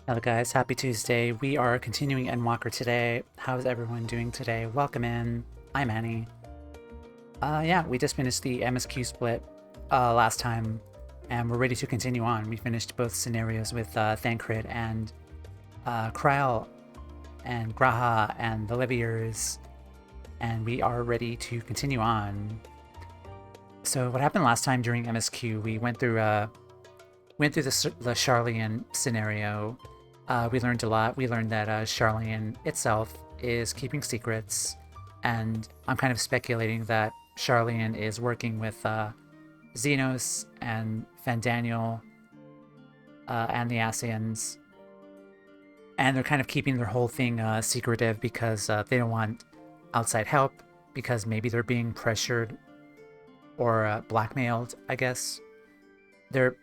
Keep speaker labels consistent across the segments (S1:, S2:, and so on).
S1: Hello guys, happy Tuesday. We are continuing Endwalker today. How's everyone doing today? Welcome in. I'm Annie. Yeah, we just finished the MSQ split last time, and we're ready to continue on. We finished both scenarios with Thancred and Kryl and Graha and the Liviers, and we are ready to continue on. So what happened last time during MSQ, we went through the Sharlayan scenario. We learned a lot. We learned that Sharlayan itself is keeping secrets, and I'm kind of speculating that Sharlayan is working with Xenos and Fandaniel and the Asians, and they're kind of keeping their whole thing secretive because they don't want outside help, because maybe they're being pressured or blackmailed, I guess. They're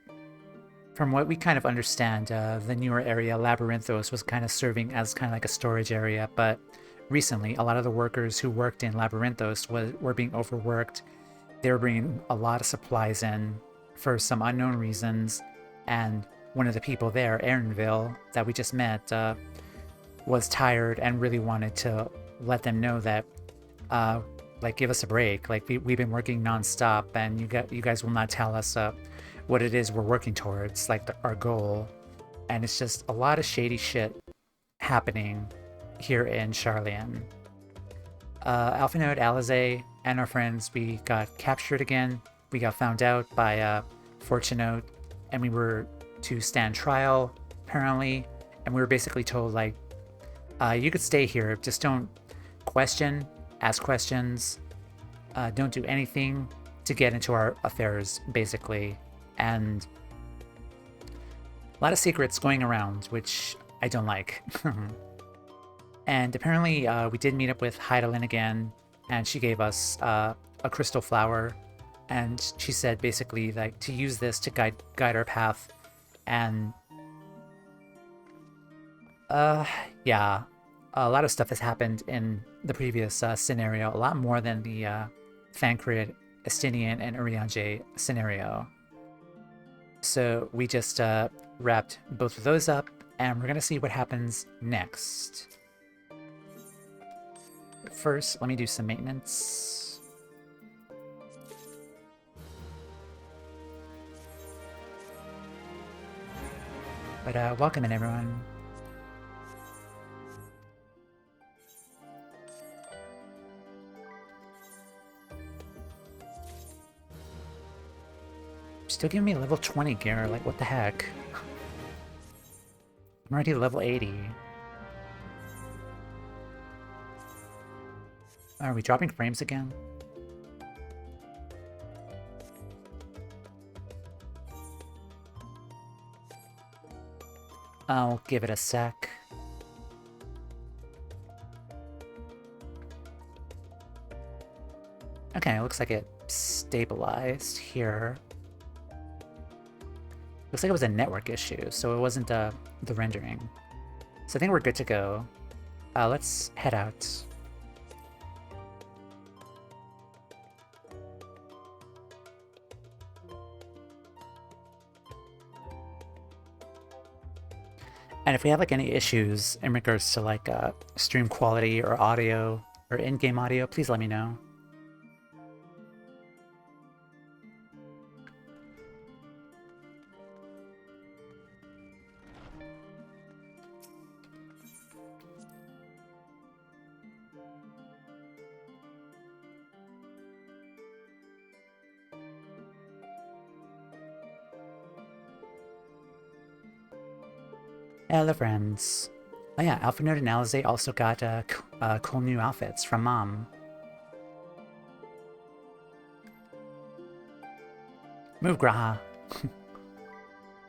S1: From what we kind of understand, the newer area, Labyrinthos, was kind of serving as kind of like a storage area, but recently, a lot of the workers who worked in Labyrinthos were being overworked. They were bringing a lot of supplies in for some unknown reasons, and one of the people there, Aaronville, that we just met, was tired and really wanted to let them know that, like, give us a break. Like, we've been working nonstop, and you guys will not tell us what it is we're working towards, like our goal. And it's just a lot of shady shit happening here in Sharlayan. Alphanode, Alize, and our friends, we got captured again. We got found out by Fortunote, and we were to stand trial, apparently. And we were basically told, like, you could stay here, just don't ask questions, don't do anything to get into our affairs, basically. And a lot of secrets going around, which I don't like. And apparently we did meet up with Heidelin again, and she gave us a crystal flower, and she said basically like to use this to guide our path. And yeah, a lot of stuff has happened in the previous scenario, a lot more than the Thancred, Estinian, and Urianger scenario. So we just wrapped both of those up, and we're gonna see what happens next. But first, let me do some maintenance. But welcome in, everyone. Still giving me level 20 gear, like what the heck? I'm already level 80. Are we dropping frames again? I'll give it a sec. Okay, looks like it stabilized here. Looks like it was a network issue, so it wasn't the rendering. So I think we're good to go. Let's head out. And if we have like any issues in regards to like stream quality or audio or in-game audio, please let me know. Hello, friends. Oh yeah, Alphanode and Alize also got cool new outfits from Mom. Move, Graha.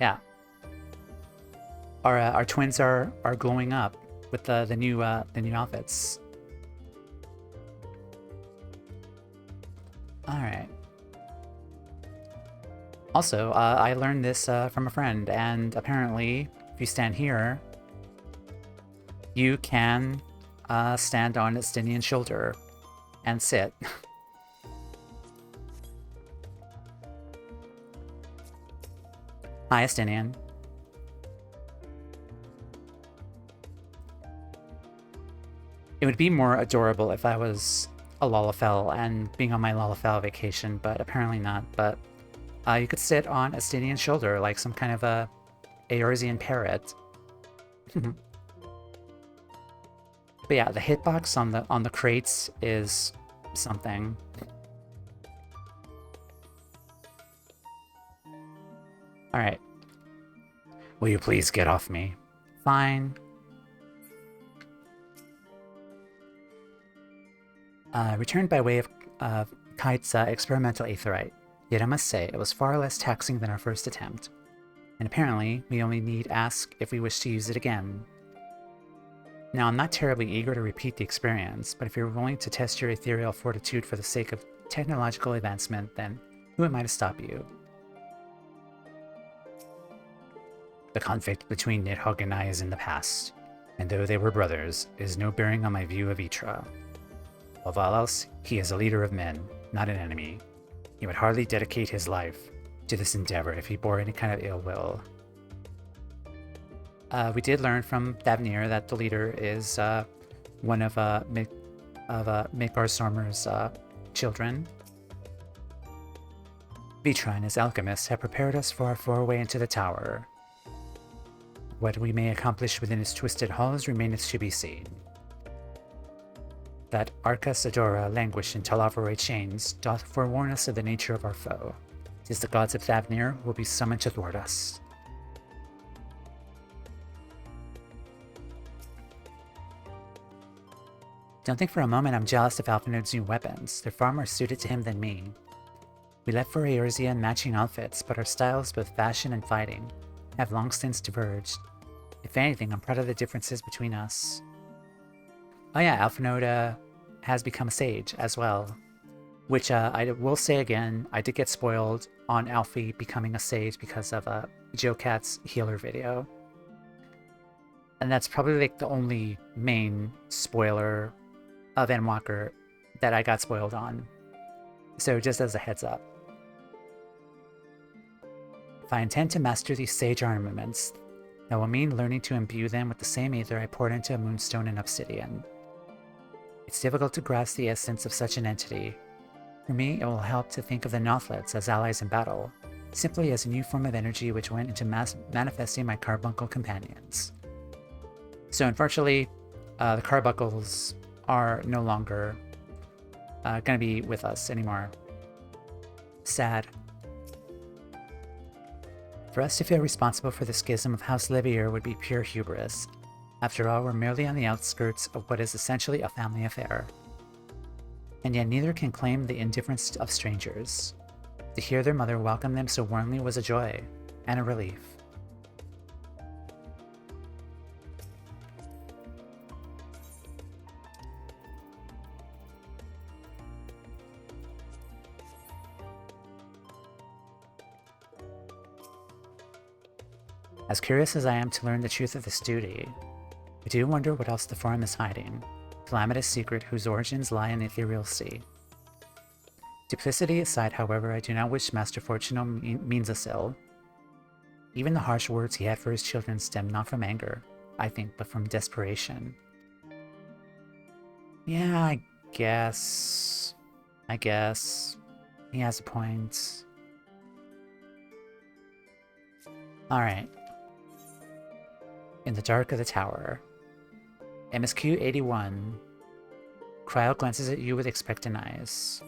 S1: Yeah. Our twins are glowing up with the new outfits. All right. Also, I learned this from a friend, and apparently, if you stand here, you can stand on Estinian's shoulder and sit. Hi, Estinian. would be more adorable if I was a Lalafell and being on my Lalafell vacation, but apparently not. But you could sit on a Stydian's shoulder like some kind of a Eorzean parrot. But yeah, the hitbox on the crates is something. Alright. Will you please get off me? Fine. Returned by way of Kite's experimental aetherite. Yet I must say, it was far less taxing than our first attempt. And apparently, we only need ask if we wish to use it again. Now, I'm not terribly eager to repeat the experience, but if you're willing to test your ethereal fortitude for the sake of technological advancement, then who am I to stop you? The conflict between Nidhogg and I is in the past, and though they were brothers, it has no bearing on my view of Ytra. Above all else, he is a leader of men, not an enemy. He would hardly dedicate his life to this endeavor if he bore any kind of ill will. We did learn from Thavnir that the leader is one of Midgard Stormer's children. Vitra and his alchemists have prepared us for our foray into the tower. What we may accomplish within its twisted halls remaineth to be seen. That Arcas Adora languish in Talavore chains doth forewarn us of the nature of our foe. 'Tis the gods of Thavnir will be summoned to thwart us. Don't think for a moment I'm jealous of Alphinaud's new weapons. They're far more suited to him than me. We left for Eorzea in matching outfits, but our styles, both fashion and fighting, have long since diverged. If anything, I'm proud of the differences between us. Oh yeah, Alphinaud has become a sage as well. Which I will say again, I did get spoiled on Alfie becoming a sage because of Joe Cat's healer video. And that's probably like the only main spoiler of Endwalker that I got spoiled on. So just as a heads up. If I intend to master these sage armaments, that will mean learning to imbue them with the same ether I poured into a moonstone and obsidian. It's difficult to grasp the essence of such an entity. For me, it will help to think of the Nothlets as allies in battle, simply as a new form of energy which went into manifesting my carbuncle companions. So unfortunately, the carbuncles are no longer going to be with us anymore. Sad. For us to feel responsible for the schism of House Livier would be pure hubris. After all, we're merely on the outskirts of what is essentially a family affair. And yet neither can claim the indifference of strangers. To hear their mother welcome them so warmly was a joy, and a relief. As curious as I am to learn the truth of this duty, I do wonder what else the Forum is hiding. Calamitous secret whose origins lie in the ethereal sea. Duplicity aside, however, I do not wish Master Fortuno means us ill. Even the harsh words he had for his children stem not from anger, I think, but from desperation. Yeah, I guess. He has a point. Alright. In the dark of the tower. MSQ 81. Cryo glances at you with expectant eyes.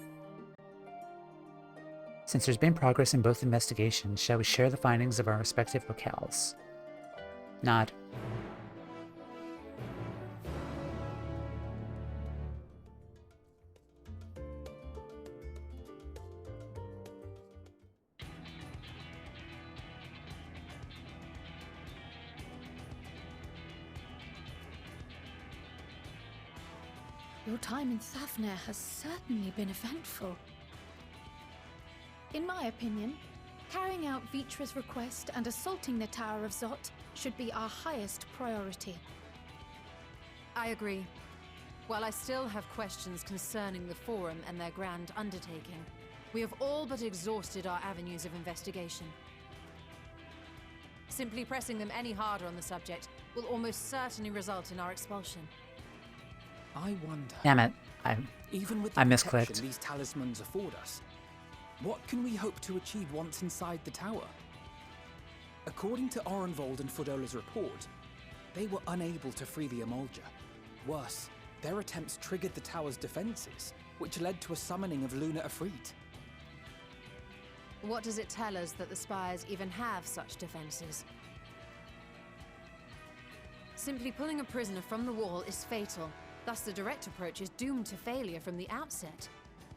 S1: Since there's been progress in both investigations, shall we share the findings of our respective locales? Nod.
S2: Your time in Thavnir has certainly been eventful. In my opinion, carrying out Vitra's request and assaulting the Tower of Zot should be our highest priority.
S3: I agree. While I still have questions concerning the Forum and their grand undertaking, we have all but exhausted our avenues of investigation. Simply pressing them any harder on the subject will almost certainly result in our expulsion.
S4: I wonder,
S1: Damn it.
S4: even with
S1: I
S4: the
S1: misclicked.
S4: protection these talismans afford us, what can we hope to achieve once inside the tower? According to Orenvold and Fodola's report, they were unable to free the Emolja. Worse, their attempts triggered the tower's defenses, which led to a summoning of Luna Ifrit.
S3: What does it tell us that the Spires even have such defenses? Simply pulling a prisoner from the wall is fatal. Thus, the direct approach is doomed to failure from the outset.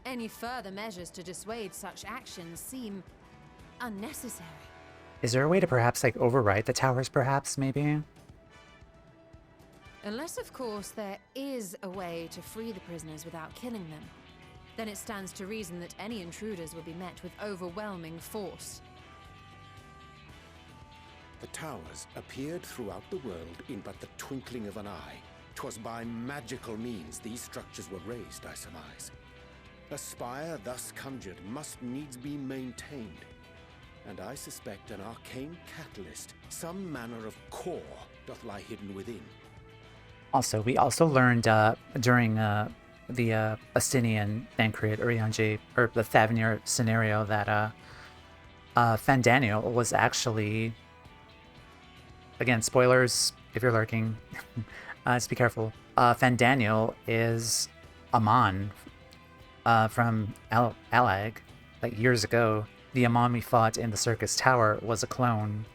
S3: Any further measures to dissuade such actions seem unnecessary.
S1: Is there a way to perhaps, like, override the towers, perhaps, maybe?
S3: Unless, of course, there is a way to free the prisoners without killing them. Then it stands to reason that any intruders will be met with overwhelming force.
S5: The towers appeared throughout the world in but the twinkling of an eye. 'Twas by magical means these structures were raised, I surmise. A spire thus conjured must needs be maintained, and I suspect an arcane catalyst, some manner of core, doth lie hidden within.
S1: Also, we also learned during the Astinian Thancred Urianger, or the Thavnir scenario, that Fandaniel was actually, again, spoilers if you're lurking, just be careful. Fandaniel is Amon from Alag, like years ago. The Amon we fought in the Circus Tower was a clone.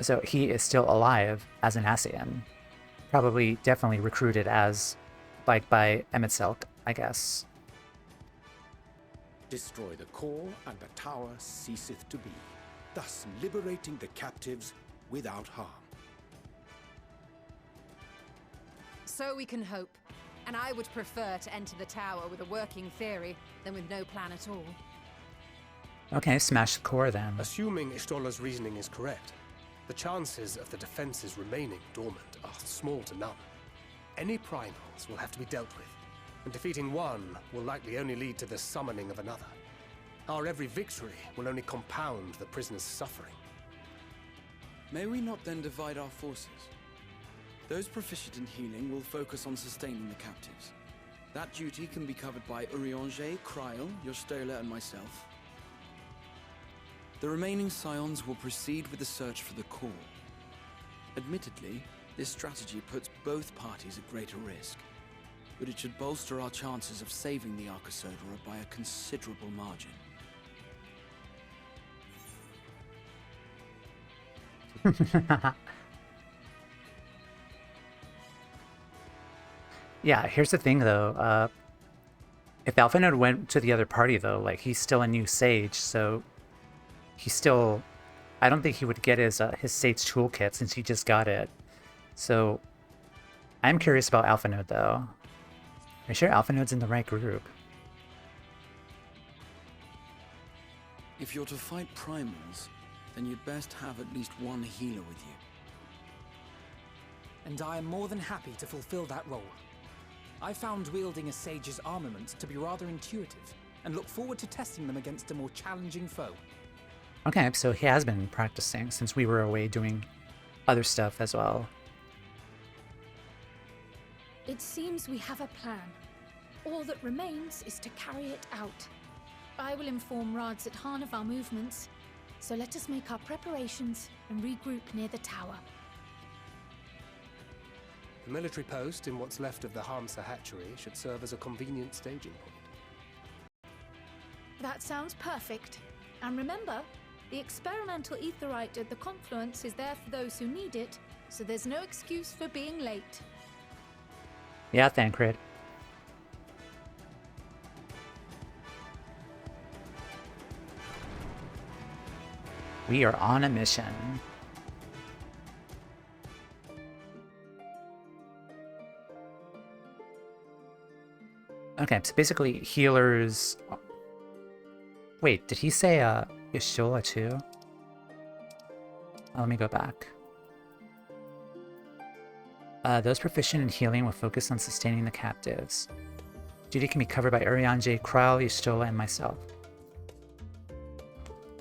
S1: So he is still alive as an Ascian. Probably definitely recruited as, like, by Emetzelk, I guess.
S5: Destroy the core, and the tower ceaseth to be, thus liberating the captives without harm.
S3: So we can hope. And I would prefer to enter the tower with a working theory than with no plan at all.
S1: Okay, smash the core then.
S6: Assuming Ishtola's reasoning is correct, the chances of the defenses remaining dormant are small to none. Any primals will have to be dealt with, and defeating one will likely only lead to the summoning of another. Our every victory will only compound the prisoner's suffering.
S7: May we not then divide our forces? Those proficient in healing will focus on sustaining the captives. That duty can be covered by Urianger, Kryl, Yostola, and myself. The remaining scions will proceed with the search for the core. Admittedly, this strategy puts both parties at greater risk, but it should bolster our chances of saving the Arcosodra by a considerable margin.
S1: Yeah, here's the thing though. If Alphanode went to the other party though, like, he's still a new sage, so he's still, I don't think he would get his Sage toolkit since he just got it. So I'm curious about Alphanode though. Are you sure Alphanode's in the right group?
S7: If you're to fight primals, then you'd best have at least one healer with you.
S4: And I am more than happy to fulfill that role. I found wielding a sage's armaments to be rather intuitive, and look forward to testing them against a more challenging foe.
S1: Okay, so he has been practicing since we were away doing other stuff as well.
S2: It seems we have a plan. All that remains is to carry it out. I will inform Rads at Han of our movements, so let us make our preparations and regroup near the tower.
S6: The military post in what's left of the Hamsa hatchery should serve as a convenient staging point.
S2: That sounds perfect. And remember, the experimental aetherite at the confluence is there for those who need it, so there's no excuse for being late.
S1: Yeah, Thancred. We are on a mission. Okay, so basically healers... Wait, did he say Y'shtola too? Let me go back. Those proficient in healing will focus on sustaining the captives. Duty can be covered by Urianger, Kryl, Y'shtola, and myself.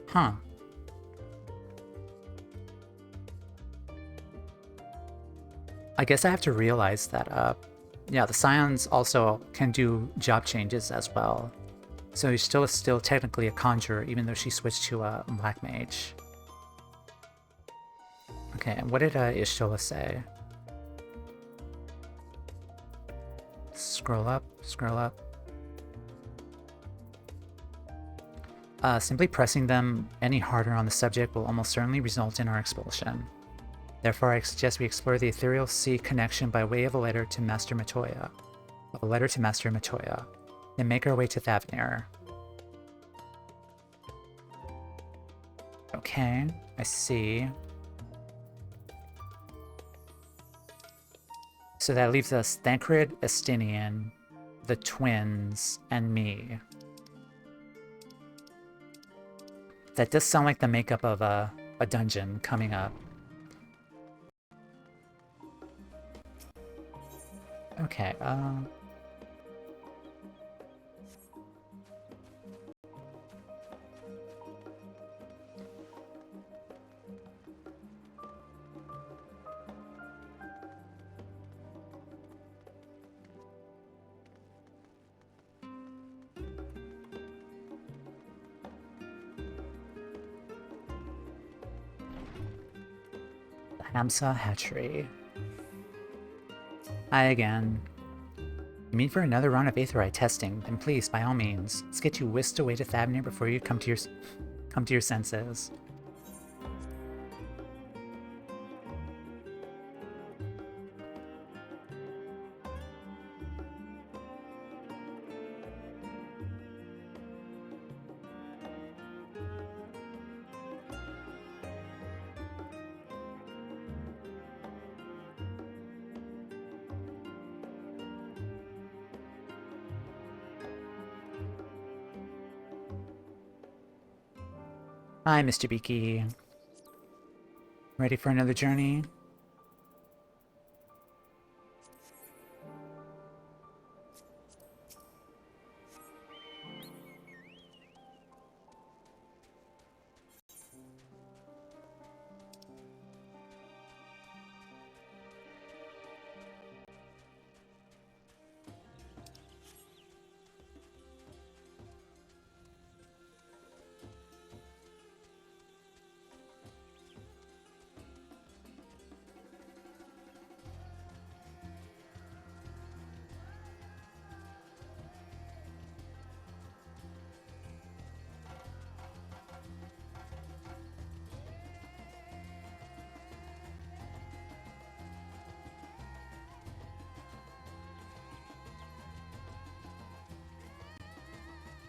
S1: Huh. I guess I have to realize that Yeah, the Scions also can do job changes as well. So she's still technically a conjurer, even though she switched to a black mage. Okay, and what did Ishtola say? Scroll up, scroll up. Simply pressing them any harder on the subject will almost certainly result in our expulsion. Therefore, I suggest we explore the ethereal sea connection by way of a letter to Master Matoya. Then make our way to Thavnir. Okay, I see. So that leaves us Thancred, Estinian, the twins, and me. That does sound like the makeup of a dungeon coming up. Okay, Hamsa Hatchery. Hi again. You mean for another round of Aetheryte testing? Then please, by all means, let's get you whisked away to Thavnir before you come to your senses. Hi, Mr. Beaky. Ready for another journey?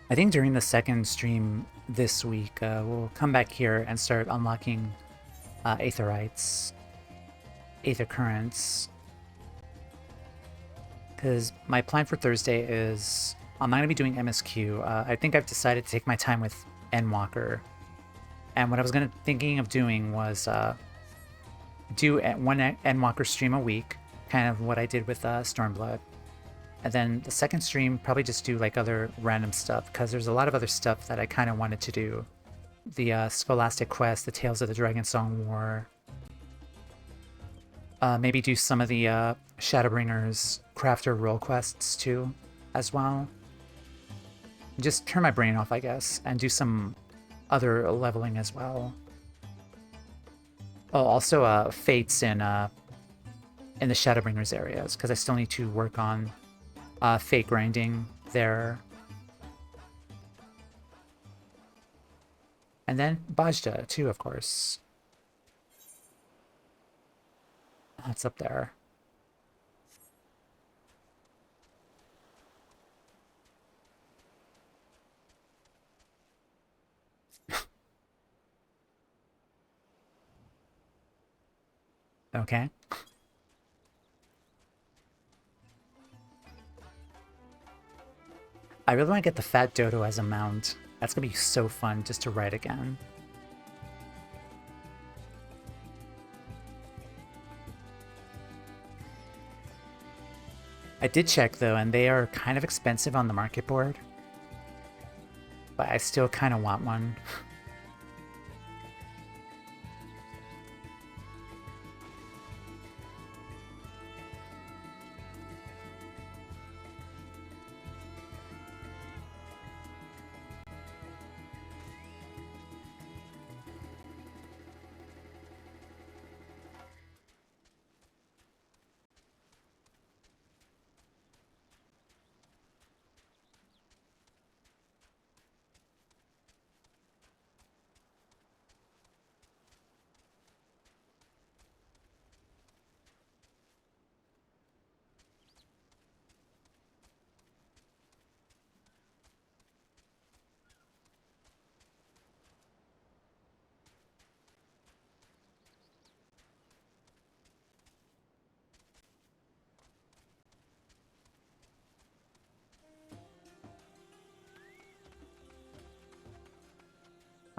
S1: I think during the second stream this week, we'll come back here and start unlocking Aetherites, Aether Currents. Because my plan for Thursday is I'm not going to be doing MSQ. I think I've decided to take my time with Endwalker. And what I was thinking of doing was do one Endwalker stream a week, kind of what I did with Stormblood. And then the second stream, probably just do like other random stuff, because there's a lot of other stuff that I kind of wanted to do. The Scholastic Quest, the Tales of the Dragonsong War. Maybe do some of the Shadowbringers Crafter role quests too, as well. Just turn my brain off, I guess, and do some other leveling as well. Oh, also Fates in the Shadowbringers areas, because I still need to work on fate grinding there. And then Bajda too, of course. That's up there. Okay. I really want to get the Fat Dodo as a mount. That's going to be so fun just to ride again. I did check though, and they are kind of expensive on the market board. But I still kind of want one.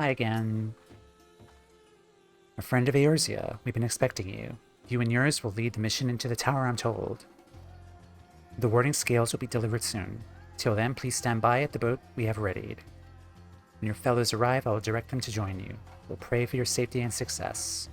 S1: Hi again. A friend of Eorzea, we've been expecting you. You and yours will lead the mission into the tower, I'm told. The warding scales will be delivered soon. Till then, please stand by at the boat we have readied. When your fellows arrive, I will direct them to join you. We'll pray for your safety and success.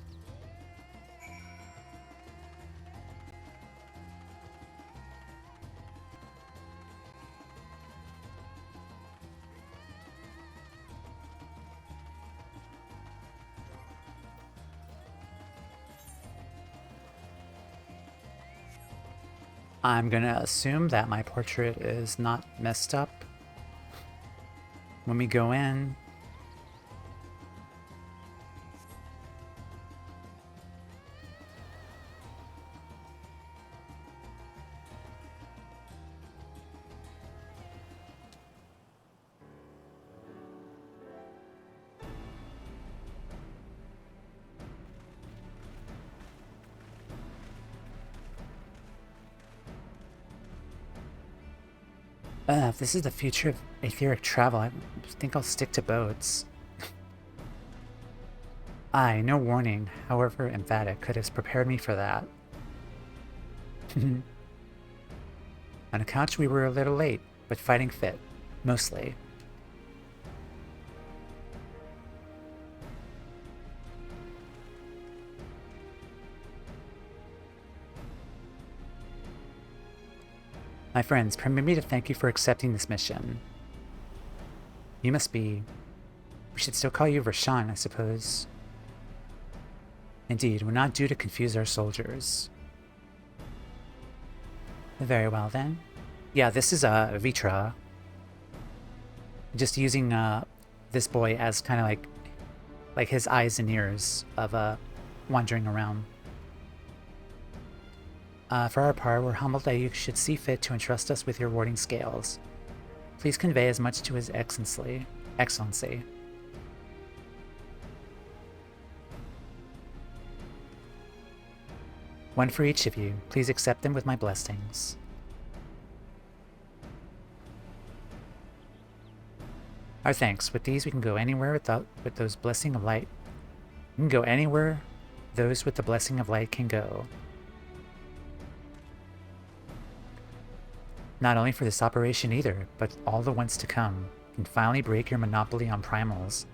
S1: I'm gonna assume that my portrait is not messed up when we go in. If this is the future of etheric travel, I think I'll stick to boats. Aye, no warning, however emphatic, could have prepared me for that. On account we were a little late, but fighting fit, mostly. My friends, permit me to thank you for accepting this mission. You must be... We should still call you Vershan, I suppose. Indeed, we're not due to confuse our soldiers. Very well, then. Yeah, this is Vitra. Just using this boy as kind of like his eyes and ears of wandering around. For our part, we're humbled that you should see fit to entrust us with your warding scales. Please convey as much to His Excellency. One for each of you. Please accept them with my blessings. Our thanks. With these, we can go anywhere with those blessing of light. We can go anywhere those with the blessing of light can go. Not only for this operation either, but all the ones to come. You can finally break your monopoly on primals.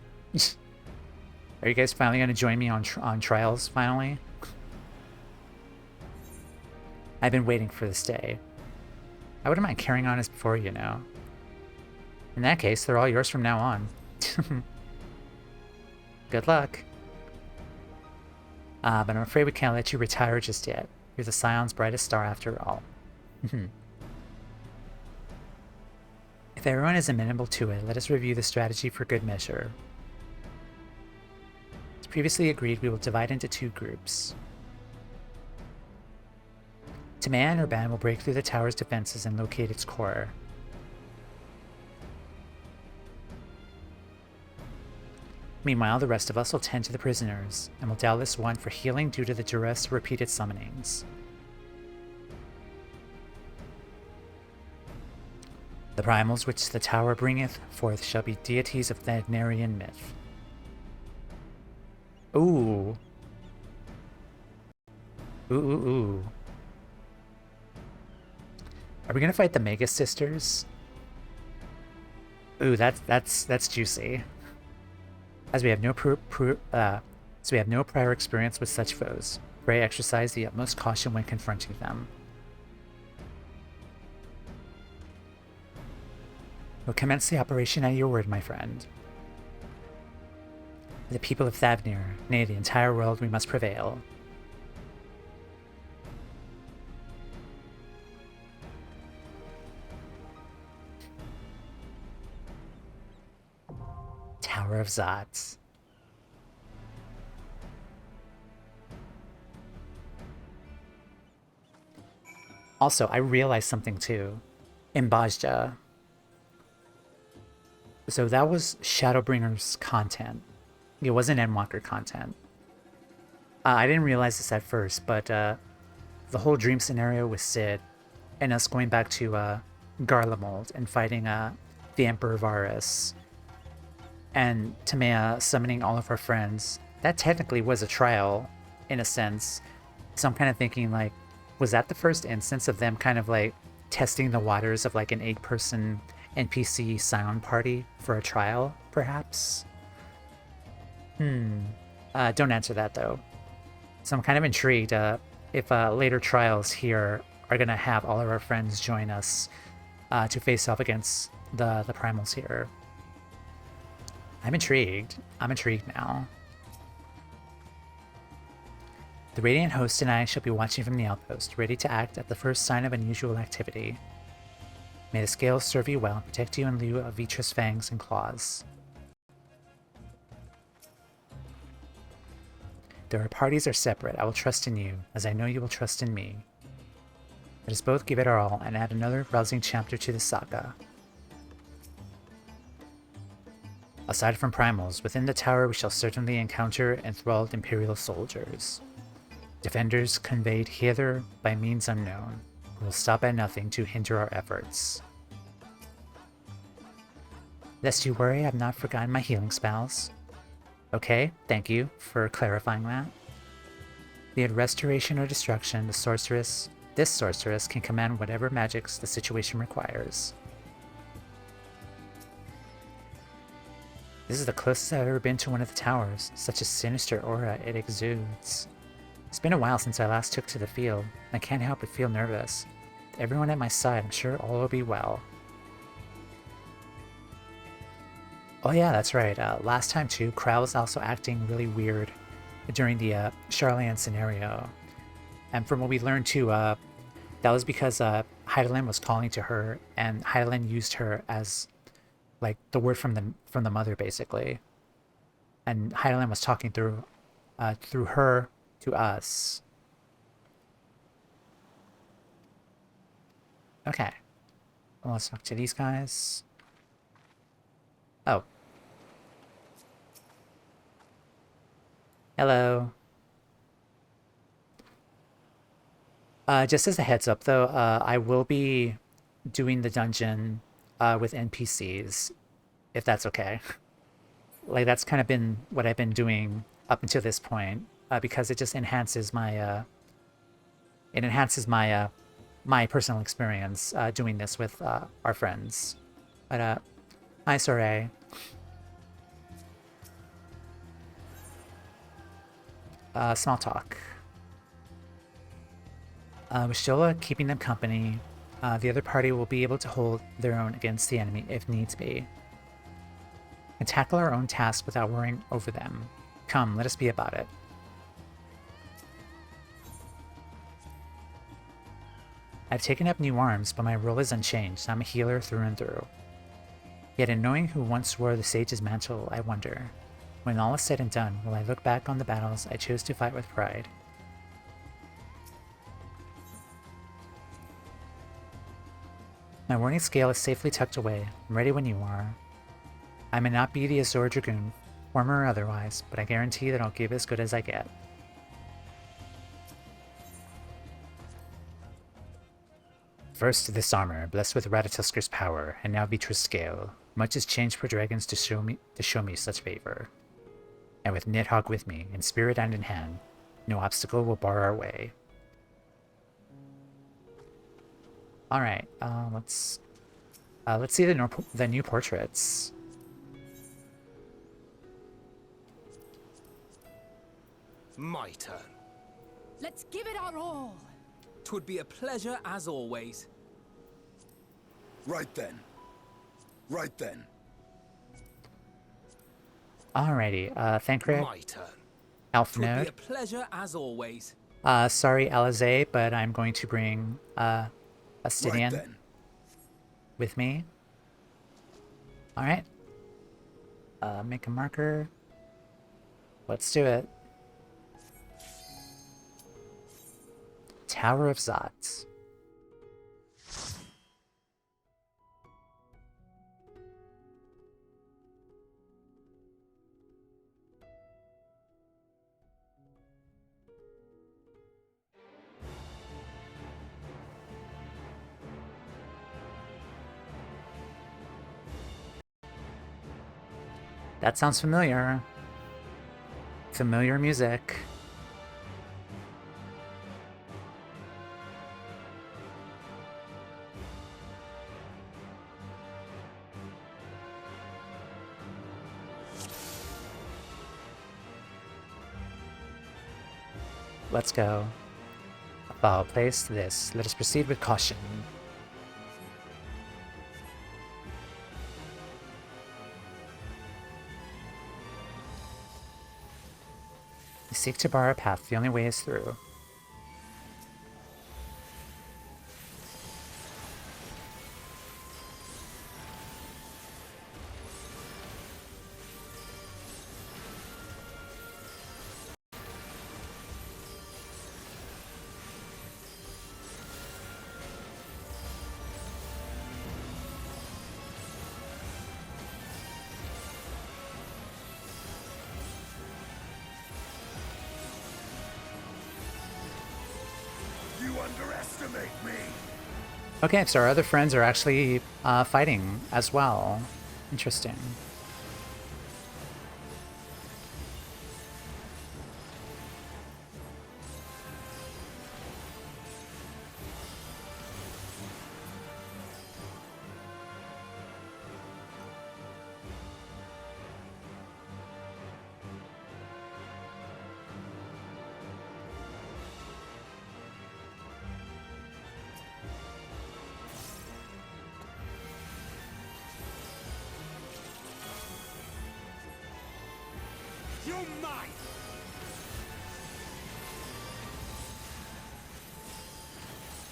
S1: Are you guys finally going to join me on trials, finally? I've been waiting for this day. I wouldn't mind carrying on as before, you know. In that case, they're all yours from now on. Good luck. But I'm afraid we can't let you retire just yet. You're the Scion's brightest star after all. If everyone is amenable to it, let us review the strategy for good measure. As previously agreed, we will divide into 2 groups. Toumeya and her band will break through the tower's defenses and locate its core. Meanwhile, the rest of us will tend to the prisoners, and will doubtless want for healing due to the duress of repeated summonings. The primals which the tower bringeth forth shall be deities of Thagnerian myth. Ooh. Ooh. Are we gonna fight the Mega Sisters? Ooh, that's juicy. As we have no prior experience with such foes, pray exercise the utmost caution when confronting them. We'll commence the operation at your word, my friend. The people of Thavnir, nay, the entire world, we must prevail. Tower of Zot. Also, I realized something too. In Bajja. So that was Shadowbringer's content. It wasn't Endwalker content. I didn't realize this at first, but the whole dream scenario with Sid and us going back to Garlemald and fighting the Emperor Varus. and Tomeya summoning all of her friends, that technically was a trial, in a sense. So I'm kind of thinking, like, was that the first instance of them kind of, like, testing the waters of, like, an 8-person NPC Scion party for a trial, perhaps? Don't answer that, though. So I'm kind of intrigued if later trials here are going to have all of our friends join us to face off against the primals here. I'm intrigued. I'm intrigued now. The Radiant Host and I shall be watching from the outpost, ready to act at the first sign of unusual activity. May the scales serve you well and protect you in lieu of Vitra's fangs and claws. Though our parties are separate, I will trust in you, as I know you will trust in me. Let us both give it our all and add another rousing chapter to the saga. Aside from primals, within the tower we shall certainly encounter enthralled Imperial soldiers. Defenders conveyed hither by means unknown, who will stop at nothing to hinder our efforts. Lest you worry, I've not forgotten my healing spells. Okay, thank you for clarifying that. Be it restoration or destruction, this sorceress can command whatever magics the situation requires. This is the closest I've ever been to one of the towers, such a sinister aura it exudes. It's been a while since I last took to the field, and I can't help but feel nervous. With everyone at my side, I'm sure all will be well. Oh yeah, that's right. Last time too, Krau was also acting really weird during the Sharlayan scenario. And from what we learned too, that was because Hydaelyn was calling to her, and Hydaelyn used her as like the word from the mother, basically. And Hydaelyn was talking through her to us. Okay. Well, let's talk to these guys. Oh. Hello. Just as a heads up, though, I will be doing the dungeon with NPCs, if that's okay. Like, that's kind of been what I've been doing up until this point, because it just enhances my my personal experience doing this with our friends. But hi, Soray. Small talk. With Shola keeping them company, the other party will be able to hold their own against the enemy if needs be, and tackle our own tasks without worrying over them. Come, let us be about it. I've taken up new arms, but my role is unchanged. I'm a healer through and through. Yet in knowing who once wore the sage's mantle, I wonder, when all is said and done, will I look back on the battles I chose to fight with pride? My warning scale is safely tucked away. I'm ready when you are. I may not be the Azor Dragoon, former or otherwise, but I guarantee that I'll give as good as I get. First, this armor, blessed with Ratatusker's power, and now Vitra's scale. Much has changed for dragons to show me such favor. And with Nidhogg with me, in spirit and in hand, no obstacle will bar our way. All right, let's see the new portraits.
S6: My turn.
S2: Let's give it our all.
S4: 'Twould be a pleasure as always.
S5: Right then. Right then.
S1: Alrighty, Thancred,
S6: My turn.
S1: Elf
S4: 'Twould be a
S1: Node.
S4: pleasure as always.
S1: Sorry, Alize, but I'm going to bring
S5: Right
S1: Astidian
S5: then.
S1: with me. Alright. Make a marker. Let's do it. Tower of Zot. That sounds familiar. Familiar music. Let's go. A foul place this. Let us proceed with caution. We seek to bar a path. The only way is through. Okay, so our other friends are actually fighting as well. Interesting.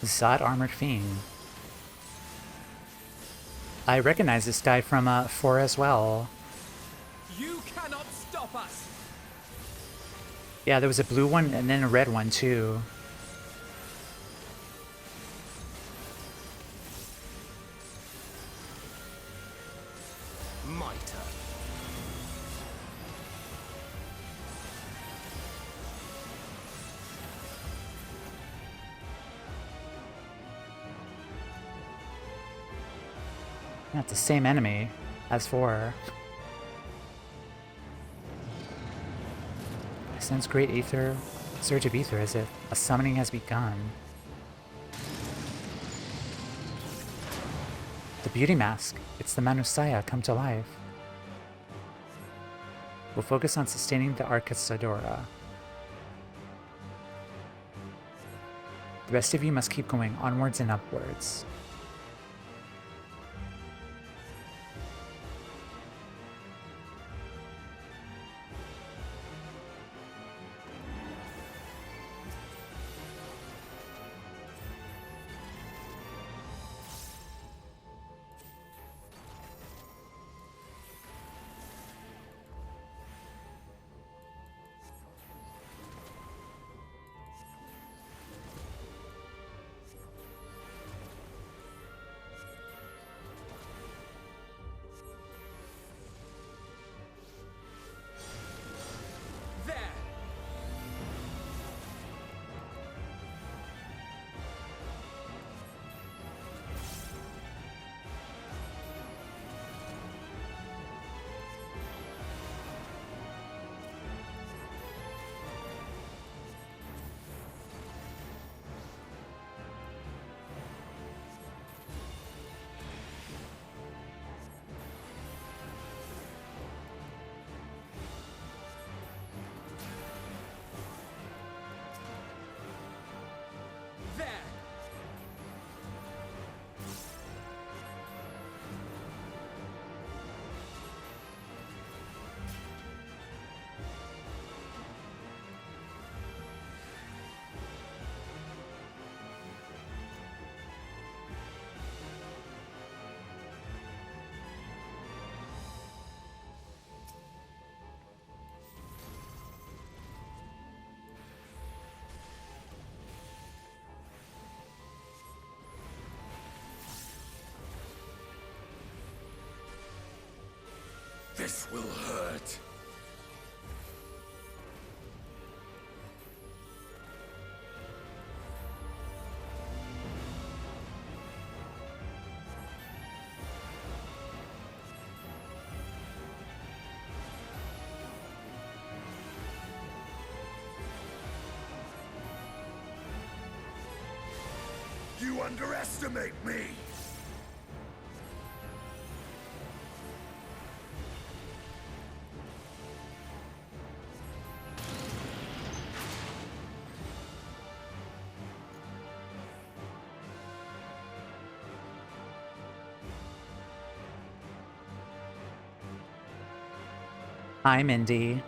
S1: Zot Armored Fiend. I recognize this guy from 4 as well.
S4: You cannot stop us!
S1: Yeah, there was a blue one and then a red one too.
S6: My turn.
S1: Not the same enemy as 4. I sense great ether, surge of ether as if a summoning has begun. The beauty mask. It's the Manusaya come to life. We'll focus on sustaining the Arcasadora. The rest of you must keep going onwards and upwards.
S5: This will hurt. You underestimate me!
S1: Hi, Mindy.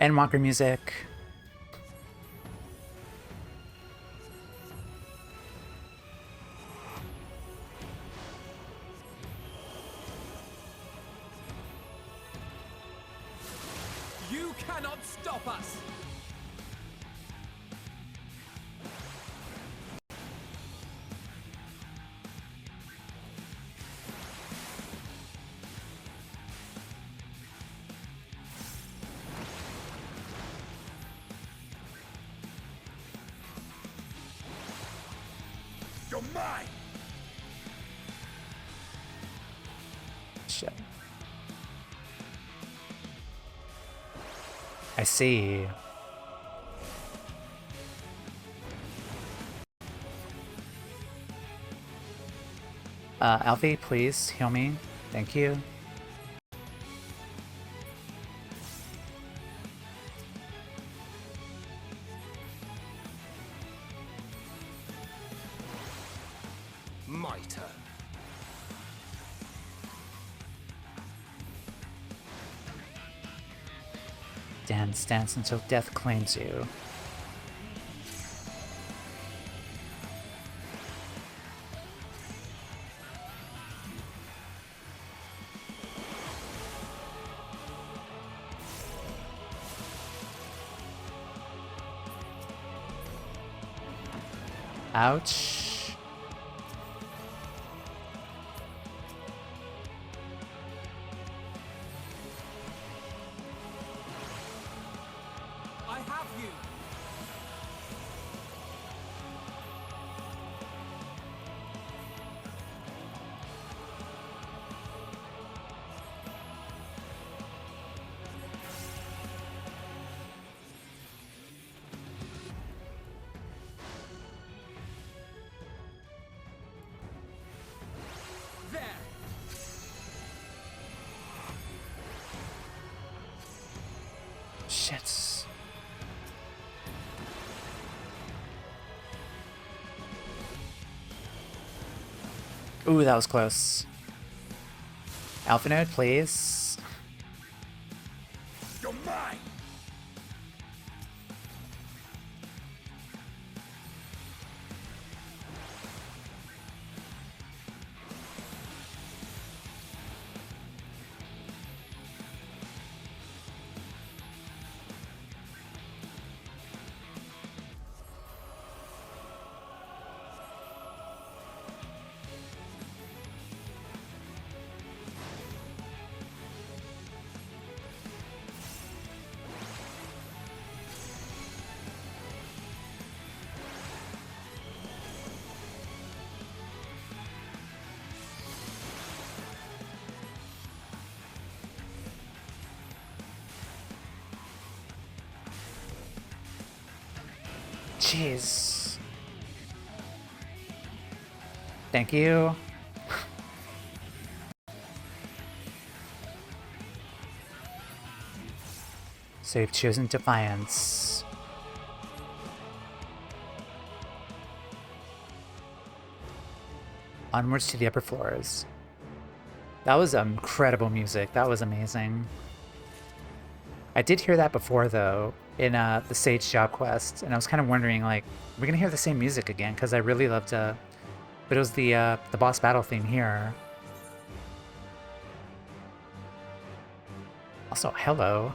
S1: Endwalker music.
S4: You cannot stop us!
S5: You're mine!
S1: Shit. I see. Alfie, please heal me. Thank you.
S6: My turn.
S1: Dance until death claims you. Ouch.
S4: I have you! There!
S1: Shit. Ooh, that was close. Alpha node, please.
S5: You're mine!
S1: Jeez. Thank you. So you've chosen Defiance. Onwards to the upper floors. That was incredible music. That was amazing. I did hear that before, though, in the Sage job quest, and I was kind of wondering, like, we're gonna hear the same music again, because I really loved, but it was the boss battle theme here. Also, hello.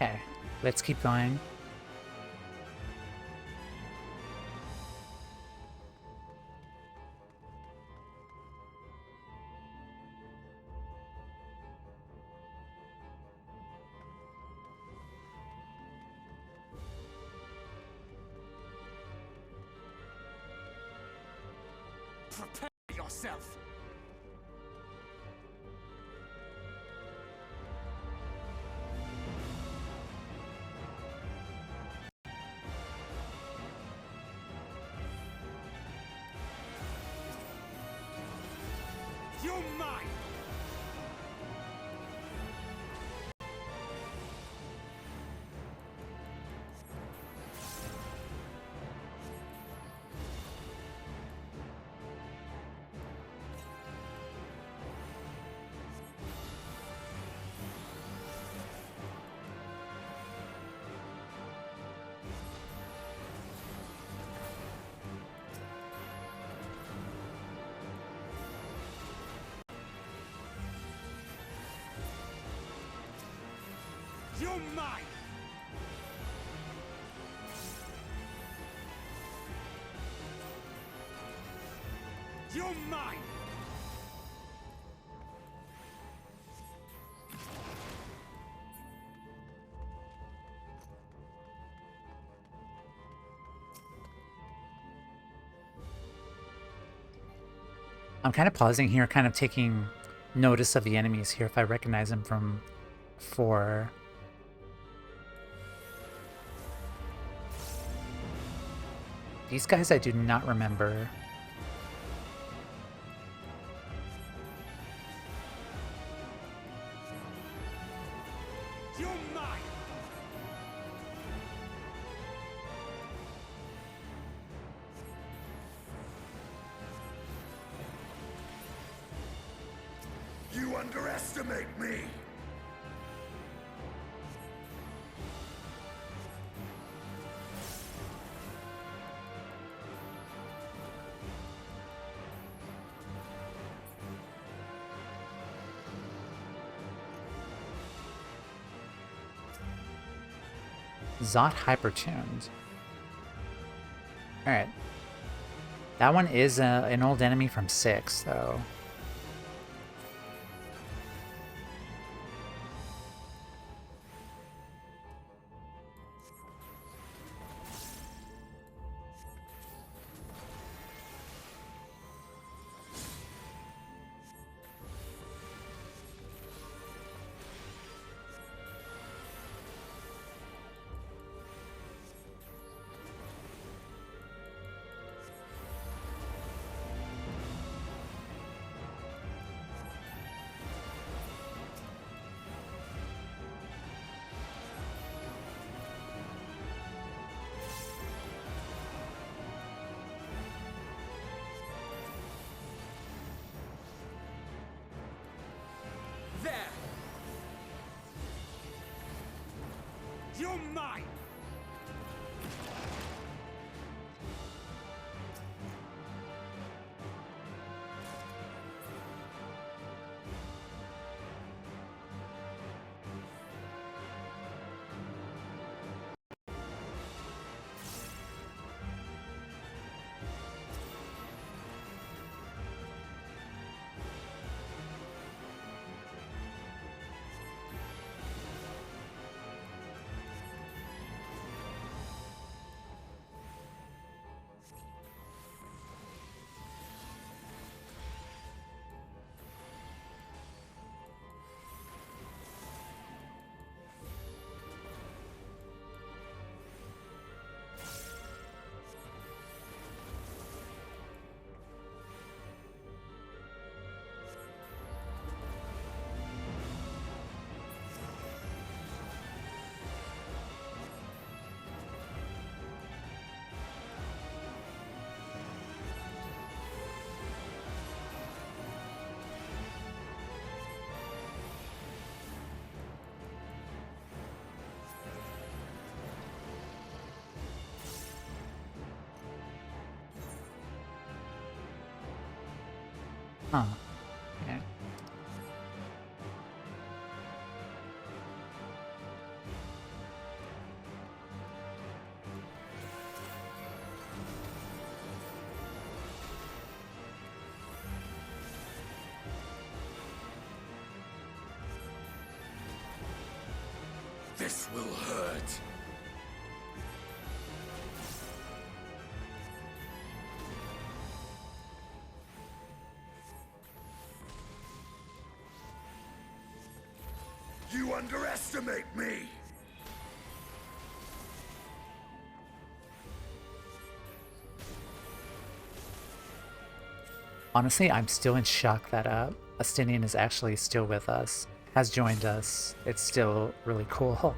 S1: Okay, let's keep going.
S4: Prepare yourself! You're mine! You're mine! You're mine!
S1: I'm kind of pausing here, kind of taking notice of the enemies here if I recognize them from 4. These guys I do not remember.
S4: You're mine!
S5: You underestimate me!
S1: Zot hypertuned. Alright. That one is an old enemy from 6, though.
S4: There! You're mine!
S1: Huh. Okay.
S5: This will hurt. You underestimate me!
S1: Honestly, I'm still in shock that Astinian is actually still with us, has joined us. It's still really cool.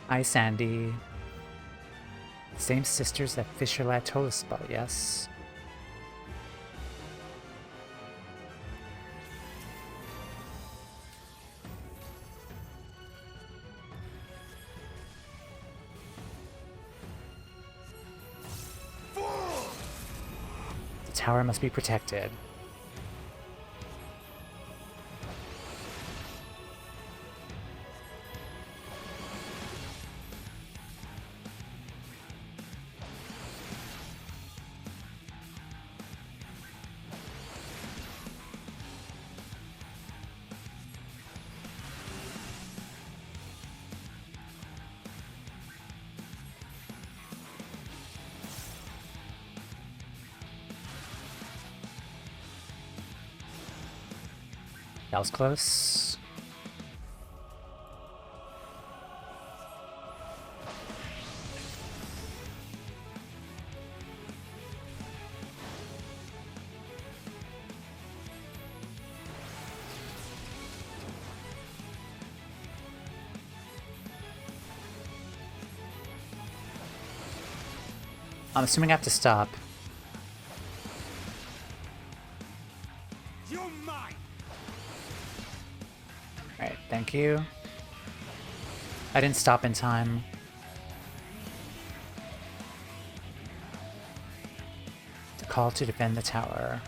S1: Hi, Sandy. Same sisters that Fisher Lad told us about, yes? The tower must be protected. That was close. I'm assuming I have to stop. Alright, thank you. I didn't stop in time. The call to defend the tower.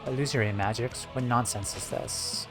S1: Illusory magics? What nonsense is this?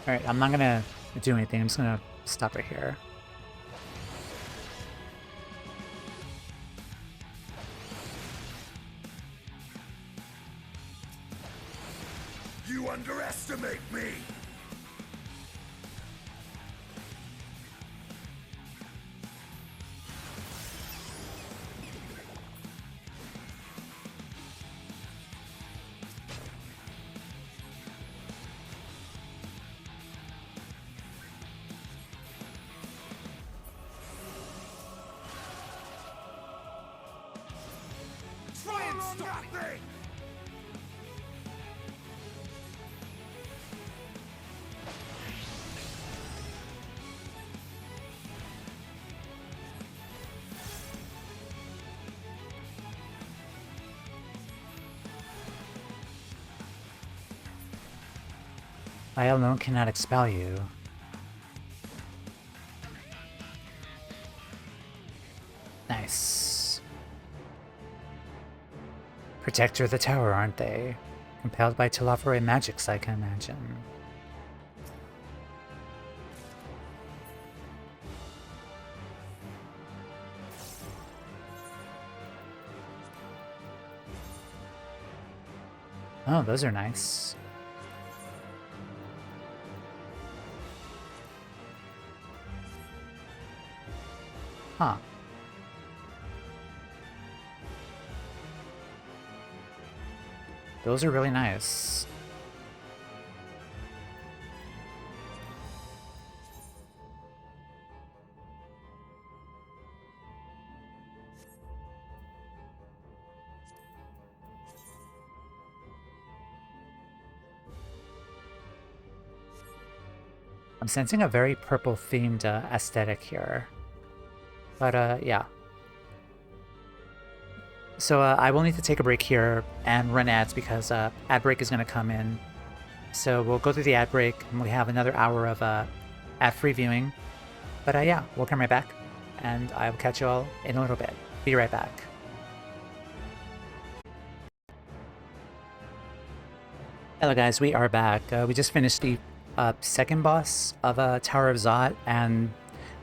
S1: Alright, I'm not gonna do anything. I'm just gonna stop right here.
S5: You underestimate me! Try and stop me!
S1: I alone cannot expel you. Nice. Protector of the tower, aren't they? Compelled by Telafore magics, I can imagine. Oh, those are nice. Huh. Those are really nice. I'm sensing a very purple-themed aesthetic here. But, yeah. So, I will need to take a break here and run ads because ad break is going to come in. So we'll go through the ad break, and we have another hour of ad-free viewing. But, yeah, we'll come right back, and I will catch you all in a little bit. Be right back. Hello guys, we are back. We just finished the second boss of Tower of Zot, and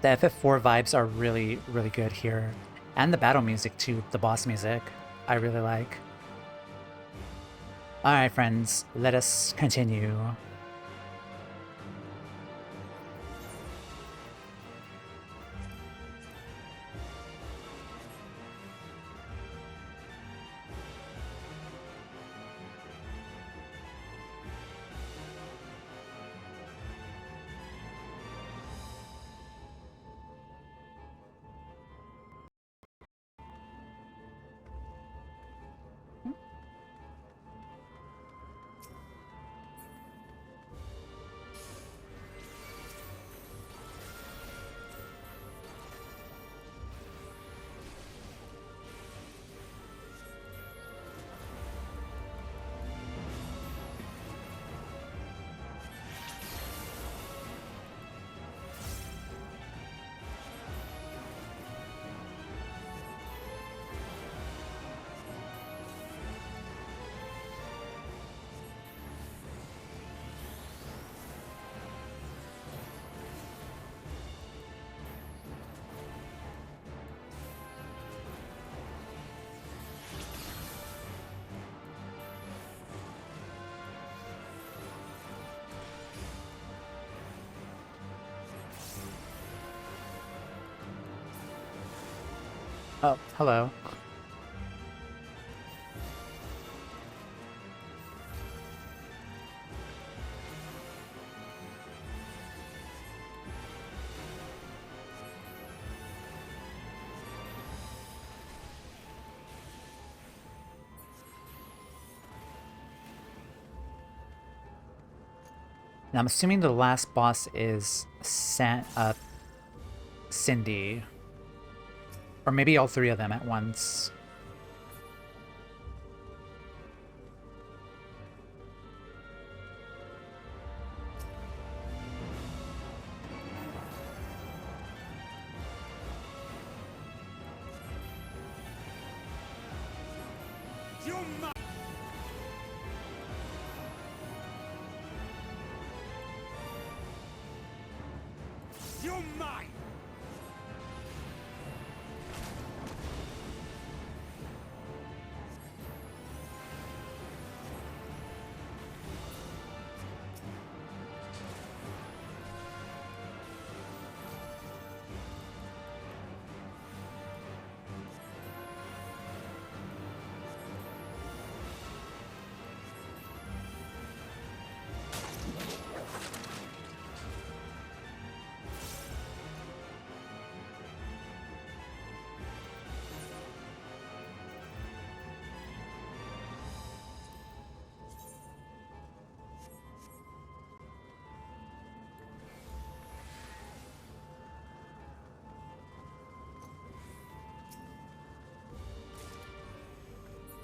S1: the FF4 vibes are really, really good here. And the battle music too, the boss music, I really like. Alright friends, let us continue. Oh, hello. Now I'm assuming the last boss is Cindy. Or maybe all three of them at once.
S5: You're mine!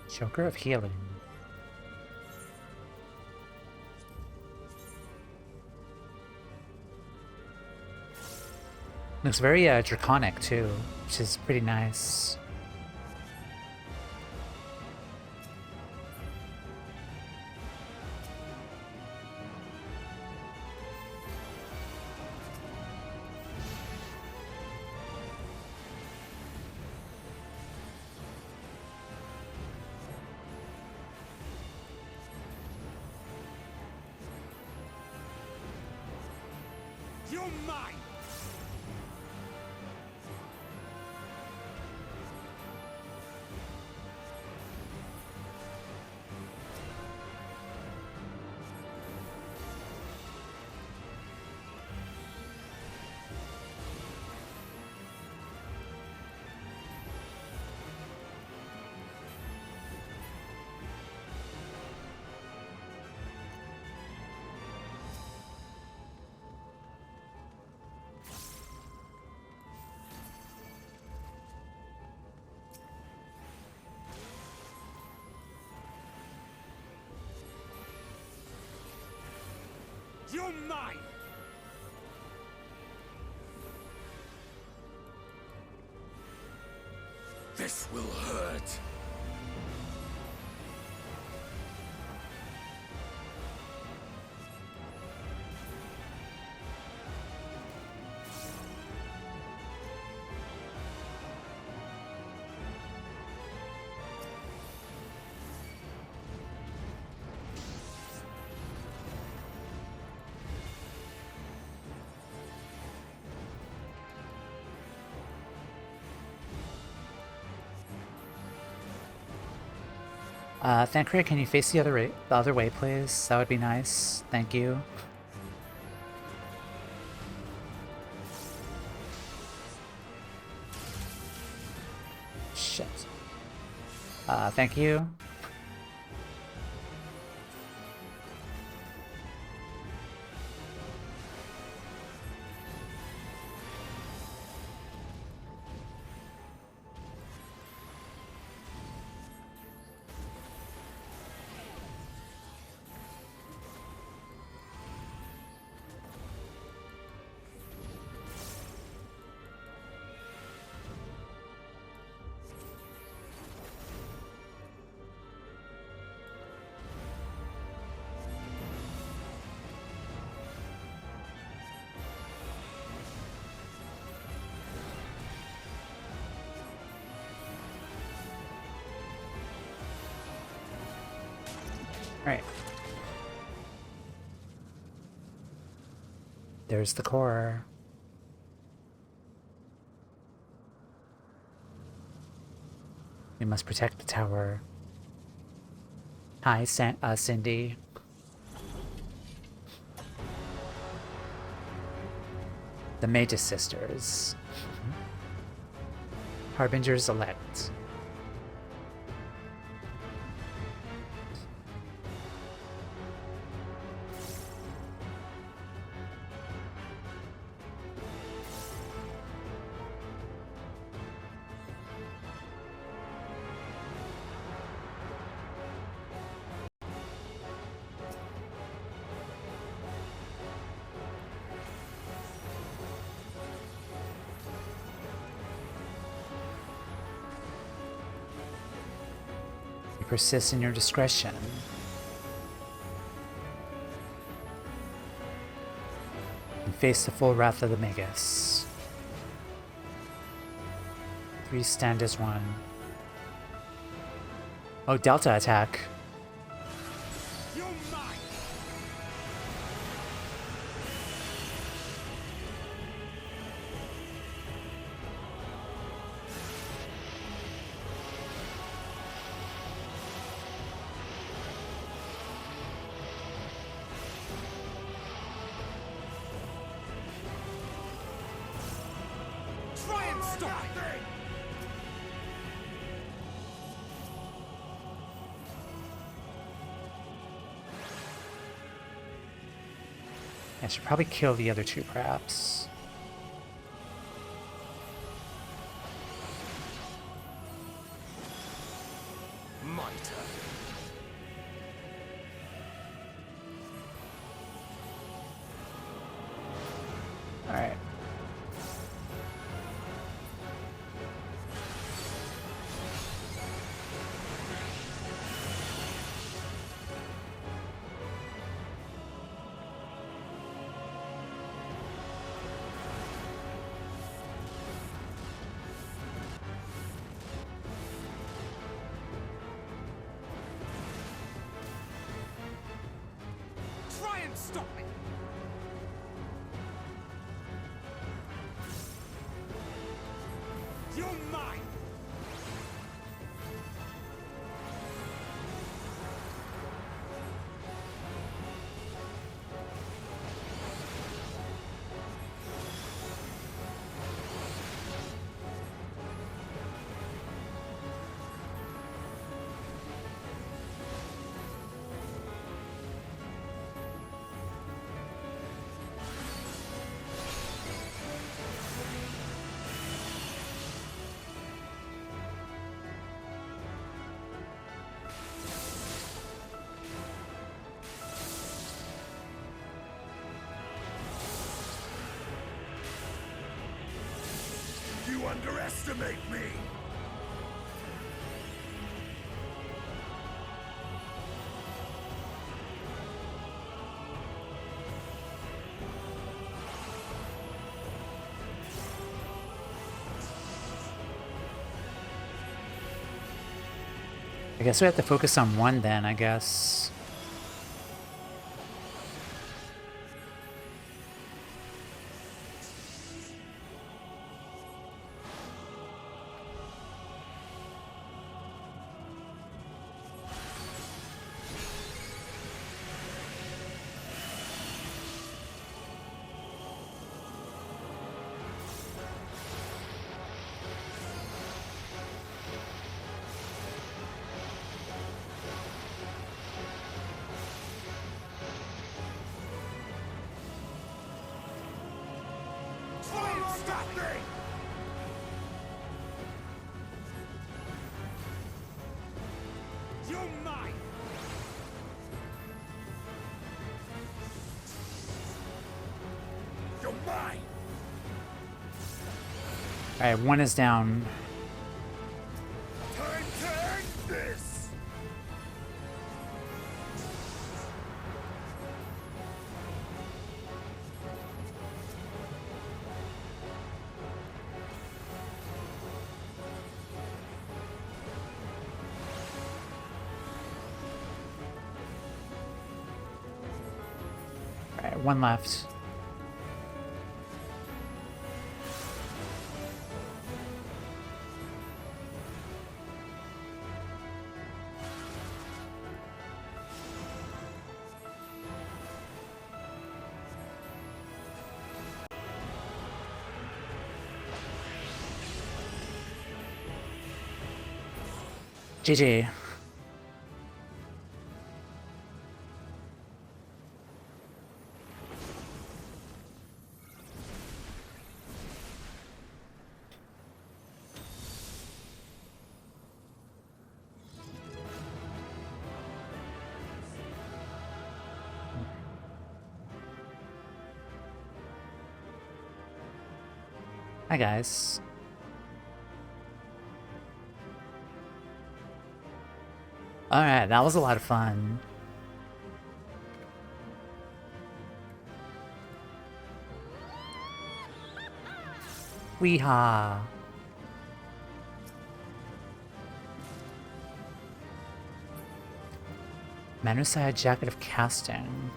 S1: Joker of Healing. Looks very draconic too, which is pretty nice.
S5: You're mine! You're mine! This will hurt.
S1: Thancred, can you face the other way, please? That would be nice. Thank you. Shit. Thank you. Right. There's the core. We must protect the tower. Hi, Cindy. The Magus Sisters. Harbingers elect. Persist in your discretion. And face the full wrath of the Magus. 3 stand as 1. Oh, Delta attack.
S5: You're mine! Try and stop me!
S1: I should probably kill the other 2, perhaps.
S6: My turn.
S1: Alright.
S5: Try and stop me! You're mine! underestimate me!
S1: I guess we have to focus on one then, I guess.
S5: Stop me! You're mine! You're mine!
S1: Alright, one is down.
S5: Time to end this!
S1: Alright, one left. GG. Hi guys. Alright, that was a lot of fun. Weehaw. Manusaya Jacket of Casting.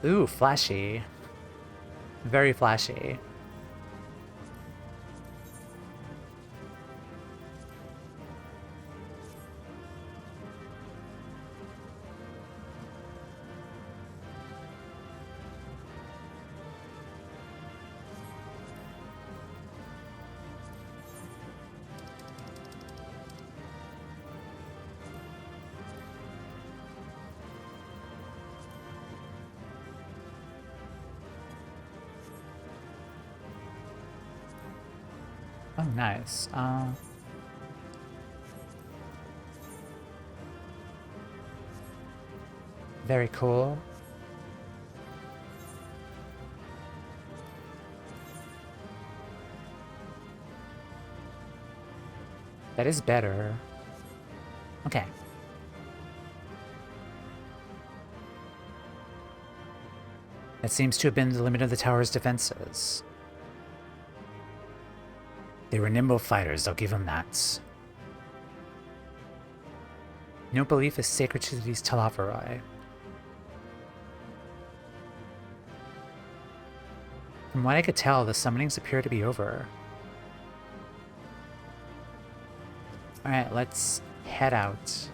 S1: Ooh, flashy. Very flashy. Oh, nice. Very cool. That is better. Okay. That seems to have been the limit of the tower's defenses. They were nimble fighters, I'll give them that. No belief is sacred to these Talavaroi. From what I could tell, the summonings appear to be over. Alright, let's head out.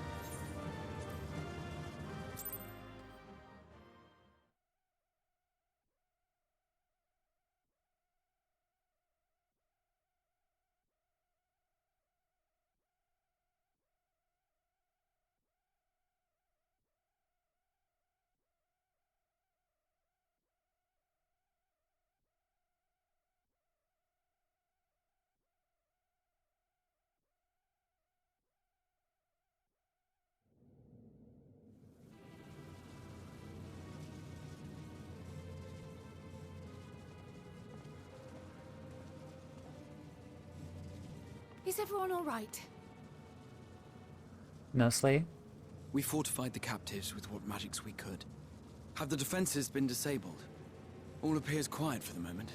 S2: Is everyone all right?
S1: Mostly.
S7: We fortified the captives with what magics we could. Have the defenses been disabled? All appears quiet for the moment.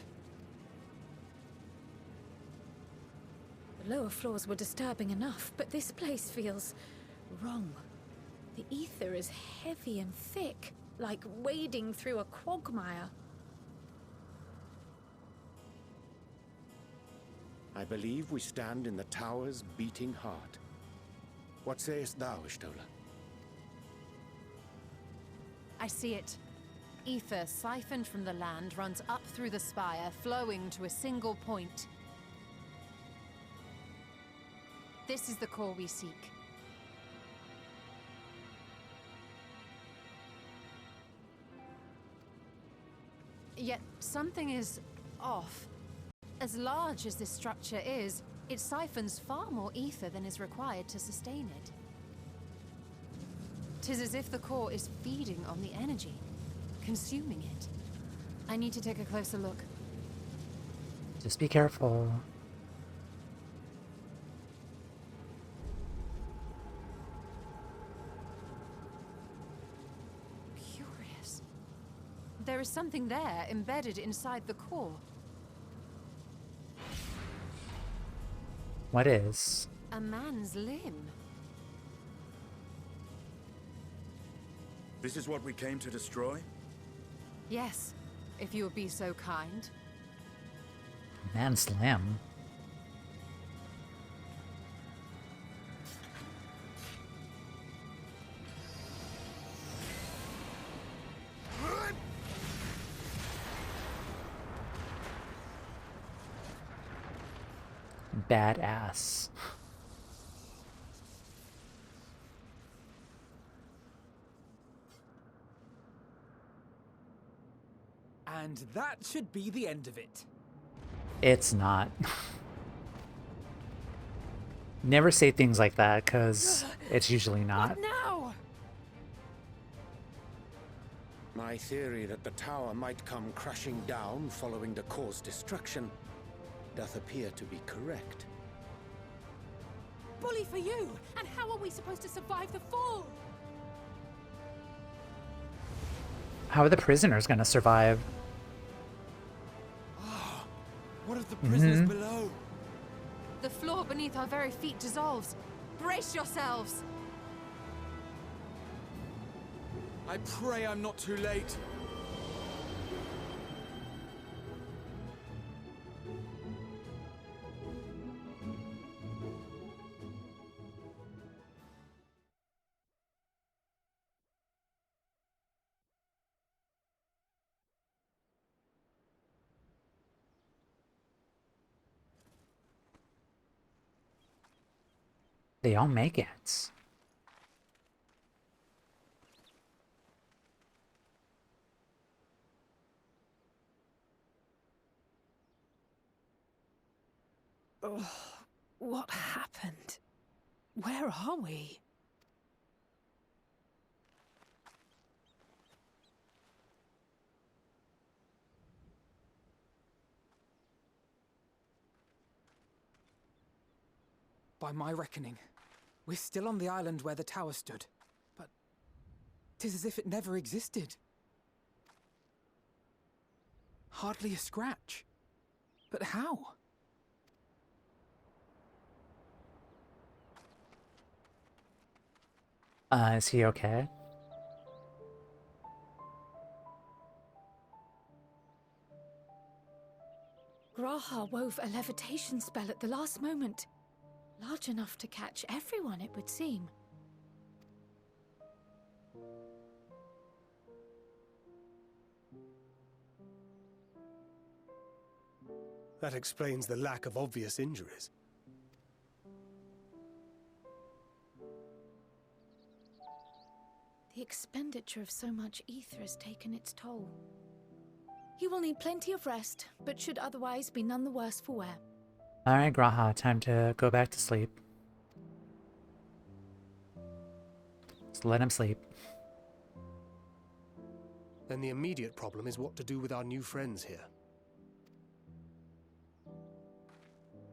S2: The lower floors were disturbing enough, but this place feels wrong. The ether is heavy and thick, like wading through a quagmire.
S5: I believe we stand in the tower's beating heart. What sayest thou, Ishtola?
S3: I see it. Ether siphoned from the land runs up through the spire, flowing to a single point. This is the core we seek. Yet something is off. As large as this structure is, it siphons far more ether than is required to sustain it. 'Tis as if the core is feeding on the energy, consuming it. I need to take a closer look.
S1: Just be careful.
S3: Curious. There is something there embedded inside the core.
S1: What is?
S3: A man's limb.
S8: This is what we came to destroy?
S3: Yes, if you would be so kind.
S1: Man's limb. Badass.
S4: And that should be the end of it.
S1: It's not. Never say things like that, because it's usually not.
S3: What now?
S5: My theory that the tower might come crashing down following the core's destruction doth appear to be correct.
S2: Bully for you! And how are we supposed to survive the fall?
S1: How are the prisoners gonna survive?
S7: What of the prisoners
S1: Mm-hmm.
S7: below?
S3: The floor beneath our very feet dissolves. Brace yourselves!
S7: I pray I'm not too late.
S1: They all make it.
S2: What happened? Where are we?
S4: By my reckoning, we're still on the island where the tower stood. But 'tis as if it never existed. Hardly a scratch. But how?
S1: Is he okay?
S2: Graha wove a levitation spell at the last moment. Large enough to catch everyone, it would seem.
S6: That explains the lack of obvious injuries.
S2: The expenditure of so much ether has taken its toll. He will need plenty of rest, but should otherwise be none the worse for wear.
S1: Alright, Graha, time to go back to sleep. Just let him sleep.
S6: Then the immediate problem is what to do with our new friends here.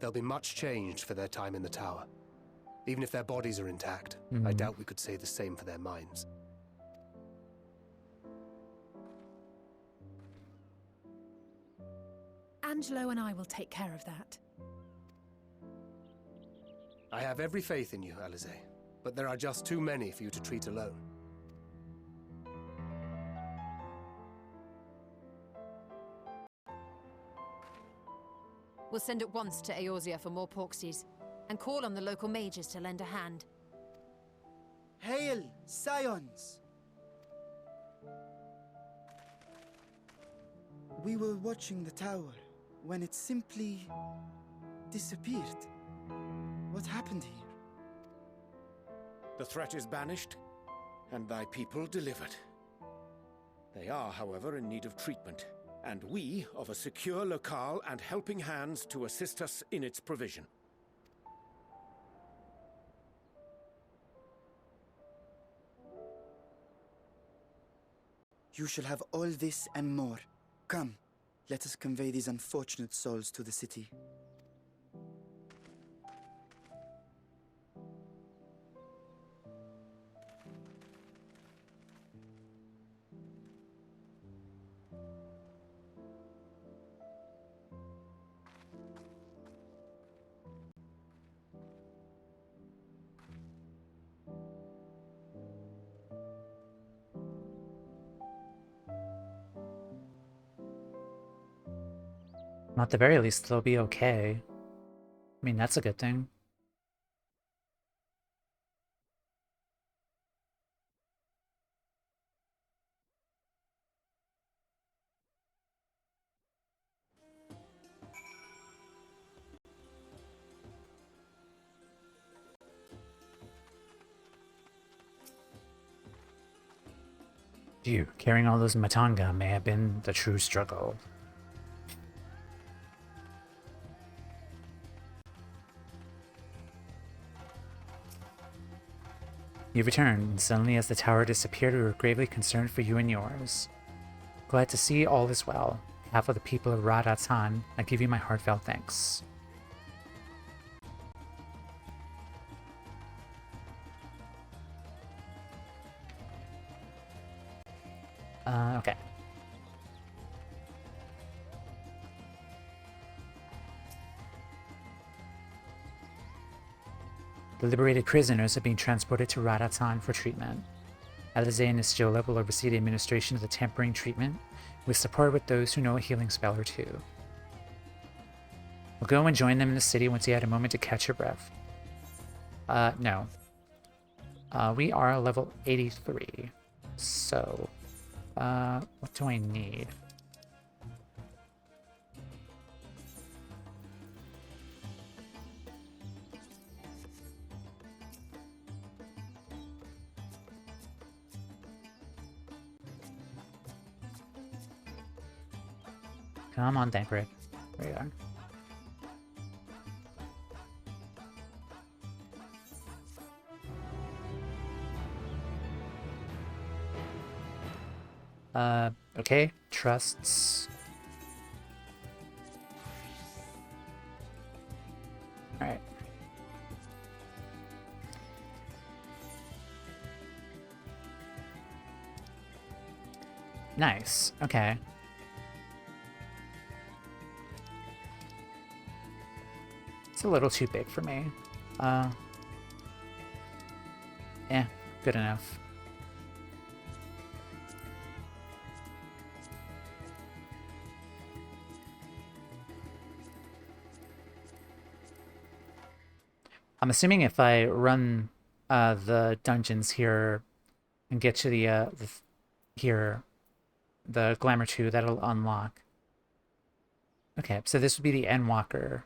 S6: They'll be much changed for their time in the tower. Even if their bodies are intact, I doubt we could say the same for their minds.
S2: Angelo and I will take care of that.
S6: I have every faith in you, Alize, but there are just too many for you to treat alone.
S3: We'll send at once to Eorzea for more Porksies, and call on the local mages to lend a hand.
S8: Hail, Scions! We were watching the tower when it simply disappeared. What happened here?
S5: The threat is banished, and thy people delivered. They are, however, in need of treatment, and we of a secure locale and helping hands to assist us in its provision.
S8: You shall have all this and more. Come, let us convey these unfortunate souls to the city.
S1: At the very least, they'll be okay. I mean, that's a good thing. Phew, carrying all those Matanga may have been the true struggle. You returned, and suddenly as the tower disappeared, we were gravely concerned for you and yours. Glad to see all is well. On behalf of the people of Radatan, I give you my heartfelt thanks. Okay. The liberated prisoners are being transported to Radatan for treatment. Alize and Istiola will oversee the administration of the tempering treatment, with support with those who know a healing spell or two. We'll go and join them in the city once you had a moment to catch your breath. No. We are level 83. So, what do I need? Come on, Thancred. There you are. Okay. Trusts. Alright. Nice. Okay. It's a little too big for me. Yeah, good enough. I'm assuming if I run the dungeons here and get to the Glamour 2, that'll unlock. Okay, so this would be the Endwalker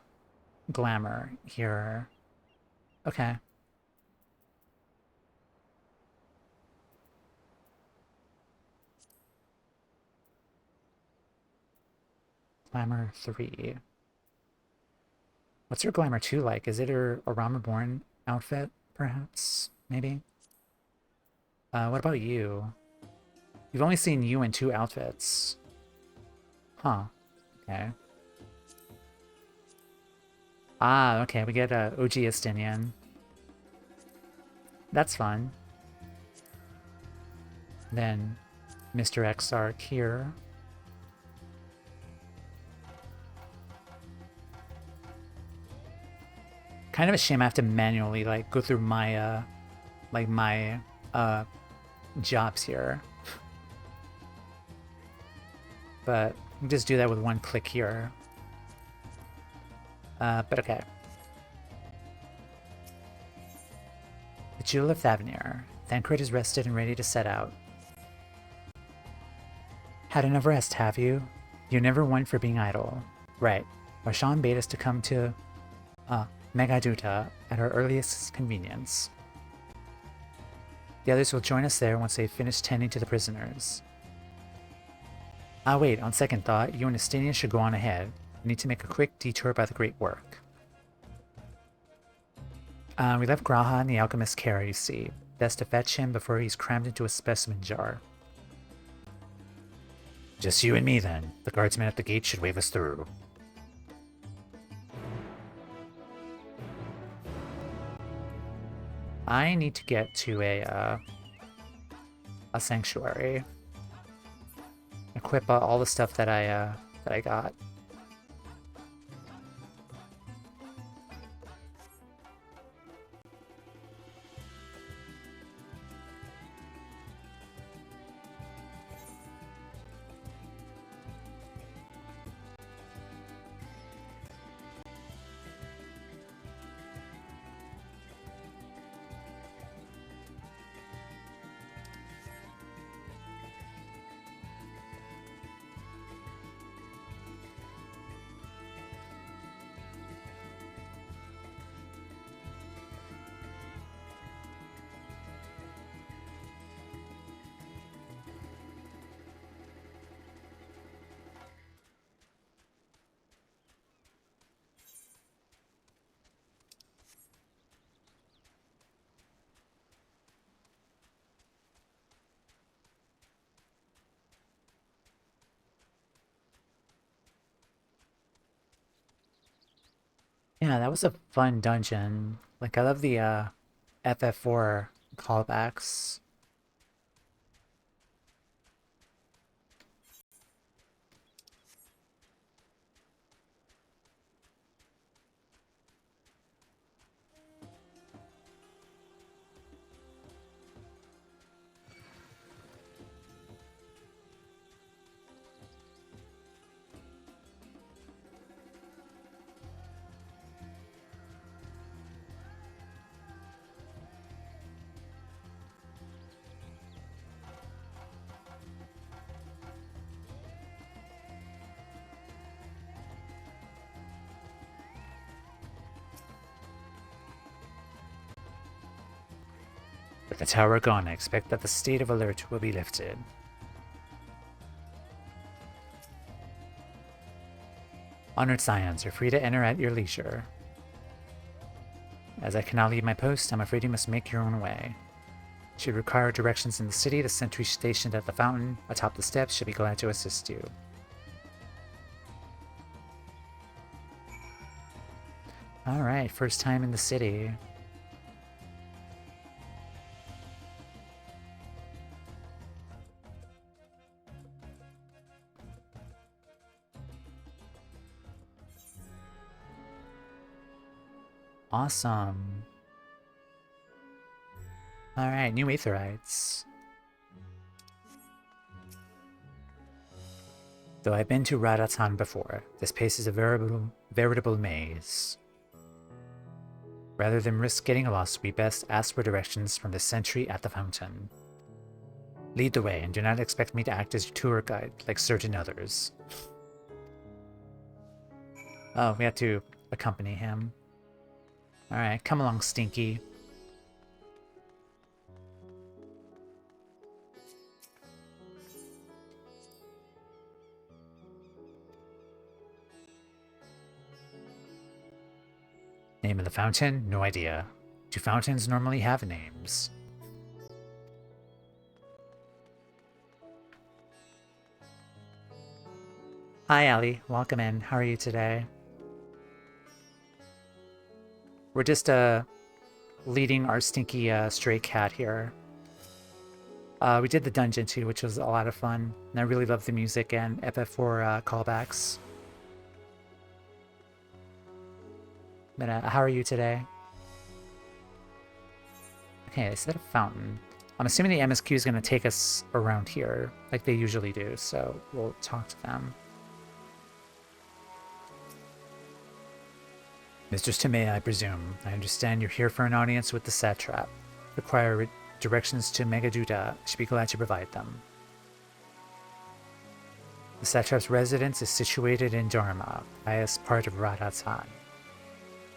S1: Glamour here. Okay. Glamour 3. What's your Glamour 2 like? Is it a Ramaborn outfit, perhaps? Maybe? What about you? You've only seen you in 2 outfits. Huh. Okay. Ah, okay, we get a OG Estinian. That's fun. Then Mr. Exarch here. Kind of a shame I have to manually like go through my my jobs here. But you can just do that with one click here. But okay. The Jewel of Thavnir. Thancred is rested and ready to set out. Had enough rest, have you? You're never one for being idle. Right. Marshawn bade us to come to Megaduta at our earliest convenience. The others will join us there once they've finished tending to the prisoners. Ah wait, on second thought, you and Estinian should go on ahead. We need to make a quick detour by the Great Work. We left Graha in the alchemist's care, you see. Best to fetch him before he's crammed into a specimen jar. Just you and me then. The guardsman at the gate should wave us through. I need to get to a sanctuary. Equip all the stuff that I got. Yeah, that was a fun dungeon. Like, I love the FF4 callbacks. With the tower gone, I expect that the state of alert will be lifted. Honored Scions, you're free to enter at your leisure. As I cannot leave my post, I'm afraid you must make your own way. Should you require directions in the city, the sentry stationed at the fountain atop the steps should be glad to assist you. Alright, first time in the city. Awesome. Alright, new Aetherites. Though I've been to Radatan before, this place is a veritable maze. Rather than risk getting lost, we best ask for directions from the sentry at the fountain. Lead the way, and do not expect me to act as your tour guide like certain others. Oh, we have to accompany him. Alright, come along, Stinky. Name of the fountain? No idea. Do fountains normally have names? Hi, Allie. Welcome in. How are you today? We're just leading our stinky stray cat here. We did the dungeon too, which was a lot of fun, and I really love the music and FF4 callbacks. But how are you today? Okay, I said a fountain. I'm assuming the MSQ is going to take us around here, like they usually do, so we'll talk to them. Mr. Tomeya, I presume. I understand you're here for an audience with the satrap. Require directions to Megaduta. Should be glad to provide them. The satrap's residence is situated in Dharma, highest part of Radha-tan.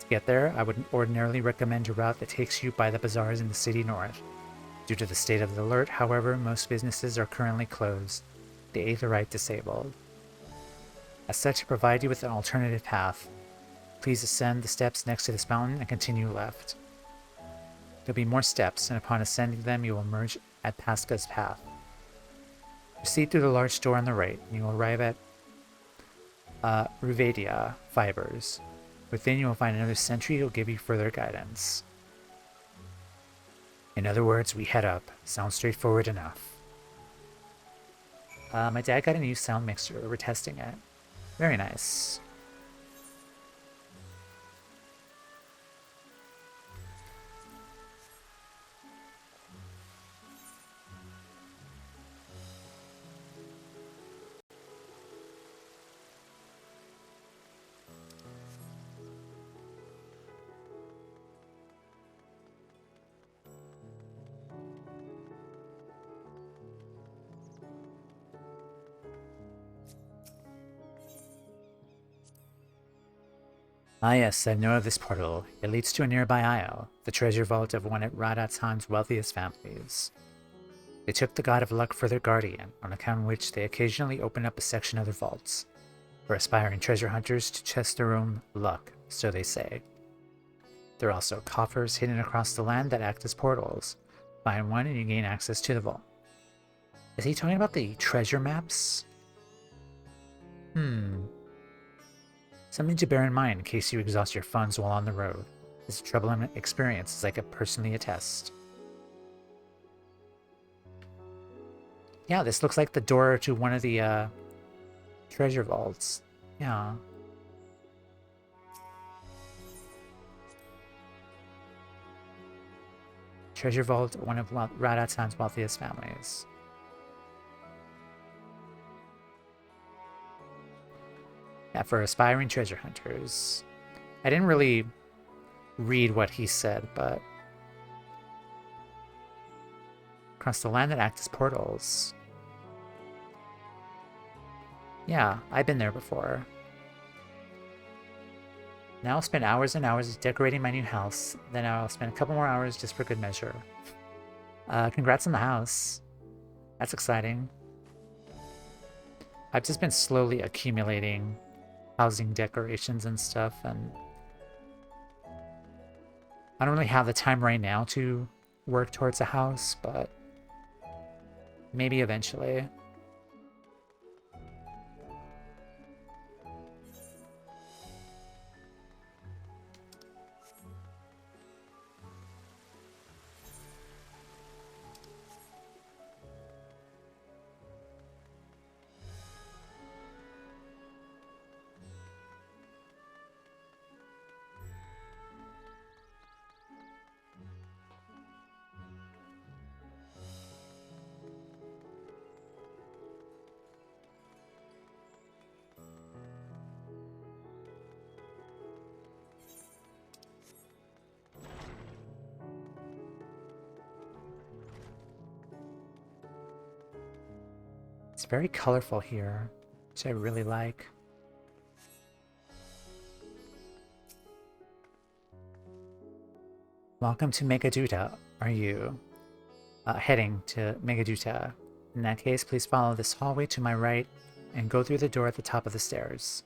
S1: To get there, I would ordinarily recommend a route that takes you by the bazaars in the city north. Due to the state of the alert, however, most businesses are currently closed, the Aetherite disabled. As such, to provide you with an alternative path, please ascend the steps next to this mountain and continue left. There'll be more steps, and upon ascending them, you will emerge at Pasca's path. Proceed through the large door on the right, and you will arrive at Ruvadia Fibers. Within, you will find another sentry who will give you further guidance. In other words, we head up. Sounds straightforward enough. My dad got a new sound mixer. We're testing it. Very nice. Ah yes, I know of this portal. It leads to a nearby isle, the treasure vault of one of Radha-tan's wealthiest families. They took the god of luck for their guardian, on account of which they occasionally open up a section of their vaults, for aspiring treasure hunters to test their own luck, so they say. There are also coffers hidden across the land that act as portals. Find one and you gain access to the vault. Is he talking about the treasure maps? Something to bear in mind in case you exhaust your funds while on the road. This troubling experience, as I could personally attest. Yeah, this looks like the door to one of the treasure vaults. Yeah. Treasure vault, one of Radha-tan's wealthiest families. Yeah, for aspiring treasure hunters. I didn't really read what he said, but across the land that act as portals. Yeah, I've been there before. Now I'll spend hours and hours decorating my new house, then I'll spend a couple more hours just for good measure. Congrats on the house. That's exciting. I've just been slowly accumulating housing decorations and stuff, and I don't really have the time right now to work towards a house, but maybe eventually. It's very colorful here, which I really like. Welcome to Megaduta. Are you heading to Megaduta? In that case, please follow this hallway to my right and go through the door at the top of the stairs.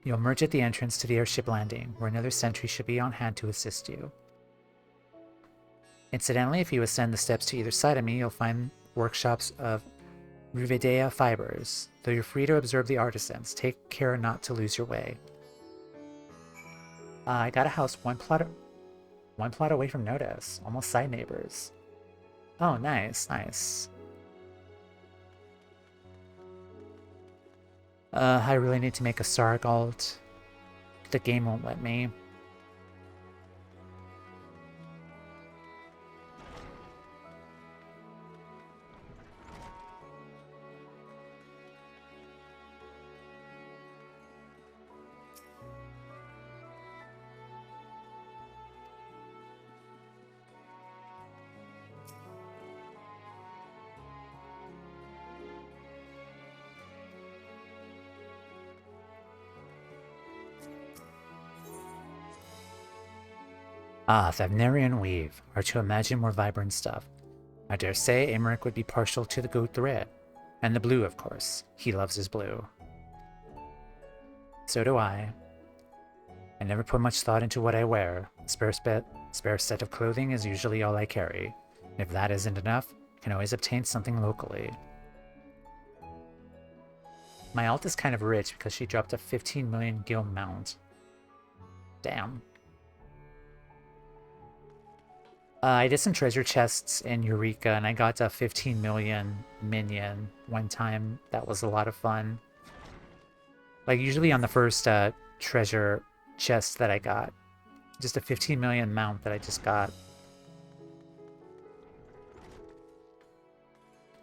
S1: You'll emerge at the entrance to the airship landing, where another sentry should be on hand to assist you. Incidentally, if you ascend the steps to either side of me, you'll find workshops of Ruvadia Fibers. Though you're free to observe the artisans, take care not to lose your way. I got a house one plot away from notice. Almost side neighbors. Oh, nice, nice. I really need to make a Sarg alt. The game won't let me. Ah, Thavnarian Weave, or to imagine more vibrant stuff. I dare say Amaric would be partial to the goat thread. And the blue, of course. He loves his blue. So do I. I never put much thought into what I wear. A spare set of clothing is usually all I carry. And if that isn't enough, I can always obtain something locally. My alt is kind of rich because she dropped a 15 million gil mount. Damn. I did some treasure chests in Eureka, and I got a 15 million minion one time. That was a lot of fun. Like, usually on the first treasure chest that I got, just a 15 million mount that I just got.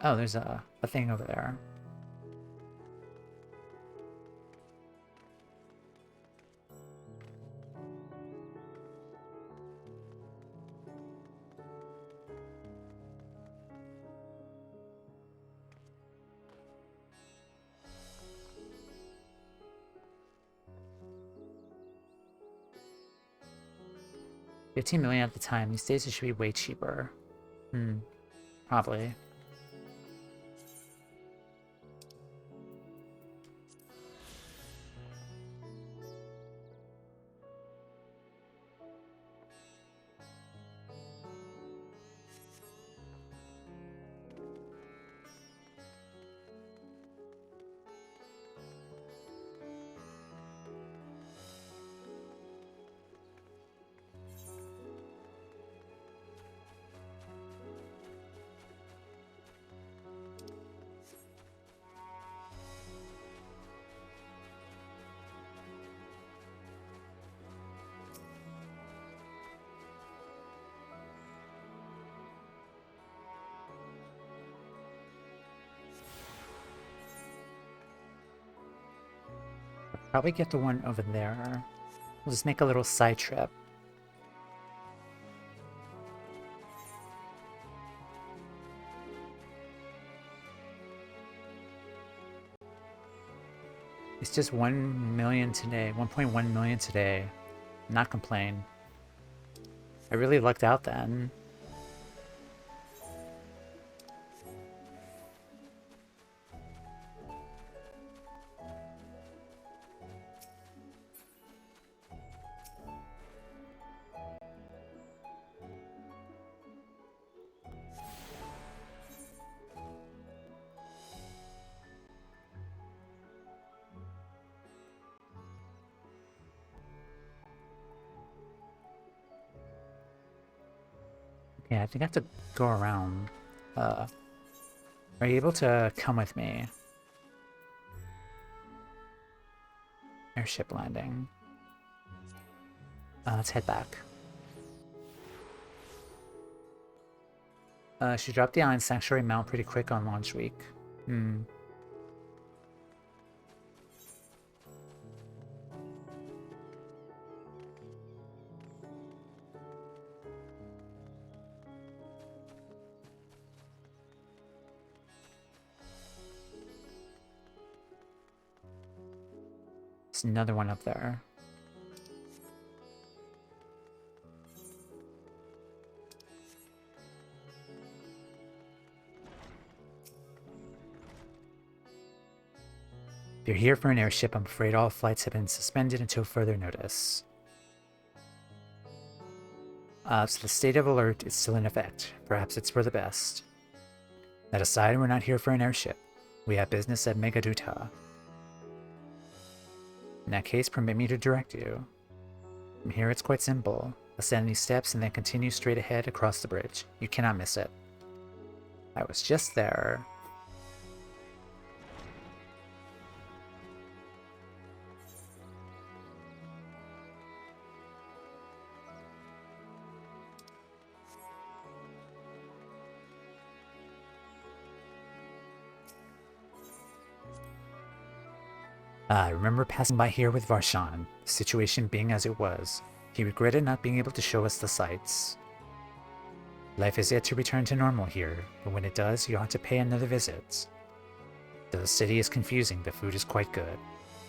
S1: Oh, there's a thing over there. $15 million at the time. These days it should be way cheaper. Probably. Probably get the one over there. We'll just make a little side trip. It's just 1 million today, 1.1 million today. Not complain. I really lucked out then. Yeah, I think I have to go around. Are you able to come with me? Airship landing. Let's head back. She dropped the island sanctuary mount pretty quick on launch week. There's another one up there. If you're here for an airship, I'm afraid all flights have been suspended until further notice. So the state of alert is still in effect. Perhaps it's for the best. That aside, we're not here for an airship. We have business at Megaduta. In that case, permit me to direct you. From here it's quite simple. Ascend these steps and then continue straight ahead across the bridge. You cannot miss it. I was just there. I remember passing by here with Varshan, the situation being as it was. He regretted not being able to show us the sights. Life is yet to return to normal here, but when it does, you ought to pay another visit. The city is confusing, the food is quite good.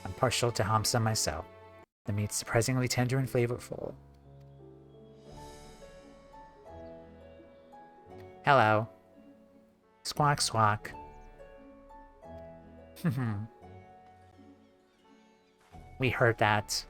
S1: I'm partial to Hamsa myself. The meat's surprisingly tender and flavorful. Hello. Squawk squawk. We heard that.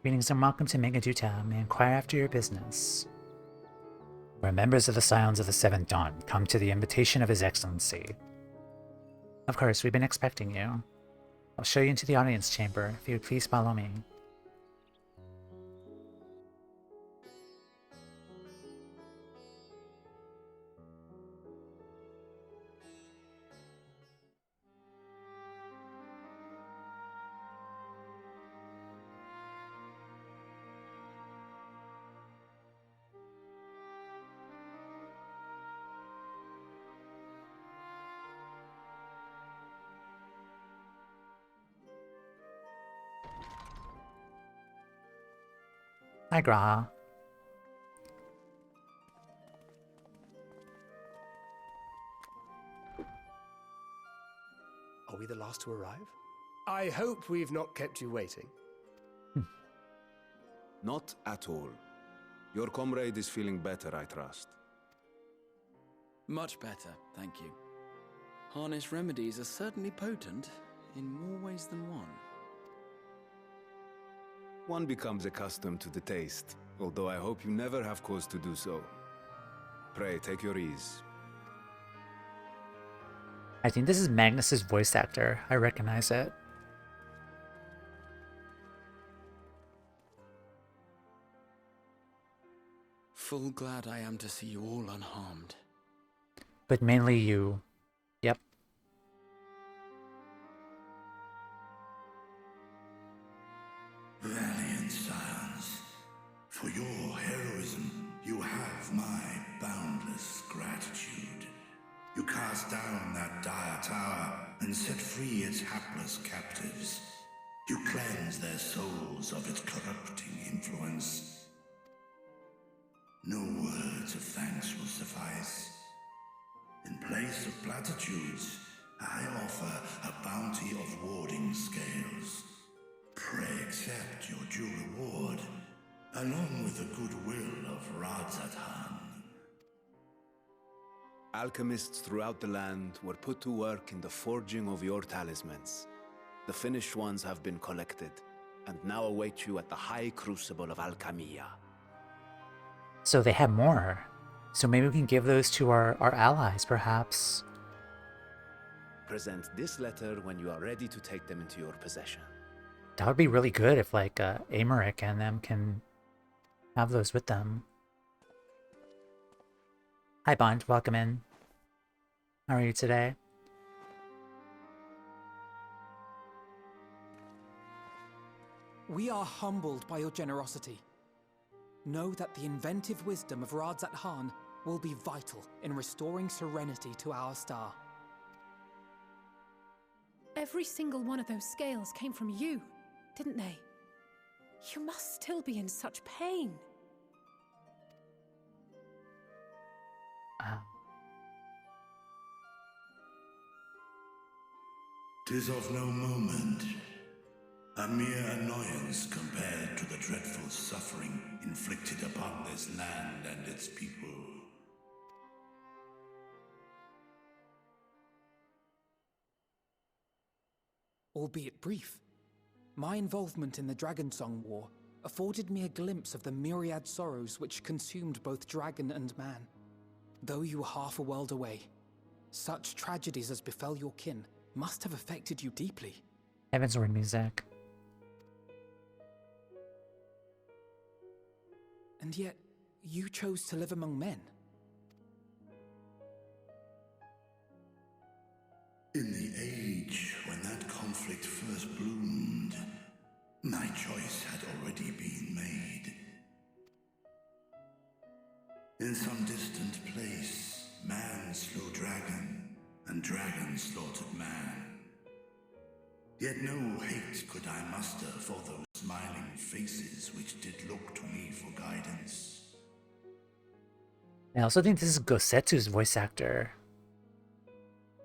S1: Greetings and welcome to Megaduta. May I inquire after your business? Where members of the Scions of the Seventh Dawn come to the invitation of His Excellency. Of course, we've been expecting you. I'll show you into the audience chamber, if you would please follow me. Hi, Graha.
S6: Are we the last to arrive? I hope we've not kept you waiting.
S9: Not at all. Your comrade is feeling better, I trust.
S7: Much better, thank you. Harness remedies are certainly potent, in more ways than one.
S9: One becomes accustomed to the taste, although I hope you never have cause to do so. Pray, take your ease.
S1: I think this is Magnus's voice actor. I recognize it.
S7: Full glad I am to see you all unharmed.
S1: But mainly you. Yep.
S10: Valiant scions, for your heroism, you have my boundless gratitude. You cast down that dire tower and set free its hapless captives. You cleanse their souls of its corrupting influence. No words of thanks will suffice. In place of platitudes, I offer a bounty of warding scales. Pray accept your due reward, along with the goodwill of Radzatan.
S9: Alchemists throughout the land were put to work in the forging of your talismans. The finished ones have been collected, and now await you at the High Crucible of Alchemia.
S1: So they have more. So maybe we can give those to our allies, perhaps.
S9: Present this letter when you are ready to take them into your possession.
S1: That would be really good if, like, Amaric and them can have those with them. Hi, Bond. Welcome in. How are you today?
S4: We are humbled by your generosity. Know that the inventive wisdom of Radzat will be vital in restoring serenity to our star.
S2: Every single one of those scales came from you, didn't they? You must still be in such pain.
S10: 'Tis of no moment. A mere annoyance compared to the dreadful suffering inflicted upon this land and its people.
S4: Albeit brief, my involvement in the Dragonsong War afforded me a glimpse of the myriad sorrows which consumed both dragon and man. Though you were half a world away, such tragedies as befell your kin must have affected you deeply.
S1: Heavensward music.
S4: And yet, you chose to live among men.
S10: In the age when that conflict first bloomed, my choice had already been made. In some distant place, man slew dragon, and dragon slaughtered man. Yet no hate could I muster for those smiling faces which did look to me for guidance.
S1: I also think this is Gosetsu's voice actor.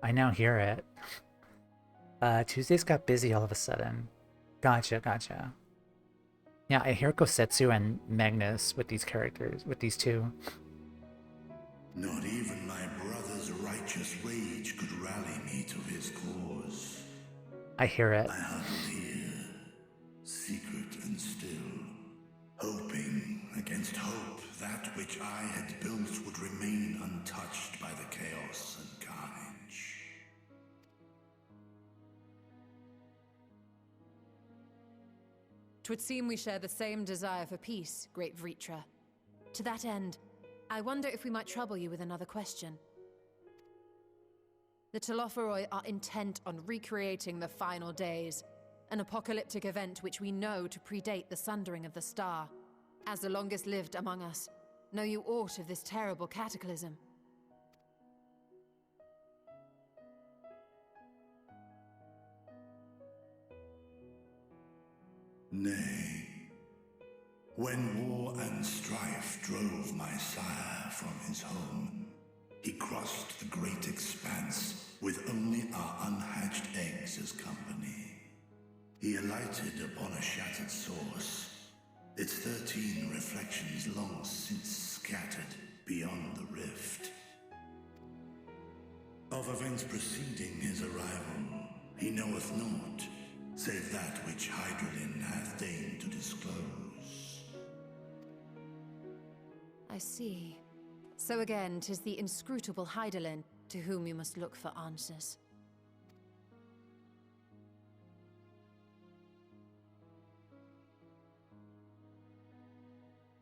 S1: I now hear it. Tuesdays got busy all of a sudden. Gotcha. Yeah, I hear Gosetsu and Magnus with these characters, with these two.
S10: Not even my brother's righteous rage could rally me to his cause.
S1: I hear it.
S10: I huddled here, secret and still, hoping against hope that which I had built would remain untouched by the chaos and carnage.
S3: Twould seem we share the same desire for peace, great Vritra. To that end, I wonder if we might trouble you with another question. The Telophoroi are intent on recreating the final days, an apocalyptic event which we know to predate the sundering of the star. As the longest lived among us, know you aught of this terrible cataclysm?
S10: Nay. When war and strife drove my sire from his home, he crossed the great expanse with only our unhatched eggs as company. He alighted upon a shattered source, its 13 reflections long since scattered beyond the rift. Of events preceding his arrival, he knoweth naught, save that which Hydralin hath deigned to disclose.
S3: I see. So again, 'tis the inscrutable Hydaelyn to whom you must look for answers.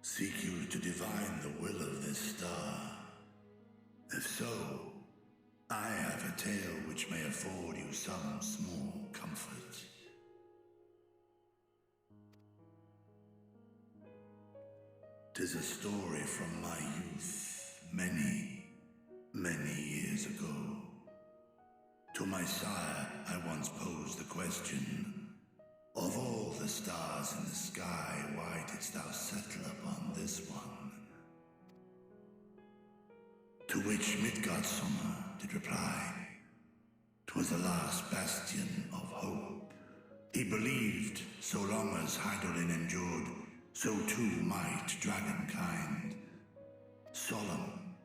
S10: Seek you to divine the will of this star? If so, I have a tale which may afford you some small comfort. Tis a story from my youth, many, many years ago. To my sire, I once posed the question, of all the stars in the sky, why didst thou settle upon this one? To which Midgardsummer did reply, 'twas the last bastion of hope. He believed so long as Hydaelyn endured, so too might dragonkind. Solemn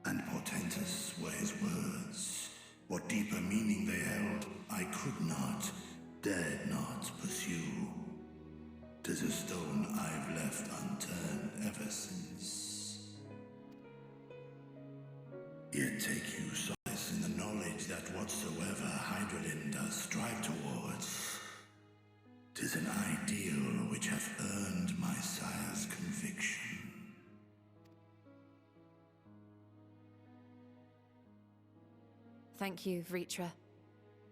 S10: and portentous were his words. What deeper meaning they held, I could not, dared not pursue. 'Tis a stone I've left unturned ever since. Yet take you solace in the knowledge that whatsoever Hydaelyn does strive towards, 'tis an ideal which hath earned my sire's conviction.
S3: Thank you, Vritra.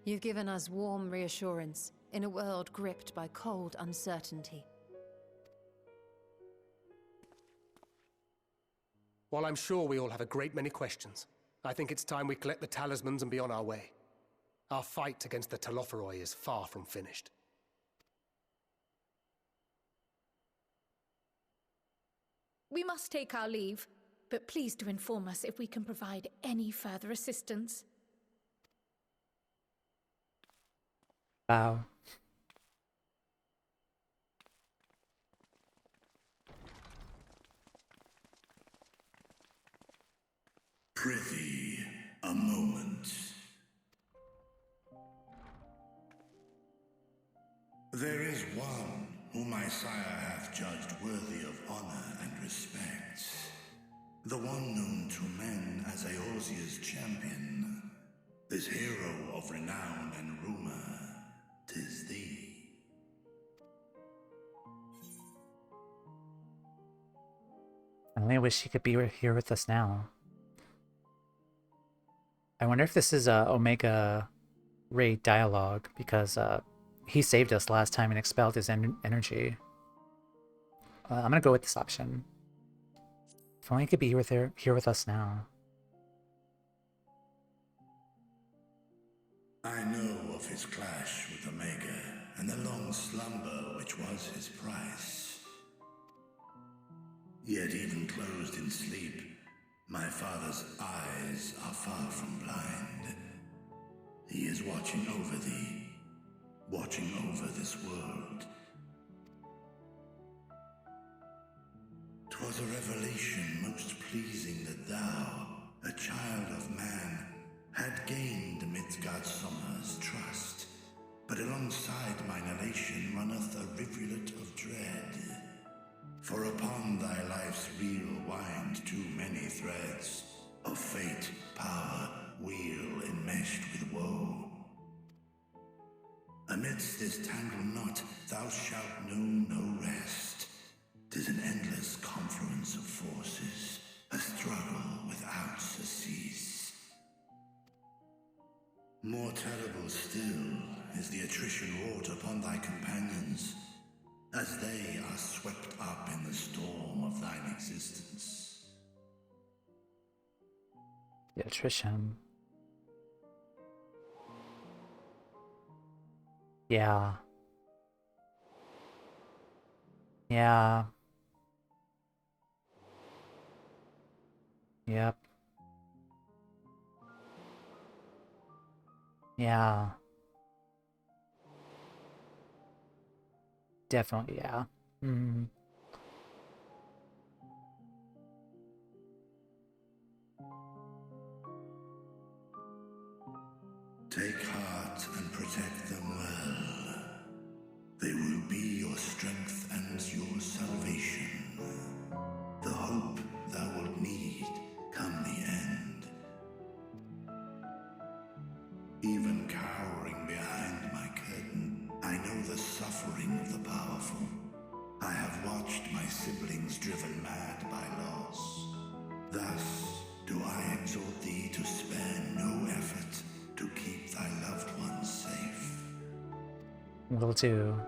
S3: You've given us warm reassurance in a world gripped by cold uncertainty.
S6: While I'm sure we all have a great many questions, I think it's time we collect the talismans and be on our way. Our fight against the Telophoroi is far from finished.
S2: We must take our leave, but please do inform us if we can provide any further assistance.
S1: Wow.
S10: Prithee, a moment. There is one whom my sire hath judged worthy of honor and respect. The one known to men as Eorzea's champion. This hero of renown and rumor, 'tis thee.
S1: I only wish he could be here with us now. I wonder if this is a Omega raid dialogue, because he saved us last time and expelled his energy. I'm gonna go with this option. If only he could be here with us now.
S10: I know of his clash with Omega, and the long slumber which was his price. Yet even closed in sleep, my father's eyes are far from blind. He is watching over thee, watching over this world. 'Twas a revelation most pleasing that thou, a child of man, had gained Midgardsormr's trust. But alongside mine elation runneth a rivulet of dread. For upon thy life's reel wind too many threads of fate, power, wheel enmeshed with woe. Amidst this tangled knot thou shalt know no rest. 'Tis an endless confluence of forces, a struggle without surcease. More terrible still is the attrition wrought upon thy companions, as they are swept up in the storm of thine existence.
S1: The attrition. Yeah. Yeah. Yep. Yeah. Definitely, yeah. Mm.
S10: Take heart and protect them well. They will be your strength and your salvation. The hope thou wilt need come the end. Even cowering behind my curtain, I know the suffering of the powerful. I have watched my siblings driven mad by loss. Thus do I exhort thee to spare no effort to keep thy loved ones safe.
S1: Will do.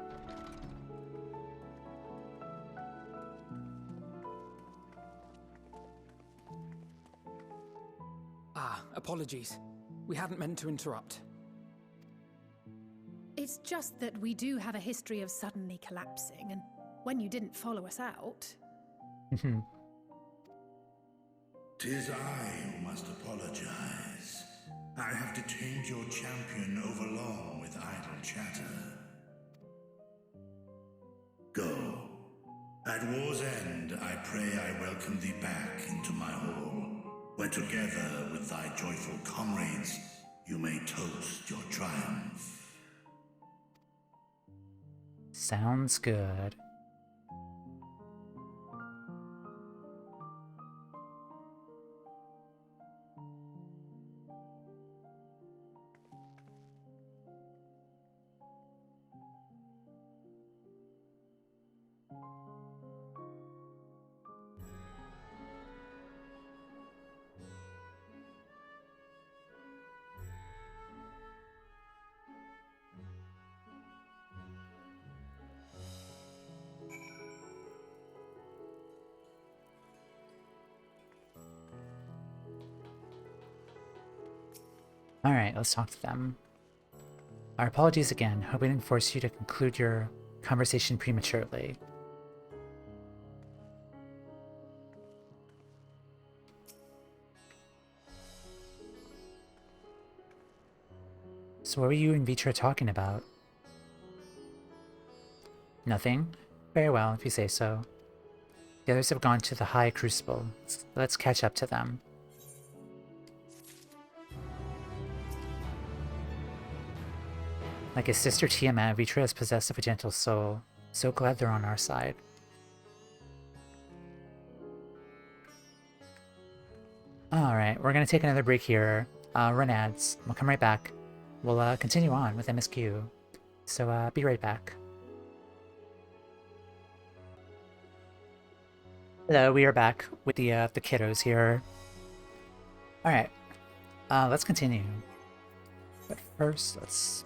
S4: Apologies. We hadn't meant to interrupt.
S2: It's just that we do have a history of suddenly collapsing, and when you didn't follow us out...
S10: 'Tis I who must apologize. I have detained your champion overlong with idle chatter. Go. At war's end, I pray I welcome thee back into my hall, where together with thy joyful comrades, you may toast your triumph.
S1: Sounds good. Alright, let's talk to them. Our apologies again. Hope we didn't force you to conclude your conversation prematurely. So what were you and Vitra talking about? Nothing? Very well, if you say so. The others have gone to the High Crucible. Let's catch up to them. Like his sister Tiamat, Vitra is possessed of a gentle soul. So glad they're on our side. Alright, we're gonna take another break here. Run ads. We'll come right back. We'll continue on with MSQ. So be right back. Hello, we are back with the kiddos here. Alright, let's continue. But first, let's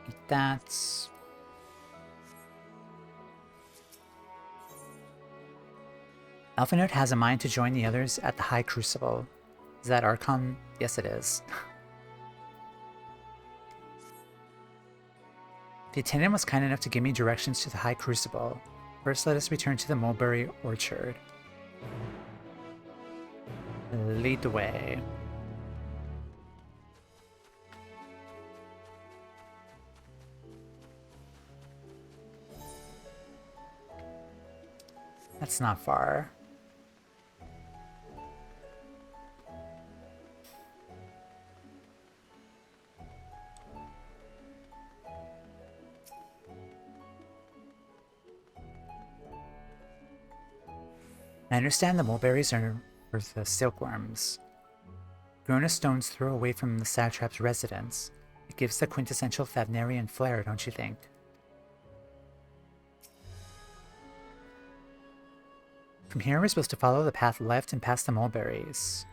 S1: eat that. Alphinote has a mind to join the others at the High Crucible. Is that Archon? Yes, it is. The attendant was kind enough to give me directions to the High Crucible. First, let us return to the mulberry orchard. Lead the way. That's not far. I understand the mulberries are for the silkworms. Grown as stone's throw away from the satrap's residence. It gives the quintessential Thavnerian flair, don't you think? From here we're supposed to follow the path left and past the mulberries.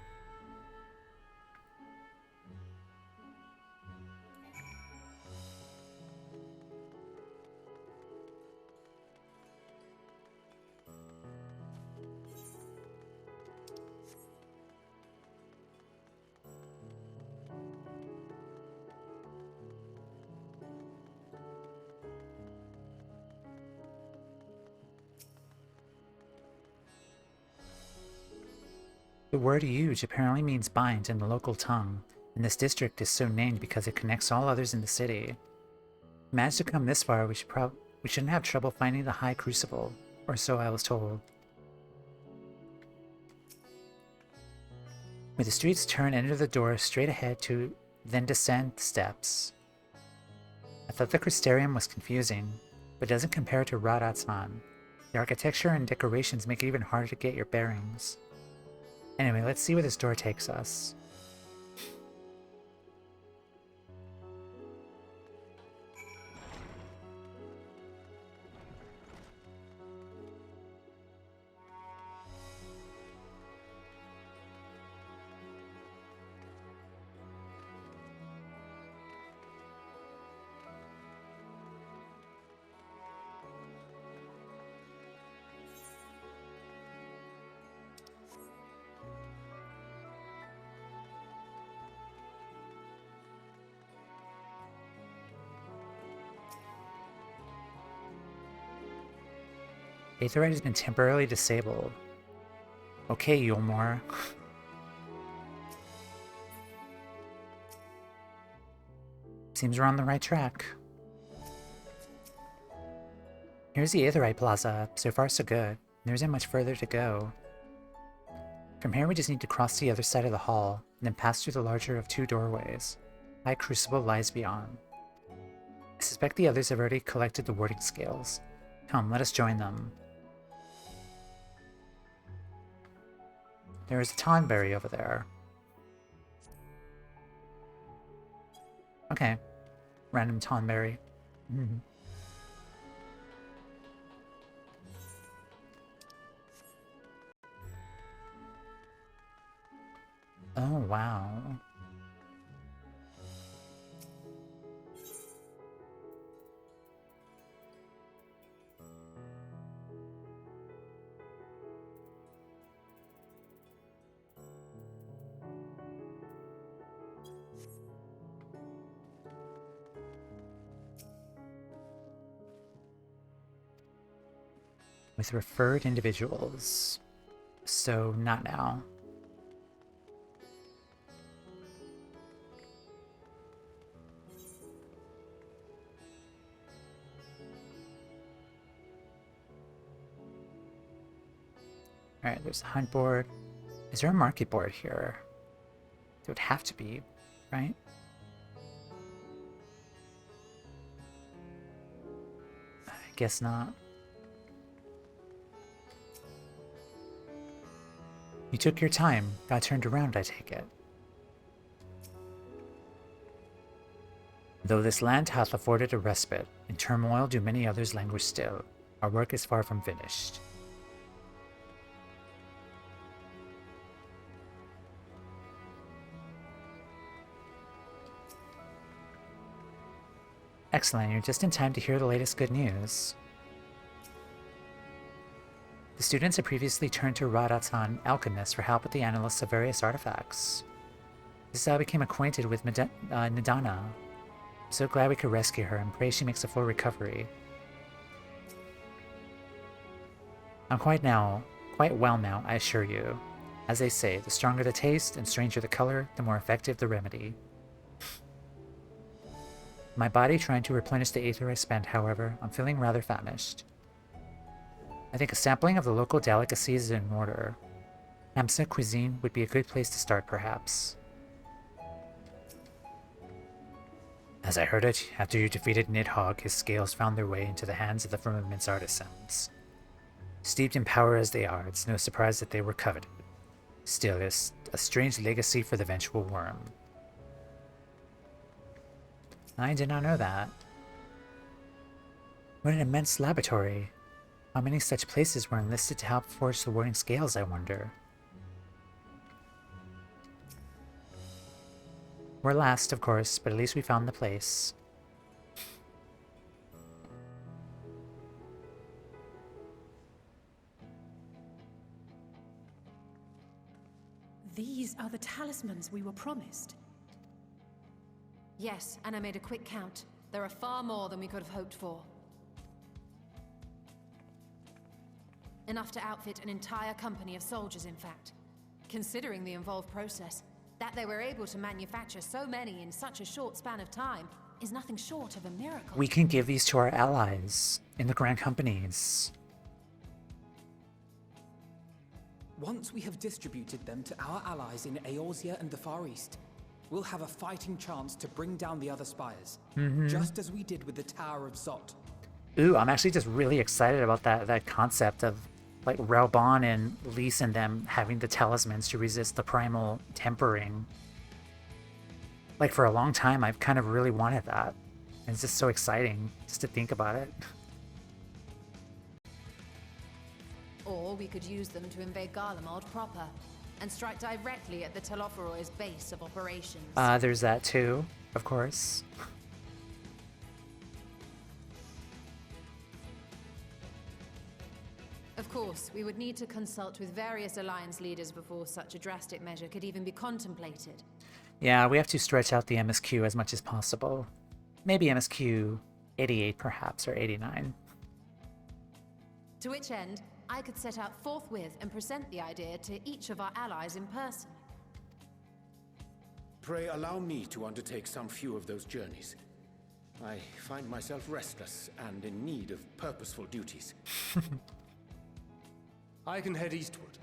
S1: The word "huge" apparently means bind in the local tongue, and this district is so named because it connects all others in the city. Managed to come this far, we shouldn't have trouble finding the High Crucible, or so I was told. With the streets turn, enter the door straight ahead to then descend the steps. I thought the Crystarium was confusing, but doesn't compare to Radatan. The architecture and decorations make it even harder to get your bearings. Anyway, let's see where this door takes us. Aetherite has been temporarily disabled. Okay, Yulmore. Seems we're on the right track. Here's the Aetherite Plaza. So far, so good. There isn't much further to go. From here, we just need to cross to the other side of the hall, and then pass through the larger of two doorways. High Crucible lies beyond. I suspect the others have already collected the warding scales. Come, let us join them. There is a Tonberry over there. Okay. Random Tonberry. Oh, wow. With referred individuals. So, not now. Alright, there's a hunt board. Is there a market board here? There would have to be, right? I guess not. You took your time, got turned around, I take it. Though this land hath afforded a respite, in turmoil do many others languish still. Our work is far from finished. Excellent, you're just in time to hear the latest good news. The students had previously turned to Radatan, alchemist, for help with the analysis of various artifacts. This is how I became acquainted with Nidana. I'm so glad we could rescue her and pray she makes a full recovery. I'm quite well now, I assure you. As they say, the stronger the taste and stranger the color, the more effective the remedy. My body trying to replenish the aether I spent, however, I'm feeling rather famished. I think a sampling of the local delicacies is in order. MSQ cuisine would be a good place to start, perhaps. As I heard it, after you defeated Nidhogg, his scales found their way into the hands of the firmament's artisans. Steeped in power as they are, it's no surprise that they were coveted. Still, it's a strange legacy for the vengeful worm. I did not know that. What an immense laboratory. How many such places were enlisted to help forge the warding scales, I wonder? We're last, of course, but at least we found the place.
S11: These are the talismans we were promised.
S3: Yes, and I made a quick count. There are far more than we could have hoped for. Enough to outfit an entire company of soldiers, in fact. Considering the involved process, that they were able to manufacture so many in such a short span of time is nothing short of a miracle.
S1: We can give these to our allies in the Grand Companies.
S4: Once we have distributed them to our allies in Eorzea and the Far East, we'll have a fighting chance to bring down the other spires, just as we did with the Tower of Zot.
S1: Ooh, I'm actually just really excited about that concept of like Relbon and Lys and them having the talismans to resist the primal tempering. Like for a long time, I've kind of really wanted that. And it's just so exciting just to think about it.
S3: Or we could use them to invade Garlemald proper, and strike directly at the Telophoroid's base of operations.
S1: There's that too, of course.
S3: Of course, we would need to consult with various alliance leaders before such a drastic measure could even be contemplated.
S1: Yeah, we have to stretch out the MSQ as much as possible. Maybe MSQ 88 perhaps, or 89.
S3: To which end, I could set out forthwith and present the idea to each of our allies in person.
S5: Pray allow me to undertake some few of those journeys. I find myself restless and in need of purposeful duties.
S6: I can head eastward.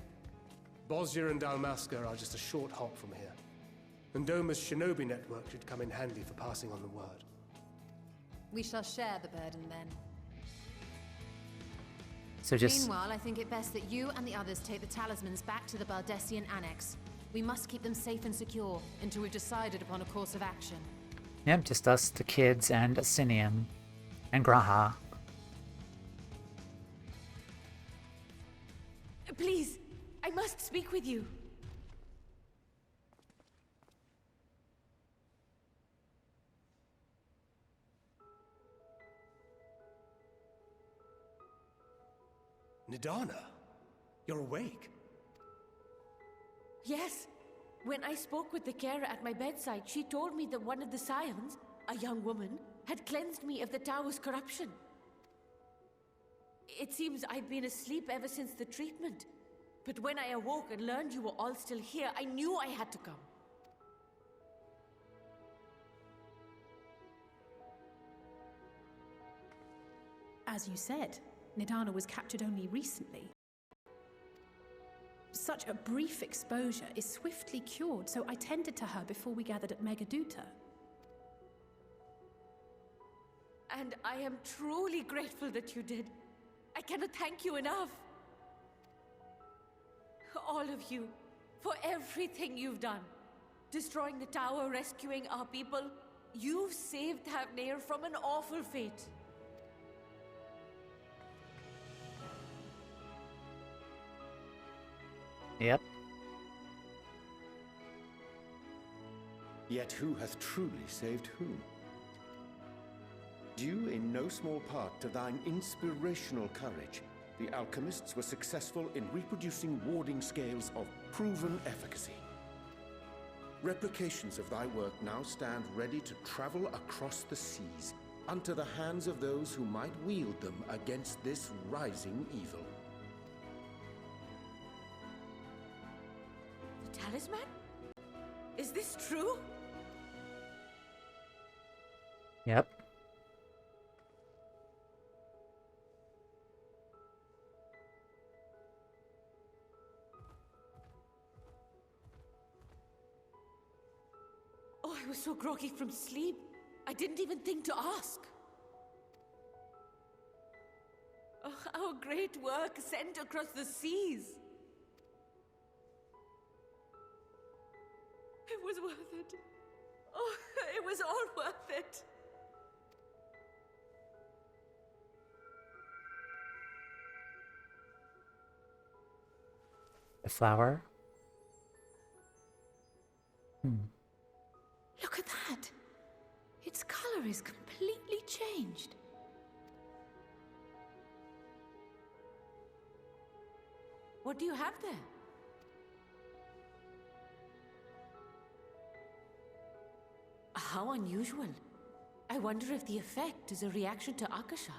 S6: Bosnia and Dalmasca are just a short hop from here. And Doma's shinobi network should come in handy for passing on the word.
S3: We shall share the burden then.
S1: So just...
S3: Meanwhile, I think it best that you and the others take the talismans back to the Baldessian Annex. We must keep them safe and secure until we've decided upon a course of action.
S1: Yep, just us, the kids, and Asinian. And Graha.
S11: Please, I must speak with you.
S6: Nidana, you're awake.
S11: Yes. When I spoke with the carer at my bedside, she told me that one of the scions, a young woman, had cleansed me of the tower's corruption. It seems I'd been asleep ever since the treatment. But when I awoke and learned you were all still here, I knew I had to come.
S2: As you said, Nidana was captured only recently.
S12: such a brief exposure is swiftly cured, so I tended to her before we gathered at Megaduta.
S11: And I am truly grateful that you did. I cannot thank you enough. All of you, for everything you've done. Destroying the tower, rescuing our people. You've saved Thavnair from an awful fate.
S1: Yep.
S5: Yet who hath truly saved whom? Due in no small part to thine inspirational courage, the alchemists were successful in reproducing warding scales of proven efficacy. Replications of thy work now stand ready to travel across the seas, unto the hands of those who might wield them against this rising evil.
S11: The talisman? Is this true?
S1: Yep.
S11: Oh, I was so groggy from sleep. I didn't even think to ask. Oh, our great work sent across the seas. It was worth it. Oh, it was all worth it.
S1: The flower.
S12: Look at that! Its color is completely changed.
S11: What do you have there? How unusual. I wonder if the effect is a reaction to Akasha.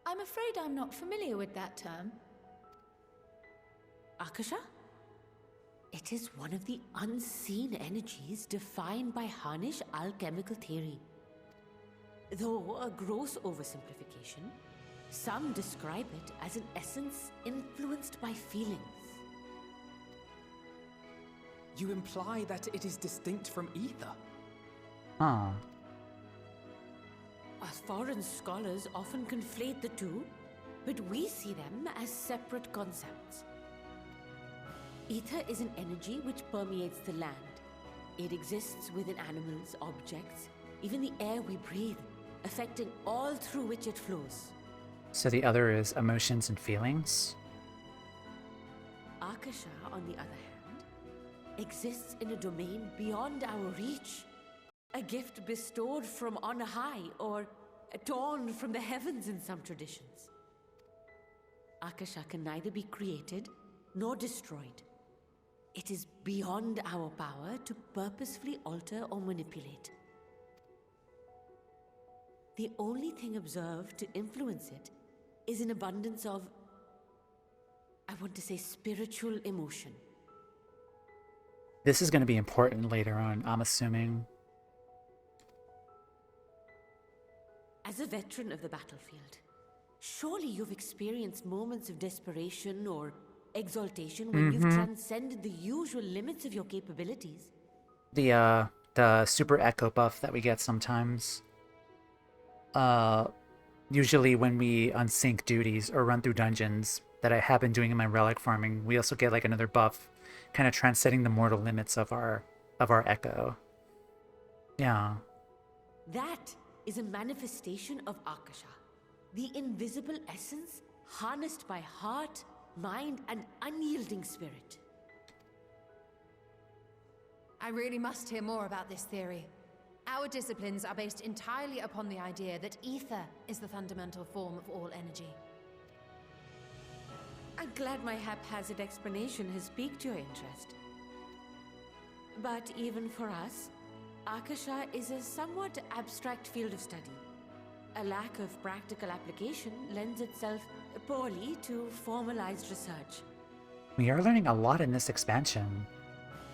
S2: I'm afraid I'm not familiar with that term.
S11: Akasha? It is one of the unseen energies defined by Harnish alchemical theory. Though a gross oversimplification, some describe it as an essence influenced by feelings.
S4: You imply that it is distinct from ether?
S1: Huh.
S11: Us foreign scholars often conflate the two, but we see them as separate concepts. Ether is an energy which permeates the land. It exists within animals, objects, even the air we breathe, affecting all through which it flows.
S1: So the other is emotions and feelings?
S11: Akasha, on the other hand, exists in a domain beyond our reach. A gift bestowed from on high, or torn from the heavens in some traditions. Akasha can neither be created nor destroyed. It is beyond our power to purposefully alter or manipulate. The only thing observed to influence it is an abundance of, I want to say, spiritual emotion.
S1: This is going to be important later on, I'm assuming.
S11: As a veteran of the battlefield, surely you've experienced moments of desperation or exaltation when you've transcended the usual limits of your capabilities.
S1: The super echo buff that we get sometimes. Usually when we unsync duties or run through dungeons that I have been doing in my relic farming, we also get like another buff, kind of transcending the mortal limits of our echo. Yeah.
S11: That is a manifestation of Akasha, the invisible essence harnessed by heart, mind, and unyielding spirit.
S3: I really must hear more about this theory. Our disciplines are based entirely upon the idea that ether is the fundamental form of all energy.
S11: I'm glad my haphazard explanation has piqued your interest. But even for us, Akasha is a somewhat abstract field of study. A lack of practical application lends itself poorly to formalized research.
S1: We are learning a lot in this expansion,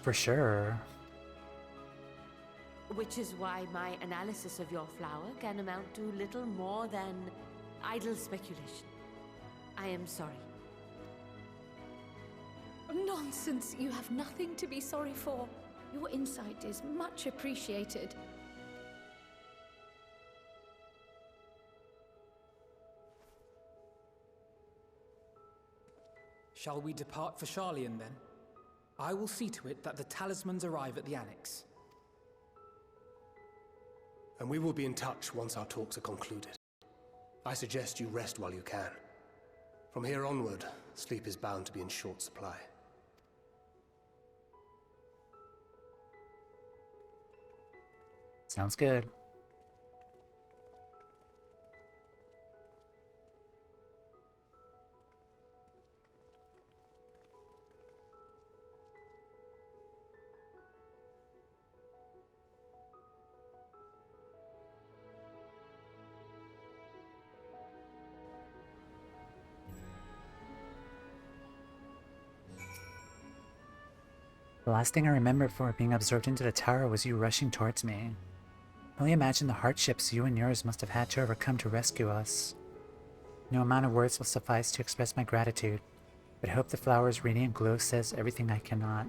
S1: for sure.
S11: Which is why my analysis of your flower can amount to little more than idle speculation. I am sorry.
S2: Nonsense! You have nothing to be sorry for. Your insight is much appreciated.
S4: Shall we depart for Sharlayan then? I will see to it that the talismans arrive at the Annex.
S6: And we will be in touch once our talks are concluded. I suggest you rest while you can. From here onward, sleep is bound to be in short supply.
S1: Sounds good. The last thing I remember before being absorbed into the tower was you rushing towards me. Only imagine the hardships you and yours must have had to overcome to rescue us. No amount of words will suffice to express my gratitude, but I hope the flower's radiant glow says everything I cannot.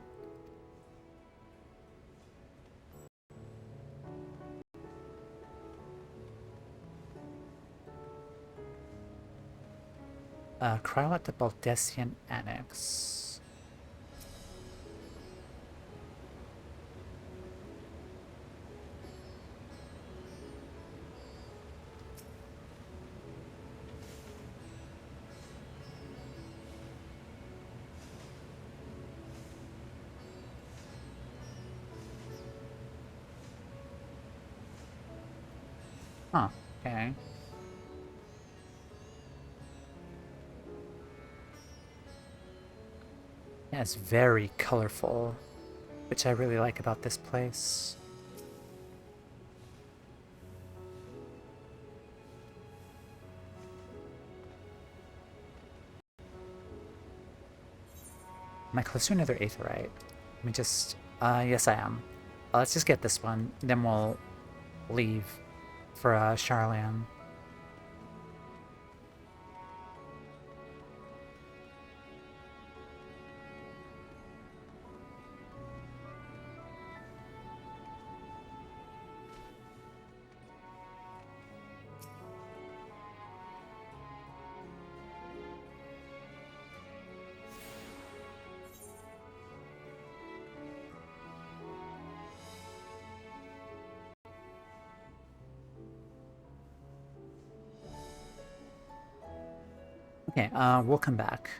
S1: Crawl at the Baldessian Annex. Huh, okay. Yeah, it's very colorful, which I really like about this place. Am I close to another aetheryte? Let me just... yes I am. Let's just get this one, then we'll leave for Sharlayan. Okay, we'll come back.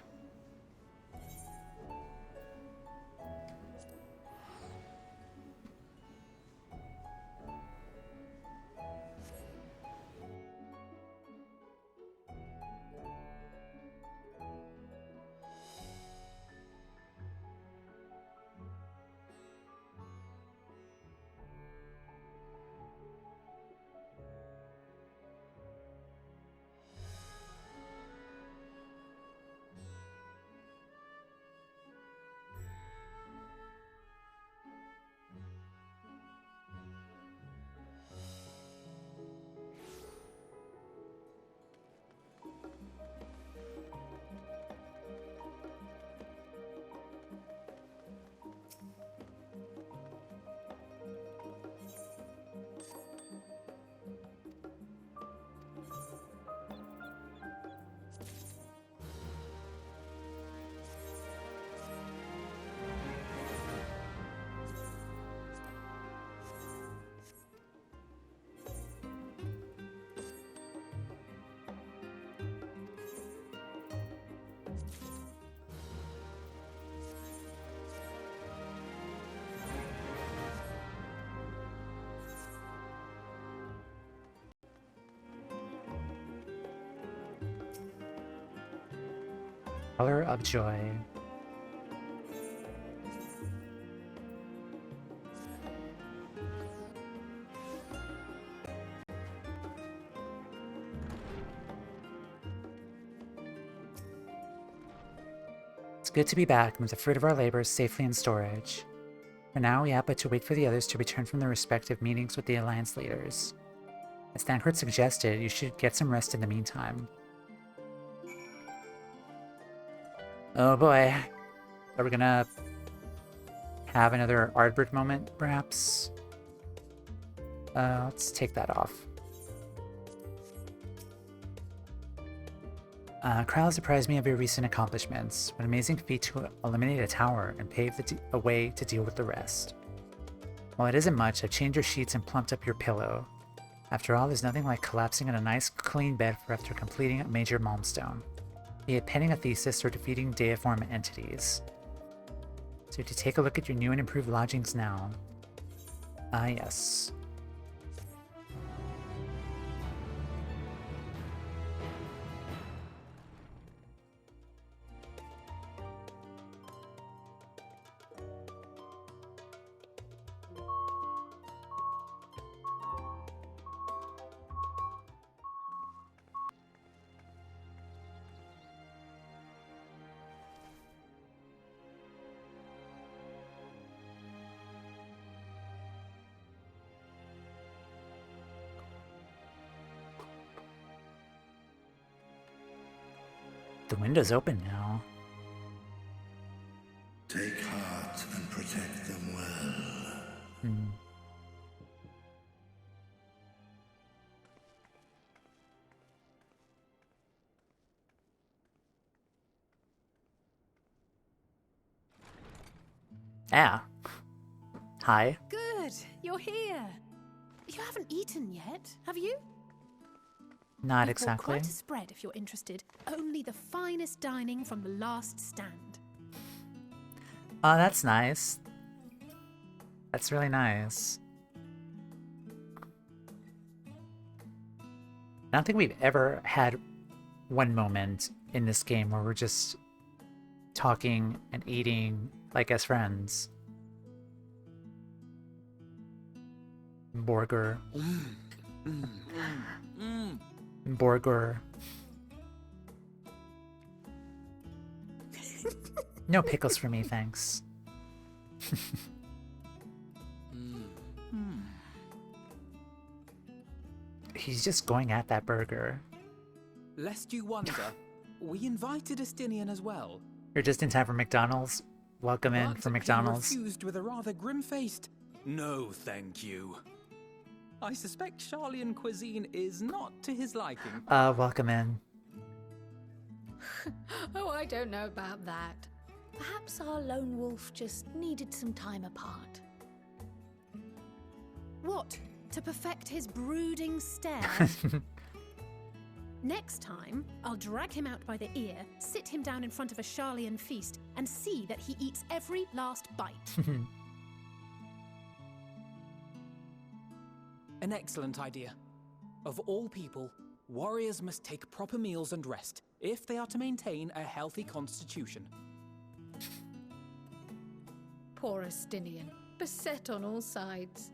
S1: Color of Joy. It's good to be back and with the fruit of our labors safely in storage. For now, we have but to wait for the others to return from their respective meetings with the Alliance leaders. As Thancred suggested, you should get some rest in the meantime. Oh boy. Are we gonna have another Ardbert moment, perhaps? Let's take that off. Kryle surprised me of your recent accomplishments. What an amazing feat to eliminate a tower and pave a way to deal with the rest. While it isn't much, I've changed your sheets and plumped up your pillow. After all, there's nothing like collapsing in a nice, clean bed after completing a major milestone, be it penning a thesis or defeating deiform entities. So to take a look at your new and improved lodgings now. Ah, yes. The window's open now.
S10: Take heart and protect them well.
S1: Ah. Hi.
S12: Good, you're here. You haven't eaten yet, have you?
S1: Not
S12: We've
S1: exactly.
S12: bought quite a spread if you're interested. Only the finest dining from the last stand.
S1: Oh, that's nice. That's really nice. I don't think we've ever had one moment in this game where we're just talking and eating like as friends. Borger. Borger. No pickles for me, thanks. He's just going at that burger.
S4: Lest you wonder, we invited Estinian as well.
S1: You're just in time for McDonald's. Welcome in
S4: But
S1: for
S4: he
S1: McDonald's.
S4: refused with a rather grim-faced, "No, thank you." I suspect Sharlayan cuisine is not to his liking.
S1: Welcome in.
S2: Oh, I don't know about that. Perhaps our lone wolf just needed some time apart.
S12: What? To perfect his brooding stare? Next time, I'll drag him out by the ear, sit him down in front of a Sharlayan feast, and see that he eats every last bite.
S4: An excellent idea. Of all people, warriors must take proper meals and rest if they are to maintain a healthy constitution.
S2: Poor Estinian, beset on all sides.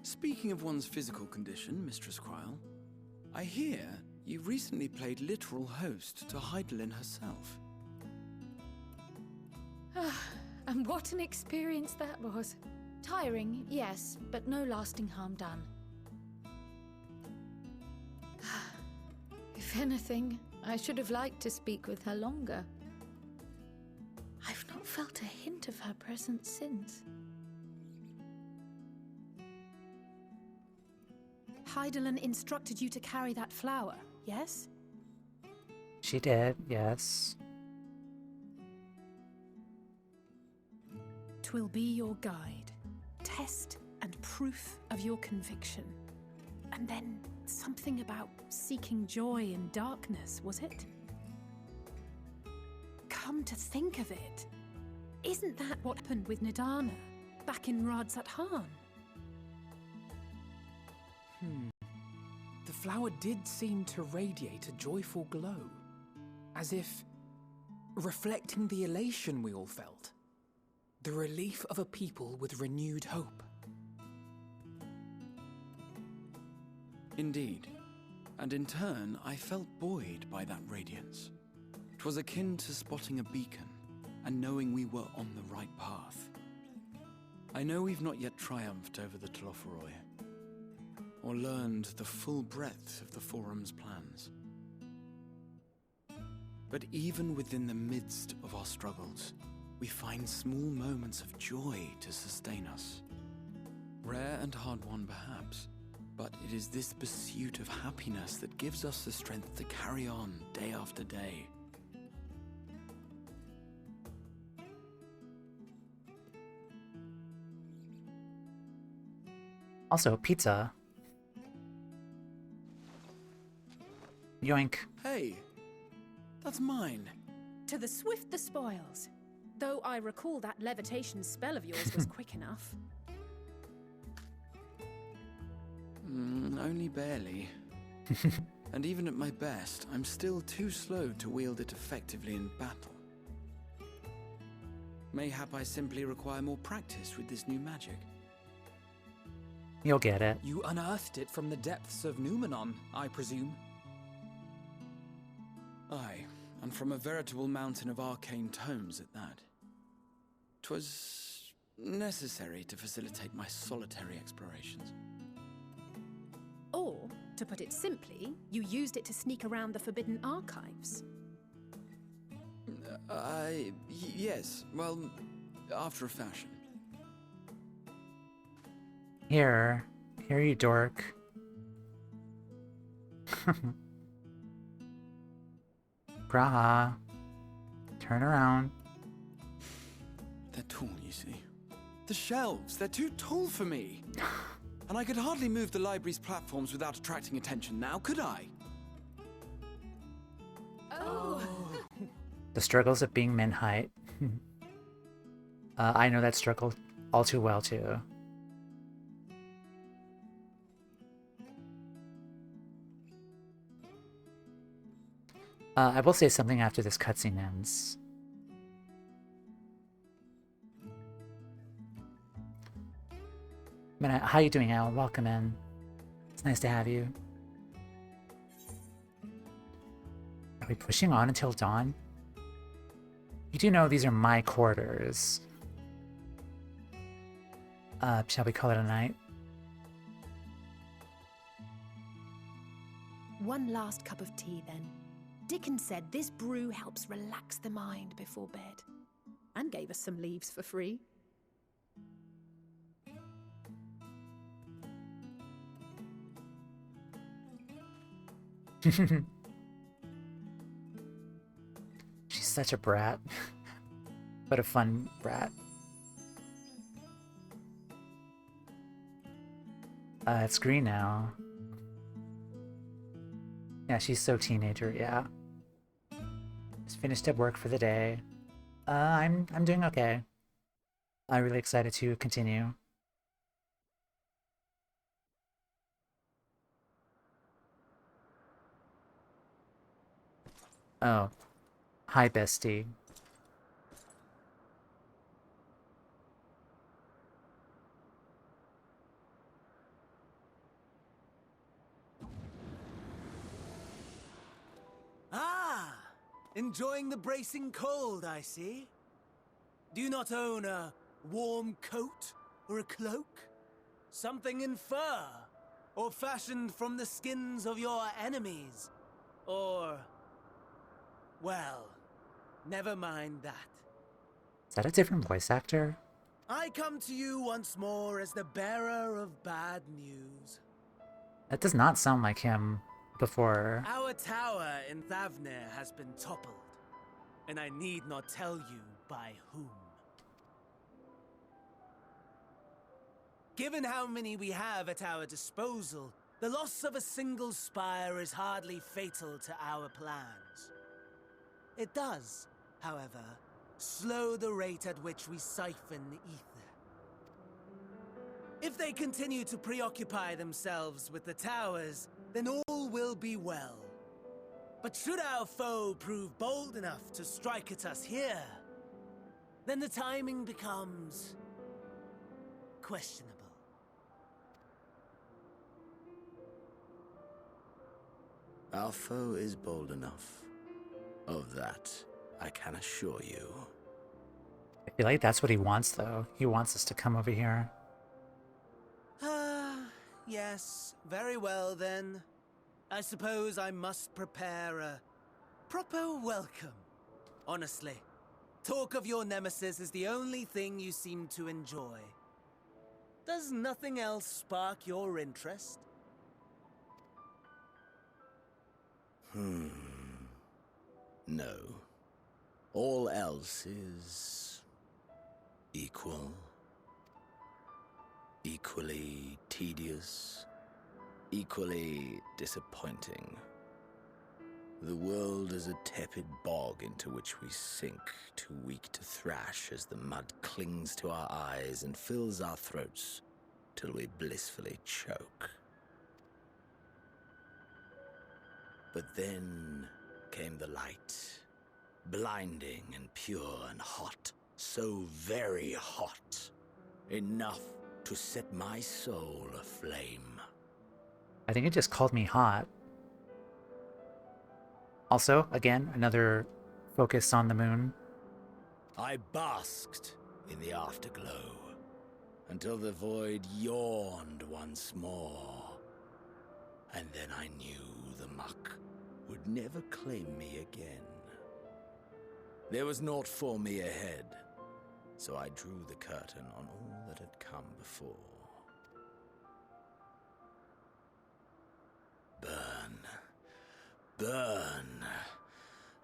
S7: Speaking of one's physical condition, Mistress Kryle, I hear you recently played literal host to Heidelin herself.
S2: And what an experience that was. Tiring, yes, but no lasting harm done. If anything, I should have liked to speak with her longer. I've not felt a hint of her presence since.
S12: Heidelin instructed you to carry that flower, yes?
S1: She did, yes.
S12: 'Twill be your guide, test and proof of your conviction. And then something about seeking joy in darkness, was it? Come to think of it, isn't that what happened with Nidana back in Radzat Han?
S4: The flower did seem to radiate a joyful glow, as if reflecting the elation we all felt, the relief of a people with renewed hope.
S7: Indeed, and in turn, I felt buoyed by that radiance. 'Twas akin to spotting a beacon and knowing we were on the right path. I know we've not yet triumphed over the Telophoroi, or learned the full breadth of the Forum's plans. But even within the midst of our struggles, we find small moments of joy to sustain us. Rare and hard-won, perhaps, but it is this pursuit of happiness that gives us the strength to carry on day after day.
S1: Also, pizza. Yoink.
S7: Hey, that's mine.
S12: To the swift the spoils. Though I recall that levitation spell of yours was quick enough.
S7: Only barely. And even at my best, I'm still too slow to wield it effectively in battle. Mayhap I simply require more practice with this new magic.
S1: You'll get it.
S4: You unearthed it from the depths of Numenon, I presume?
S7: Aye, and from a veritable mountain of arcane tomes at that. 'Twas necessary to facilitate my solitary explorations.
S12: Or, to put it simply, you used it to sneak around the Forbidden Archives.
S7: Yes, well, after a fashion.
S1: Here, you dork. Braha. Turn around.
S7: They're tall, you see. The shelves, they're too tall for me. And I could hardly move the library's platforms without attracting attention now, could I?
S12: Oh.
S1: The struggles of being min height. I know that struggle all too well, too. I will say something after this cutscene ends. How you doing, Al? Welcome in. It's nice to have you. Are we pushing on until dawn? You do know these are my quarters. Shall we call it a night?
S12: One last cup of tea, then. Dickens said this brew helps relax the mind before bed. And gave us some leaves for free.
S1: She's such a brat. But a fun brat. It's green now. Yeah, she's so teenager, yeah. Just finished up work for the day. I'm doing okay. I'm really excited to continue. Oh. Hi, bestie.
S13: Ah! Enjoying the bracing cold, I see. Do you not own a warm coat or a cloak? Something in fur? Or fashioned from the skins of your enemies? Or... well, never mind that.
S1: Is that a different voice actor?
S13: I come to you once more as the bearer of bad news.
S1: That does not sound like him before.
S13: Our tower in Thavnir has been toppled, and I need not tell you by whom. Given how many we have at our disposal, the loss of a single spire is hardly fatal to our plans. It does, however, slow the rate at which we siphon ether. If they continue to preoccupy themselves with the towers, then all will be well. But should our foe prove bold enough to strike at us here, then the timing becomes questionable.
S9: Our foe is bold enough. Of that, I can assure you.
S1: I feel like that's what he wants, though. He wants us to come over here.
S13: Yes, very well then. I suppose I must prepare a proper welcome. Honestly, talk of your nemesis is the only thing you seem to enjoy. Does nothing else spark your interest?
S14: No. All else is equal, equally tedious, equally disappointing. The world is a tepid bog into which we sink, too weak to thrash as the mud clings to our eyes and fills our throats till we blissfully choke. But then came the light, blinding and pure and hot, so very hot, enough to set my soul aflame.
S1: I think it just called me hot. Also, again, another focus on the moon.
S14: I basked in the afterglow until the void yawned once more. And then I knew the muck would never claim me again. There was naught for me ahead, so I drew the curtain on all that had come before. Burn. Burn.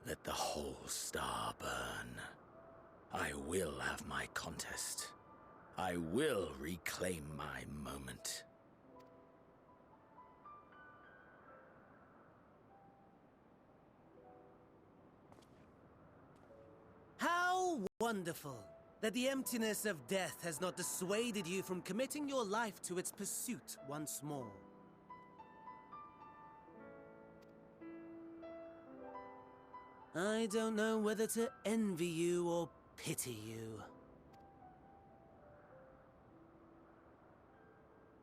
S14: Let the whole star burn. I will have my contest. I will reclaim my moment.
S13: How wonderful that the emptiness of death has not dissuaded you from committing your life to its pursuit once more. I don't know whether to envy you or pity you.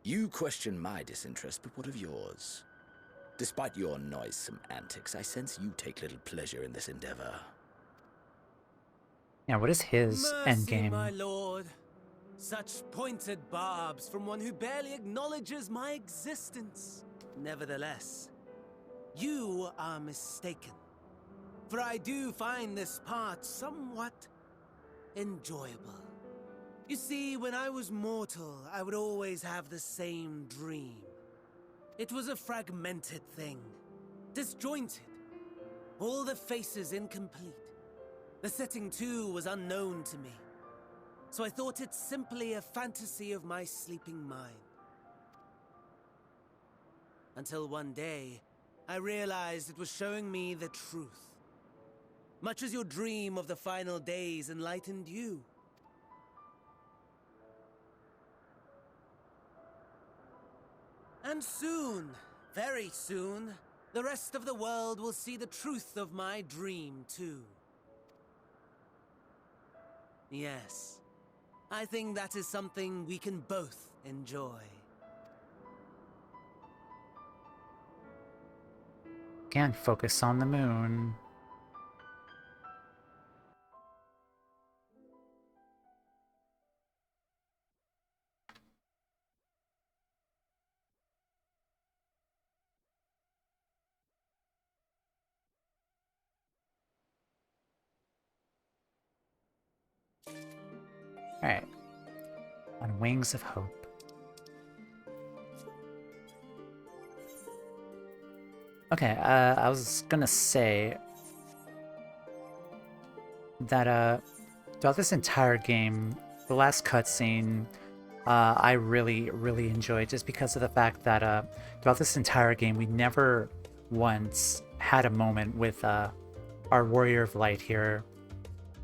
S14: You question my disinterest, but what of yours? Despite your noisome antics, I sense you take little pleasure in this endeavor.
S1: Yeah, what is his endgame?
S13: My lord. Such pointed barbs from one who barely acknowledges my existence. Nevertheless, you are mistaken. For I do find this part somewhat enjoyable. You see, when I was mortal, I would always have the same dream. It was a fragmented thing, disjointed, all the faces incomplete. The setting, too, was unknown to me, so I thought it simply a fantasy of my sleeping mind. Until one day, I realized it was showing me the truth. Much as your dream of the final days enlightened you. And soon, very soon, the rest of the world will see the truth of my dream, too. Yes, I think that is something we can both enjoy.
S1: Again, focus on the moon. Alright. On Wings of Hope. Okay, I was gonna say that throughout this entire game, the last cutscene I really enjoyed, just because of the fact that throughout this entire game we never once had a moment with our Warrior of Light here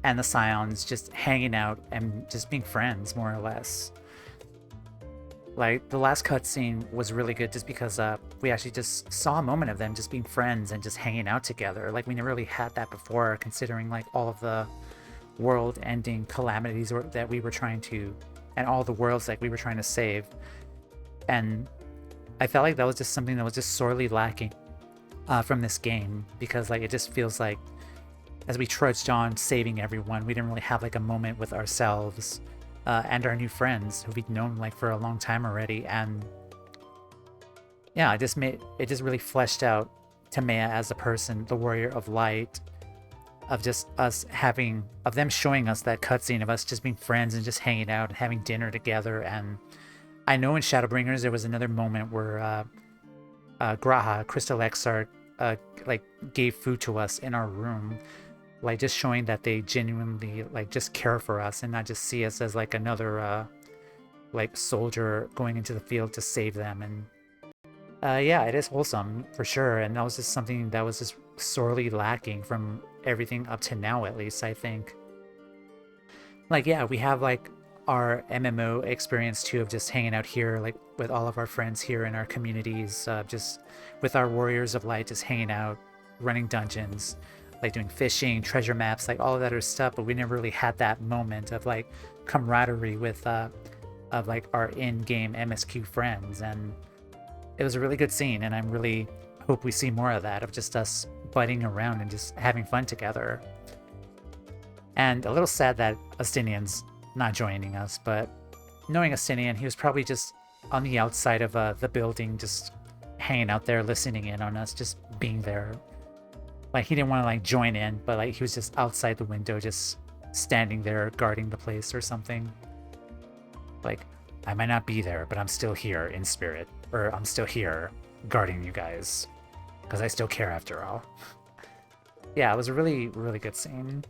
S1: and the Scions just hanging out and just being friends, more or less. Like, the last cutscene was really good just because we actually just saw a moment of them just being friends and just hanging out together. Like, we never really had that before, considering like all of the world-ending calamities that we were trying to, and all the worlds that we were trying to save. And I felt like that was just something that was just sorely lacking from this game, because like it just feels like as we trudged on saving everyone, we didn't really have like a moment with ourselves and our new friends who we'd known like for a long time already. And yeah, it just really fleshed out Toumeya as a person, the warrior of light, of just us of them showing us that cutscene of us just being friends and just hanging out and having dinner together. And I know in Shadowbringers there was another moment where Graha, Crystal Exarch, like gave food to us in our room, like just showing that they genuinely like just care for us and not just see us as like another like soldier going into the field to save them. And yeah, it is wholesome for sure, and that was just something that was just sorely lacking from everything up to now, at least I think. Like, yeah, we have like our MMO experience too of just hanging out here, like with all of our friends here in our communities, just with our warriors of light, just hanging out, running dungeons, like doing fishing, treasure maps, like all of that other stuff. But we never really had that moment of like camaraderie with of like our in-game MSQ friends, and it was a really good scene, and I really hope we see more of that, of just us butting around and just having fun together. And a little sad that Astinian's not joining us, but knowing Astinian, he was probably just on the outside of the building, just hanging out there, listening in on us, just being there. Like, he didn't want to like join in, but like he was just outside the window, just standing there guarding the place or something. Like, I might not be there, but I'm still here in spirit, or I'm still here guarding you guys, because I still care after all. Yeah, it was a really, really good scene.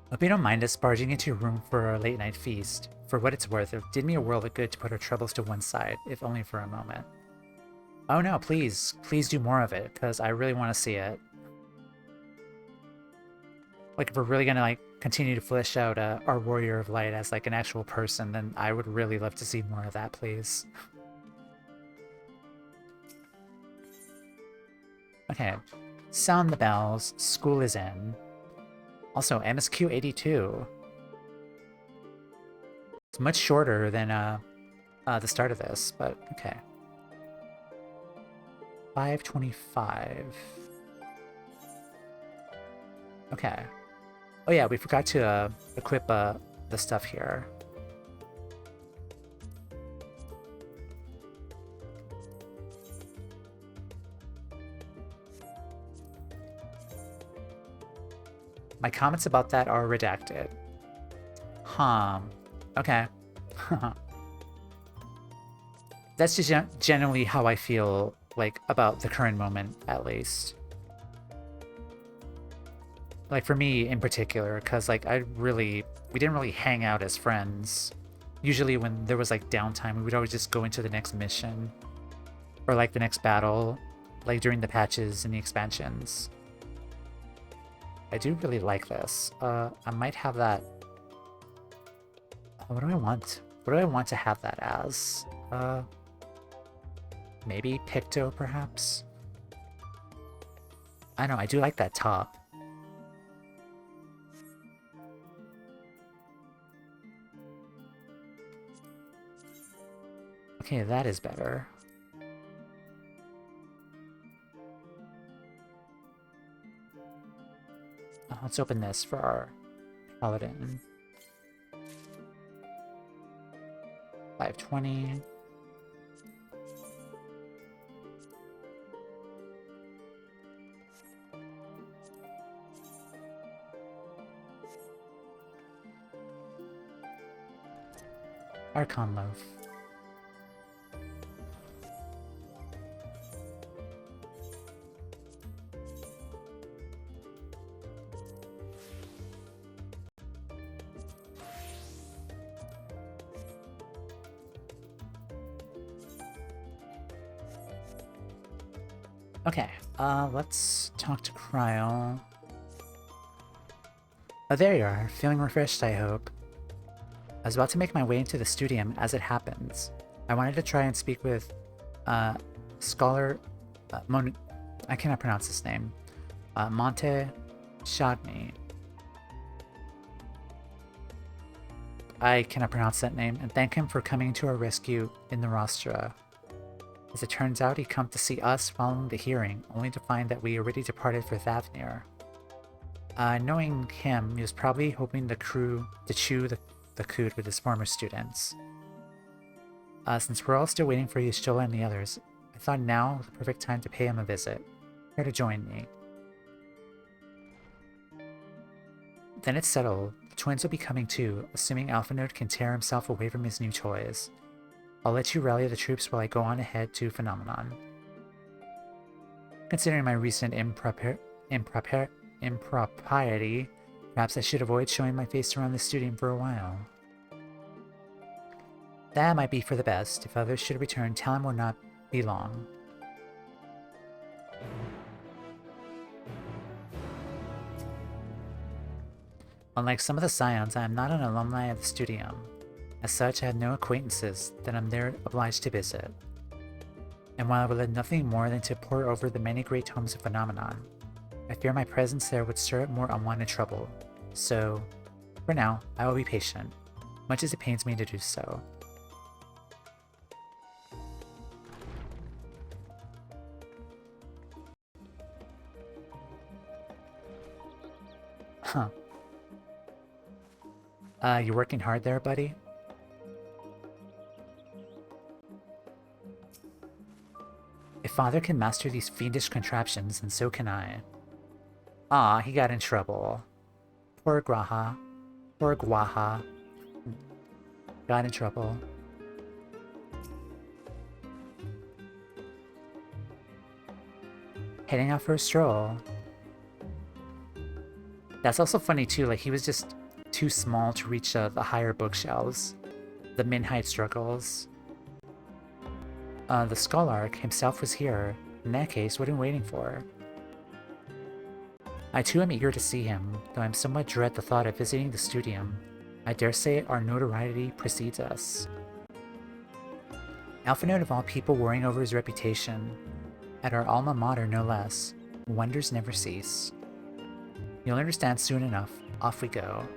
S1: Hope you don't mind us barging into your room for our late night feast. For what it's worth, it did me a world of good to put our troubles to one side, if only for a moment. Oh no, please do more of it, because I really want to see it. Like, if we're really gonna like continue to flesh out our warrior of light as like an actual person, then I would really love to see more of that, please. Okay, sound the bells. School is in. Also, MSQ 82. It's much shorter than the start of this, but okay. 525. Okay. Oh yeah, we forgot to equip the stuff here. My comments about that are redacted. Okay. That's just generally how I feel, like, about the current moment, at least. Like, for me in particular, because, like, we didn't really hang out as friends. Usually when there was, like, downtime, we would always just go into the next mission. Or, like, the next battle, like, during the patches and the expansions. I do really like this. I might have that... What do I want? What do I want to have that as? Maybe Picto, perhaps? I know, I do like that top. Okay, that is better. Let's open this for our paladin. 520. Archon loaf. Okay, let's talk to Cryo. Oh, there you are. Feeling refreshed, I hope. I was about to make my way into the studium as it happens. I wanted to try and speak with, Scholar... I cannot pronounce his name. Monte Chagny. I cannot pronounce that name, and thank him for coming to our rescue in the Rostra. As it turns out, he'd come to see us following the hearing, only to find that we already departed for Thavnir. Knowing him, he was probably hoping the crew to chew the cud with his former students. Since we're all still waiting for Y'shtola and the others, I thought now was the perfect time to pay him a visit. Here to join me. Then it's settled. The twins will be coming too, assuming Alphanode can tear himself away from his new toys. I'll let you rally the troops while I go on ahead to Phenomenon. Considering my recent impropriety, perhaps I should avoid showing my face around the stadium for a while. That might be for the best. If others should return, time will not be long. Unlike some of the Scions, I am not an alumni of the Studium. As such, I have no acquaintances that I'm there obliged to visit. And while I would like nothing more than to pore over the many great tomes of Phenomenon, I fear my presence there would stir up more unwanted trouble. So, for now, I will be patient, much as it pains me to do so. Huh. You working hard there, buddy? If Father can master these fiendish contraptions, then so can I. Ah, he got in trouble. Poor Graha. Poor Gwaha. Got in trouble. Heading out for a stroll. That's also funny too, like he was just too small to reach the higher bookshelves. The min-height struggles. The Scholarch himself was here. In that case, what am I waiting for? I too am eager to see him, though I'm somewhat dread the thought of visiting the Studium. I dare say our notoriety precedes us. Alphanode of all people worrying over his reputation. At our alma mater no less. Wonders never cease. You'll understand soon enough. Off we go.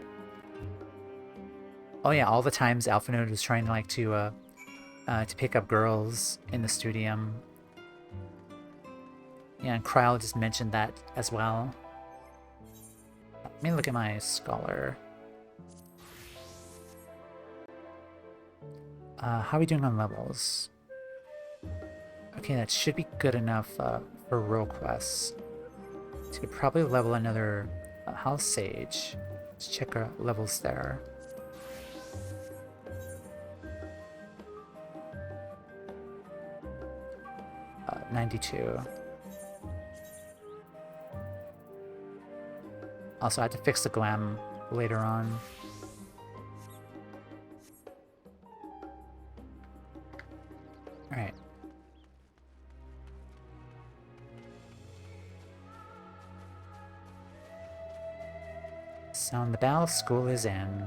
S1: Oh yeah, all the times Alphanode was trying to pick up girls in the Studium. Yeah, and Kryl just mentioned that as well. Let me look at my scholar. How are we doing on levels? Okay, that should be good enough for role quests. So we could probably level another House Sage. Let's check our levels there. Uh, 92. Also, I have to fix the glam later on. Alright. Sound the bell, school is in.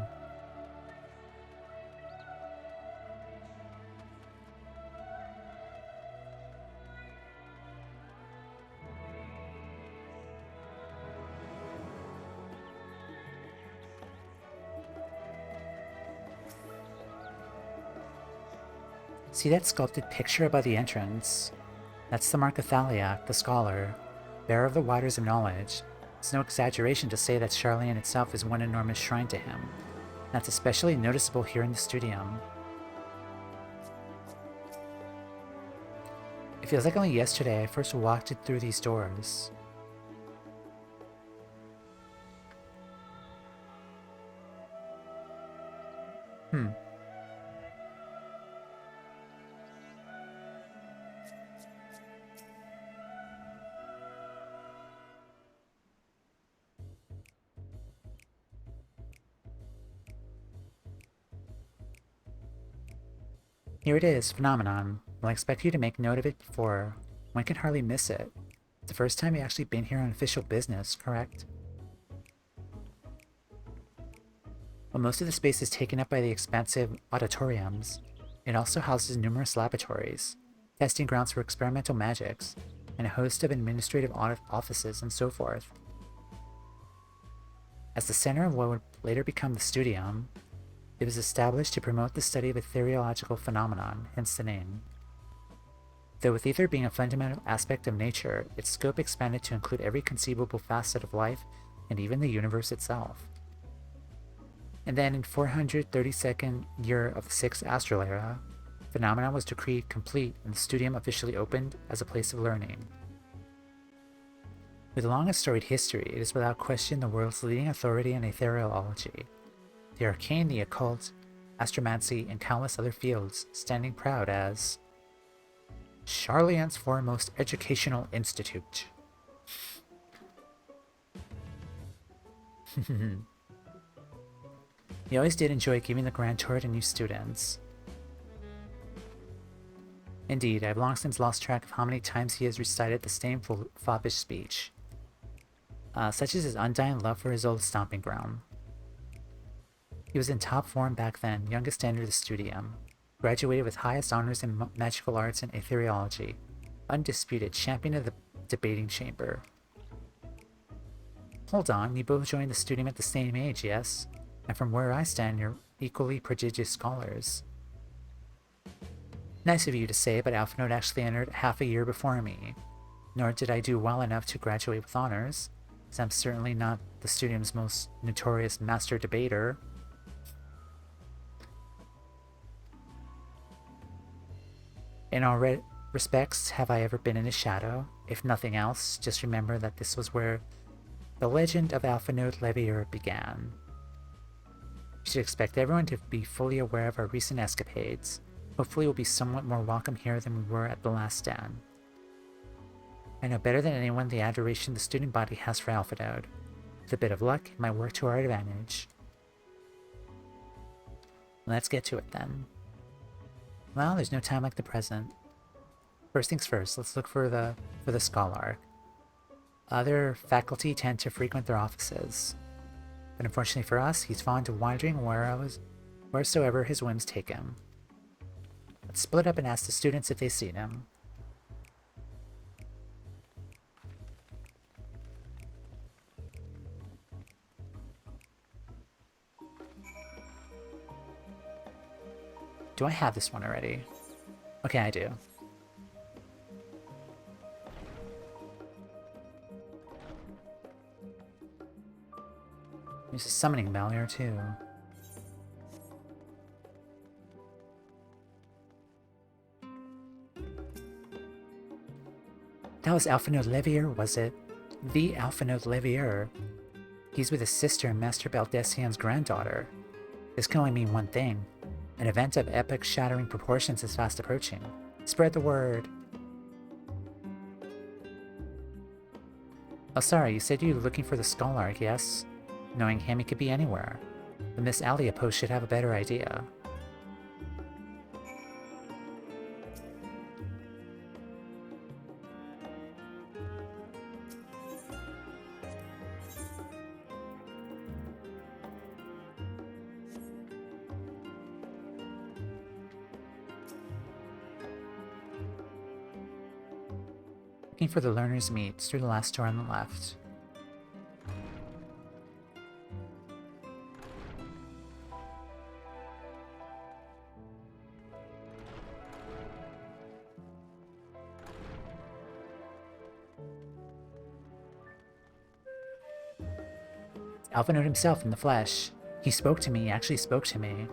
S1: See that sculpted picture above the entrance? That's the mark of Thaliak, the scholar, bearer of the waters of knowledge. It's no exaggeration to say that Sharlayan itself is one enormous shrine to him. That's especially noticeable here in the Studium. It feels like only yesterday I first walked it through these doors. Here it is, Phenomenon. Well, I expect you to make note of it before. One can hardly miss it. It's the first time you've actually been here on official business, correct? While most of the space is taken up by the expansive auditoriums, it also houses numerous laboratories, testing grounds for experimental magics, and a host of administrative offices and so forth. As the center of what would later become the Studium, it was established to promote the study of ethereological phenomenon, hence the name. Though with ether being a fundamental aspect of nature, its scope expanded to include every conceivable facet of life and even the universe itself. And then in 432nd year of the 6th astral era, Phenomenon was decreed complete and the studium officially opened as a place of learning. With a long and storied history, it is without question the world's leading authority in ethereology, the arcane, the occult, astromancy, and countless other fields, standing proud as Sharlayan's foremost educational institute. He always did enjoy giving the grand tour to new students. Indeed, I have long since lost track of how many times he has recited the same foppish speech. Such is his undying love for his old stomping ground. He was in top form back then, youngest to enter the studium, graduated with highest honors in magical arts and ethereology, undisputed champion of the debating chamber. Hold on, you both joined the studium at the same age, yes? And from where I stand, you're equally prodigious scholars. Nice of you to say, but Alphinaud actually entered half a year before me. Nor did I do well enough to graduate with honors, as I'm certainly not the studium's most notorious master debater. In all respects, have I ever been in his shadow? If nothing else, just remember that this was where the legend of Alphinaud Levier began. You should expect everyone to be fully aware of our recent escapades. Hopefully we'll be somewhat more welcome here than we were at the last stand. I know better than anyone the adoration the student body has for Alphinaud. With a bit of luck, it might work to our advantage. Let's get to it then. Well, there's no time like the present. First things first, let's look for the scholar. Other faculty tend to frequent their offices, but unfortunately for us, he's fond of wandering wheresoever his whims take him. Let's split up and ask the students if they've seen him. Do I have this one already? Okay, I do. There's a summoning bell here too. That was Alphinaud Levier, was it? The Alphinaud Levier. He's with his sister, Master Baldessian's granddaughter. This can only mean one thing. An event of epoch-shattering proportions is fast approaching. Spread the word. Oh, sorry, you said you were looking for the Scholark, yes? Knowing him, he could be anywhere. But Miss Aliapos should have a better idea. Looking for the learner's meet through the last door on the left. Alphinaud himself in the flesh. He spoke to me, he actually spoke to me.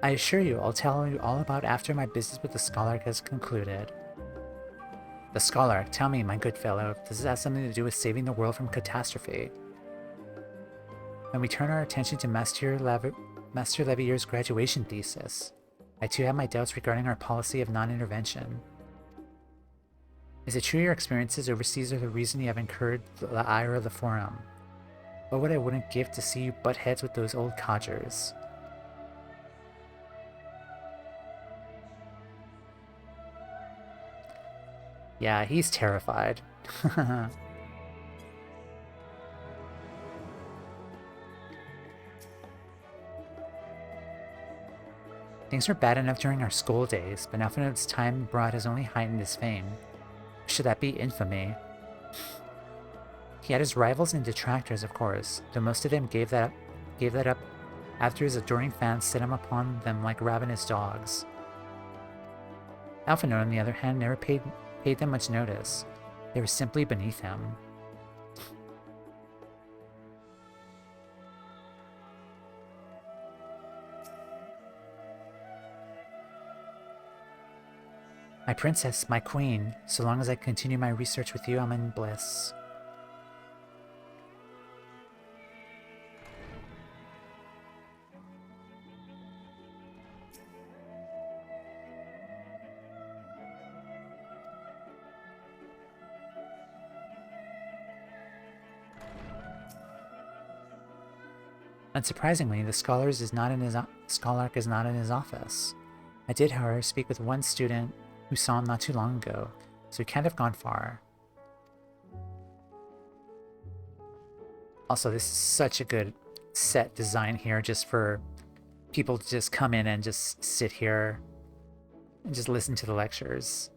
S1: I assure you, I'll tell you all about after my business with the Scholark has concluded. The Scholark, tell me, my good fellow, does this have something to do with saving the world from catastrophe? When we turn our attention to Master Levier's graduation thesis, I too have my doubts regarding our policy of non-intervention. Is it true your experiences overseas are the reason you have incurred the ire of the Forum? What would I wouldn't give to see you butt heads with those old codgers? Yeah, he's terrified. Things were bad enough during our school days, but Alphinaud's time abroad has only heightened his fame. Should that be infamy? He had his rivals and detractors, of course, though most of them gave that up after his adoring fans set him upon them like ravenous dogs. Alphinaud, on the other hand, never paid them much notice. They were simply beneath him. My princess, my queen, so long as I continue my research with you, I'm in bliss. Unsurprisingly, the Scholark is not in his office. I did, however, speak with one student who saw him not too long ago, so he can't have gone far. Also, this is such a good set design here, just for people to just come in and just sit here and just listen to the lectures.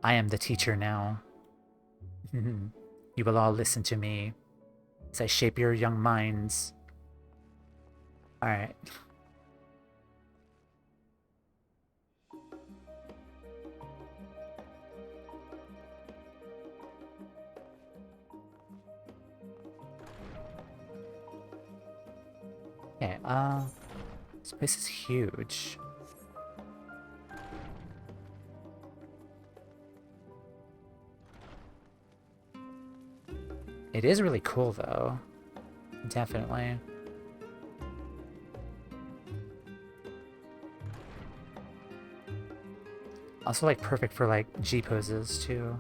S1: I am the teacher now. You will all listen to me as I shape your young minds. Alright. Okay, this place is huge. It is really cool, though. Definitely. Also, like, perfect for, like, G poses, too.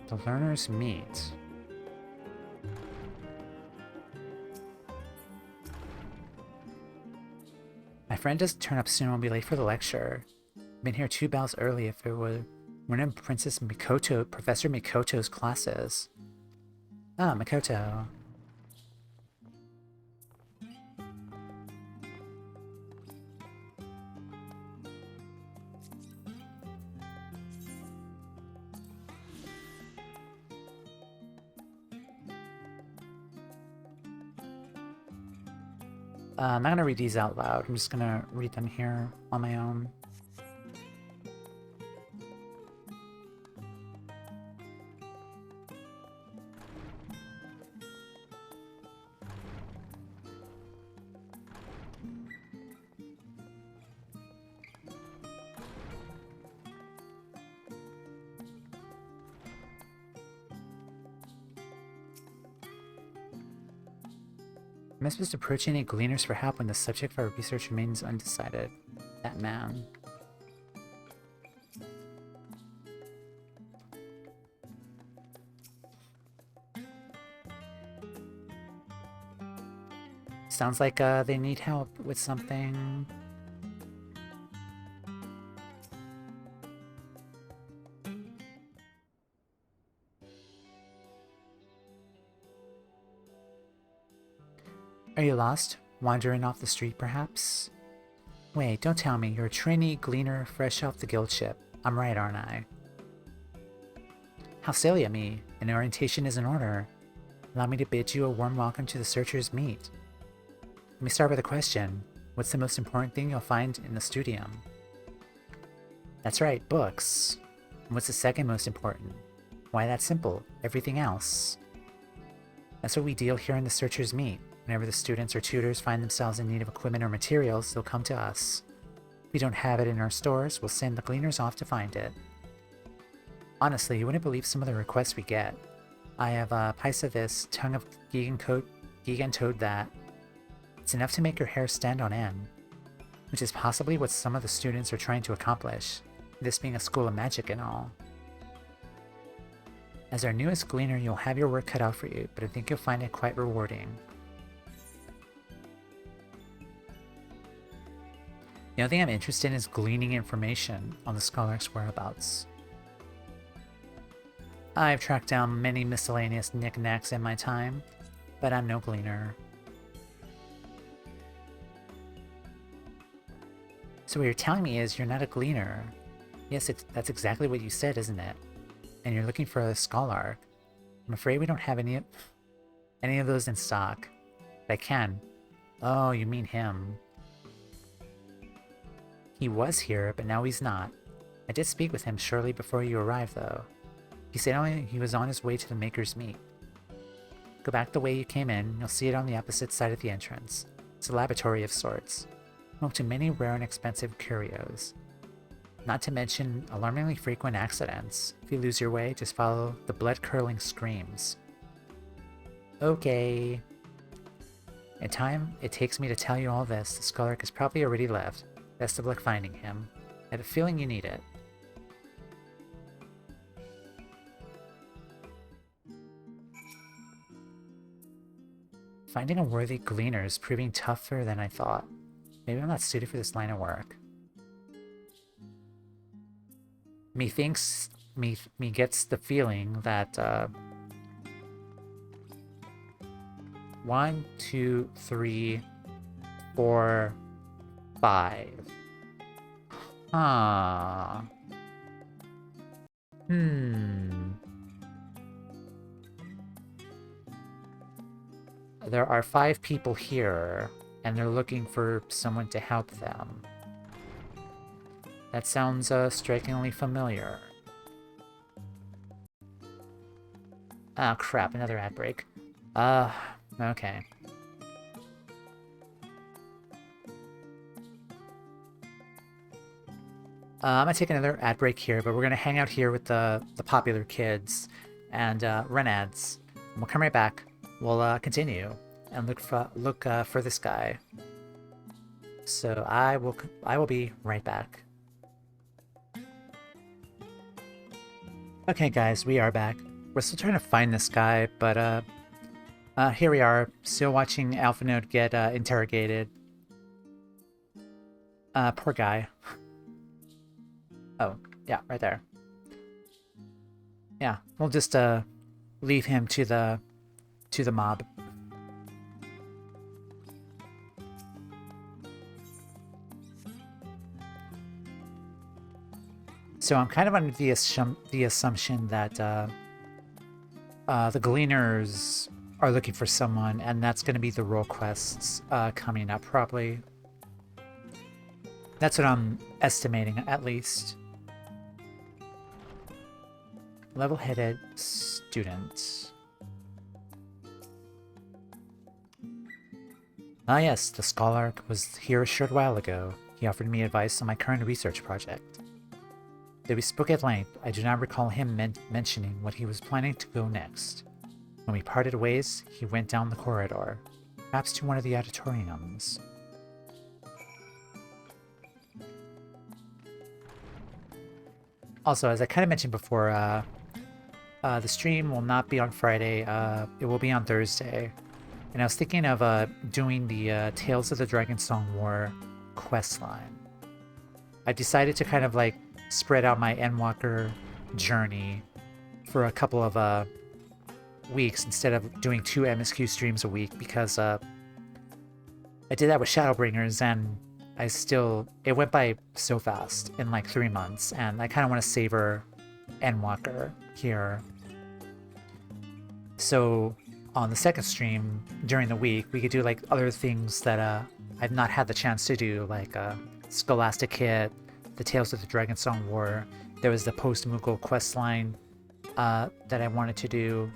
S1: The learners meet. My friend doesn't turn up soon, we'll be late for the lecture. Been here 2 bells early if it were one of Professor Mikoto's classes. Ah, Mikoto. I'm not gonna read these out loud, I'm just gonna read them here on my own. Am I supposed to approach any gleaners for help when the subject of our research remains undecided? That man. Sounds like they need help with something. Are you lost? Wandering off the street, perhaps? Wait, don't tell me. You're a trainee gleaner fresh off the guild ship. I'm right, aren't I? How silly of me. An orientation is in order. Allow me to bid you a warm welcome to the Searcher's Meet. Let me start with a question. What's the most important thing you'll find in the studium? That's right, books. And what's the second most important? Why, that's simple. Everything else. That's what we deal here in the Searcher's Meet. Whenever the students or tutors find themselves in need of equipment or materials, they'll come to us. If we don't have it in our stores, we'll send the gleaners off to find it. Honestly, you wouldn't believe some of the requests we get. I have a piece of this, tongue of Gigan Toad that. It's enough to make your hair stand on end. Which is possibly what some of the students are trying to accomplish, this being a school of magic and all. As our newest gleaner, you'll have your work cut out for you, but I think you'll find it quite rewarding. The other thing I'm interested in is gleaning information on the Scholark's whereabouts. I've tracked down many miscellaneous knickknacks in my time, but I'm no gleaner. So what you're telling me is you're not a gleaner. Yes, that's exactly what you said, isn't it? And you're looking for a scholar. I'm afraid we don't have any of those in stock. But I can. Oh, you mean him. He was here, but now he's not. I did speak with him shortly before you arrived, though. He said he was on his way to the Maker's Meet. Go back the way you came in, you'll see it on the opposite side of the entrance. It's a laboratory of sorts, home to many rare and expensive curios. Not to mention alarmingly frequent accidents. If you lose your way, just follow the blood-curdling screams. Okay. In time it takes me to tell you all this, the scholar has probably already left. Best of luck finding him. I have a feeling you need it. Finding a worthy gleaner is proving tougher than I thought. Maybe I'm not suited for this line of work. Me gets the feeling that 1, 2, 3, 4, 5. Huh. There are 5 people here, and they're looking for someone to help them. That sounds strikingly familiar. Oh crap, another ad break. Okay. I'm gonna take another ad break here, but we're gonna hang out here with the popular kids and run ads. And we'll come right back. We'll continue and look for this guy. So I will be right back. Okay, guys, we are back. We're still trying to find this guy, but here we are, still watching Alpha Node get interrogated. Poor guy. Oh, yeah, right there. Yeah, we'll just leave him to the mob. So I'm kind of under the assumption that the Gleaners are looking for someone, and that's going to be the role quests coming up, probably. That's what I'm estimating, at least. Level-headed student. Ah yes, the scholar was here a short while ago. He offered me advice on my current research project. Though we spoke at length, I do not recall him mentioning what he was planning to go next. When we parted ways, he went down the corridor, perhaps to one of the auditoriums. Also, as I kind of mentioned before, the stream will not be on Friday, it will be on Thursday. And I was thinking of doing the Tales of the Dragonsong War quest line. I decided to kind of like spread out my Endwalker journey for a couple of weeks instead of doing 2 MSQ streams a week, because I did that with Shadowbringers and it went by so fast in like 3 months, and I kind of want to savor Endwalker here. So on the second stream during the week, we could do like other things that I've not had the chance to do, like Scholastic Hit, the Tales of the Dragonsong War. There was the post-Moogle quest line that I wanted to do.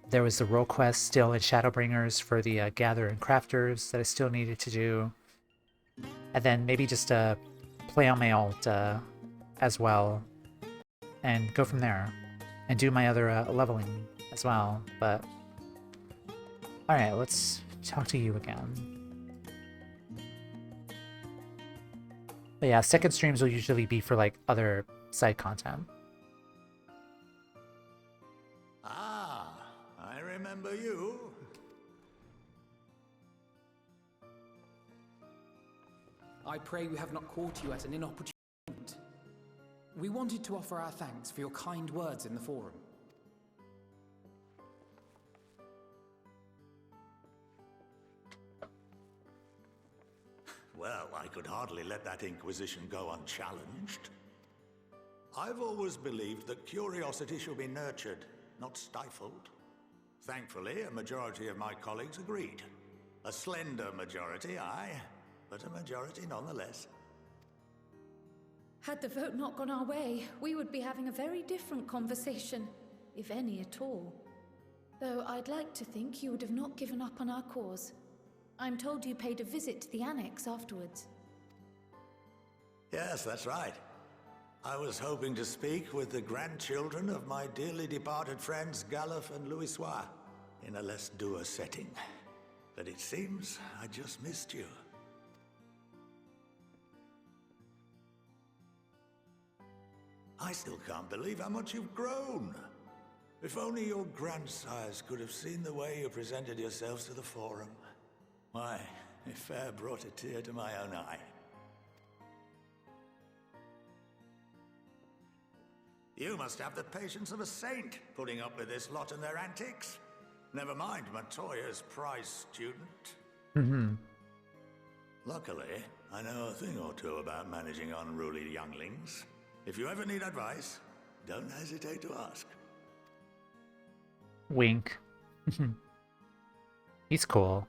S1: There was the role quest still in Shadowbringers for the Gather and Crafters that I still needed to do. And then maybe just play on my alt as well and go from there. And do my other leveling as well. But alright, let's talk to you again. But yeah, second streams will usually be for like other side content.
S10: Ah, I remember you.
S4: I pray we have not caught you at an inopportune moment. We wanted to offer our thanks for your kind words in the forum.
S10: Well, I could hardly let that inquisition go unchallenged. I've always believed that curiosity should be nurtured, not stifled. Thankfully, a majority of my colleagues agreed. A slender majority, aye, but a majority nonetheless.
S2: Had the vote not gone our way, we would be having a very different conversation, if any at all. Though I'd like to think you would have not given up on our cause. I'm told you paid a visit to the Annex afterwards.
S10: Yes, that's right. I was hoping to speak with the grandchildren of my dearly departed friends Galuf and Louisoix in a less dour setting. But it seems I just missed you. I still can't believe how much you've grown. If only your grandsires could have seen the way you presented yourselves to the Forum. Why, it fair brought a tear to my own eye. You must have the patience of a saint, putting up with this lot and their antics. Never mind Montoya's prize student.
S1: Mm-hmm.
S10: Luckily, I know a thing or two about managing unruly younglings. If you ever need advice, don't hesitate to ask.
S1: Wink. He's cool.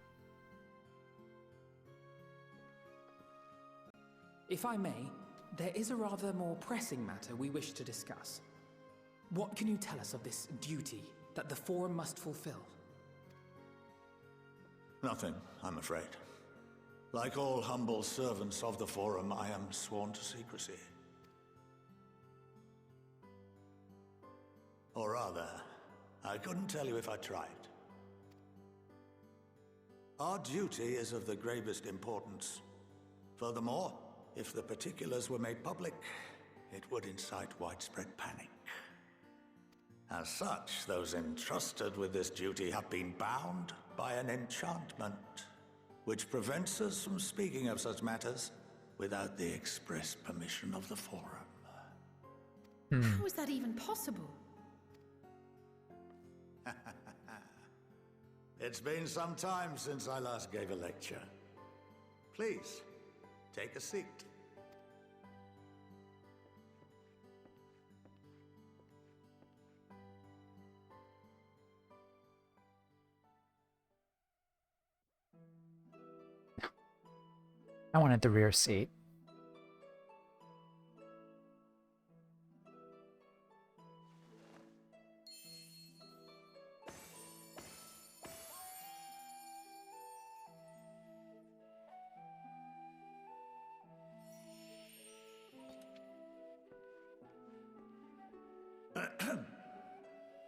S4: If I may, there is a rather more pressing matter we wish to discuss. What can you tell us of this duty that the Forum must fulfill?
S10: Nothing, I'm afraid. Like all humble servants of the Forum, I am sworn to secrecy. Or rather, I couldn't tell you if I tried. Our duty is of the gravest importance. Furthermore, if the particulars were made public, it would incite widespread panic. As such, those entrusted with this duty have been bound by an enchantment, which prevents us from speaking of such matters without the express permission of the Forum.
S12: How is that even possible?
S10: It's been some time since I last gave a lecture. Please, take a seat.
S1: I wanted the rear seat.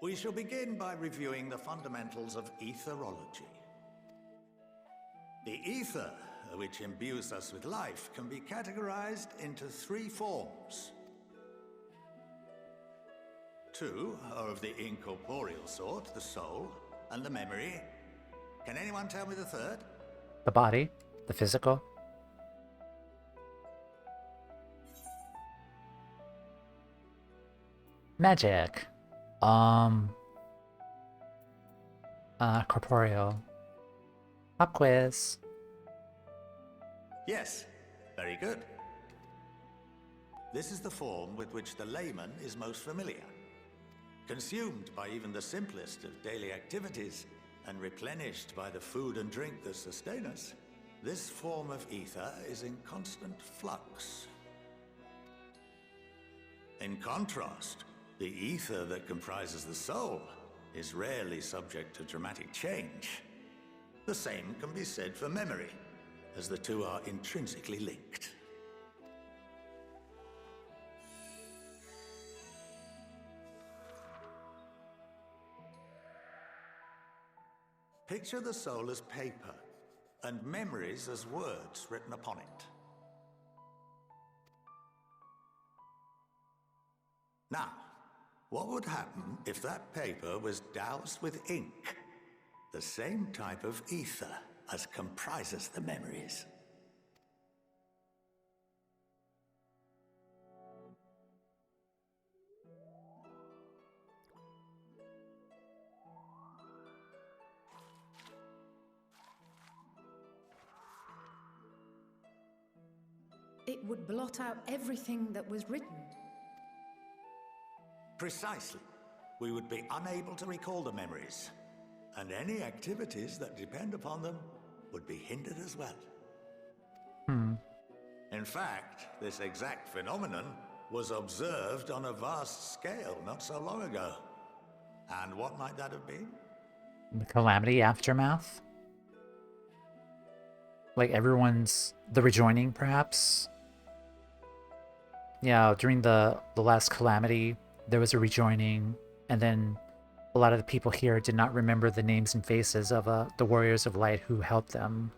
S10: We shall begin by reviewing the fundamentals of etherology. The ether, which imbues us with life, can be categorized into three forms. Two are of the incorporeal sort, the soul and the memory. Can anyone tell me the third?
S1: The body, the physical. Magic. Corporeal. Pop quiz.
S10: Yes, very good. This is the form with which the layman is most familiar. Consumed by even the simplest of daily activities, and replenished by the food and drink that sustain us, this form of ether is in constant flux. In contrast, the ether that comprises the soul is rarely subject to dramatic change. The same can be said for memory, as the two are intrinsically linked. Picture the soul as paper, and memories as words written upon it. Now, what would happen if that paper was doused with ink? The same type of ether as comprises the memories.
S12: it would blot out everything that was written.
S10: Precisely. We would be unable to recall the memories, and any activities that depend upon them would be hindered as well. In fact, this exact phenomenon was observed on a vast scale not so long ago. And what might that have been?
S1: The Calamity Aftermath? Like the rejoining, perhaps? Yeah, during the last Calamity, there was a rejoining, and then a lot of the people here did not remember the names and faces of the Warriors of Light who helped them.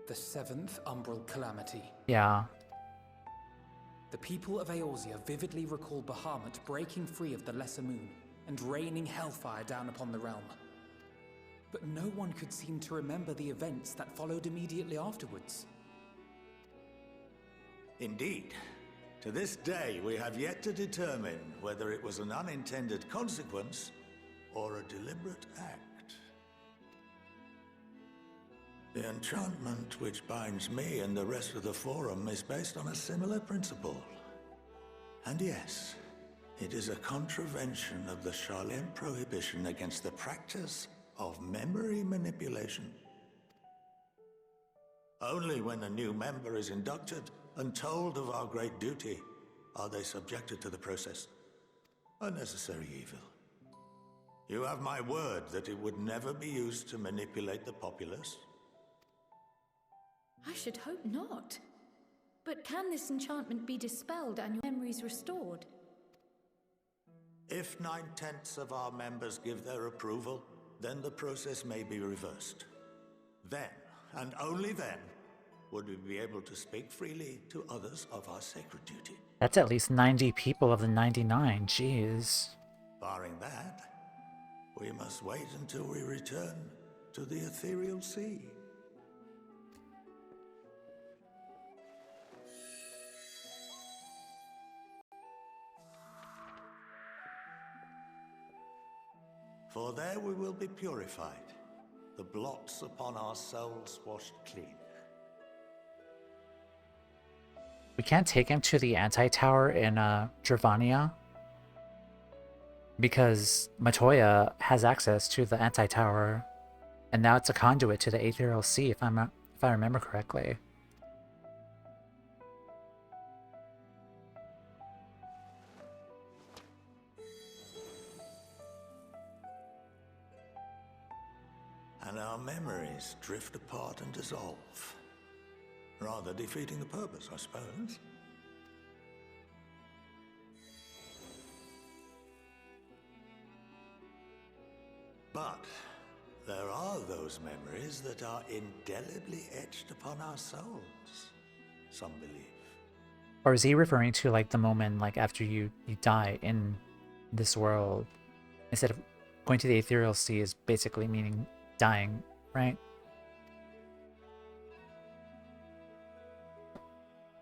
S4: The seventh Umbral Calamity.
S1: Yeah.
S4: The people of Eorzea vividly recall Bahamut breaking free of the Lesser Moon and raining hellfire down upon the realm. But no one could seem to remember the events that followed immediately afterwards.
S10: Indeed. To this day, we have yet to determine whether it was an unintended consequence or a deliberate act. The enchantment which binds me and the rest of the Forum is based on a similar principle. And yes, it is a contravention of the Sharlayan prohibition against the practice of memory manipulation. Only when a new member is inducted and told of our great duty are they subjected to the process. A necessary evil. You have my word that it would never be used to manipulate the populace.
S2: I should hope not. But can this enchantment be dispelled and your memories restored?
S10: If 9/10 of our members give their approval, then the process may be reversed. Then, and only then, would we be able to speak freely to others of our sacred duty.
S1: That's at least 90 people of the 99, jeez.
S10: Barring that, we must wait until we return to the ethereal sea. For there we will be purified, the blots upon our souls washed clean.
S1: We can't take him to the anti-tower in Dravania because Matoya has access to the anti-tower, and now it's a conduit to the Ethereal Sea, if I remember correctly.
S10: And our memories drift apart and dissolve, rather defeating the purpose, I suppose. But there are those memories that are indelibly etched upon our souls, some believe.
S1: Or is he referring to like the moment like after you die in this world? Instead of going to the Ethereal Sea is basically meaning dying, right?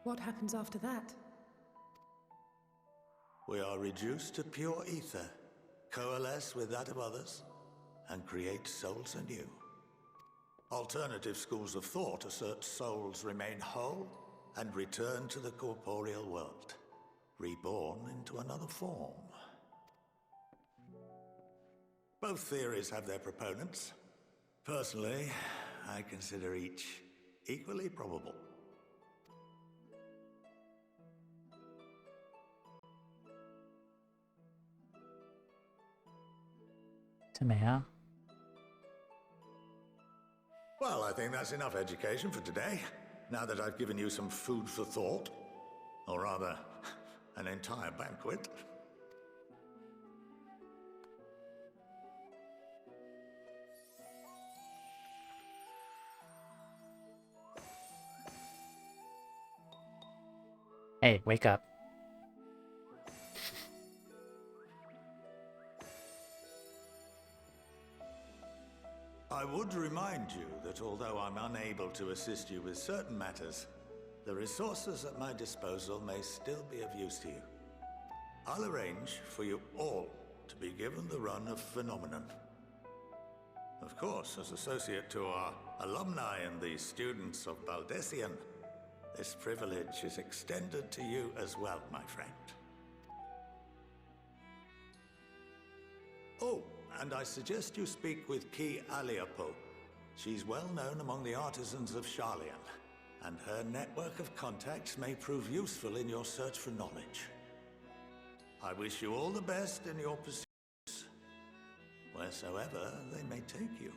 S12: What happens after that?
S10: We are reduced to pure ether, coalesce with that of others, and create souls anew. Alternative schools of thought assert souls remain whole and return to the corporeal world, reborn into another form. Both theories have their proponents. Personally, I consider each equally probable.
S1: Tomeya?
S10: Well, I think that's enough education for today, now that I've given you some food for thought. Or rather, an entire banquet.
S1: Hey, wake up.
S10: I would remind you that although I'm unable to assist you with certain matters, the resources at my disposal may still be of use to you. I'll arrange for you all to be given the run of Phenomenon, Of course, as associate to our alumni and the students of Baldessian, this privilege is extended to you as well, my friend. Oh, and I suggest you speak with Ki Aliapo. She's well known among the artisans of Sharlayan, and her network of contacts may prove useful in your search for knowledge. I wish you all the best in your pursuits, wheresoever they may take you.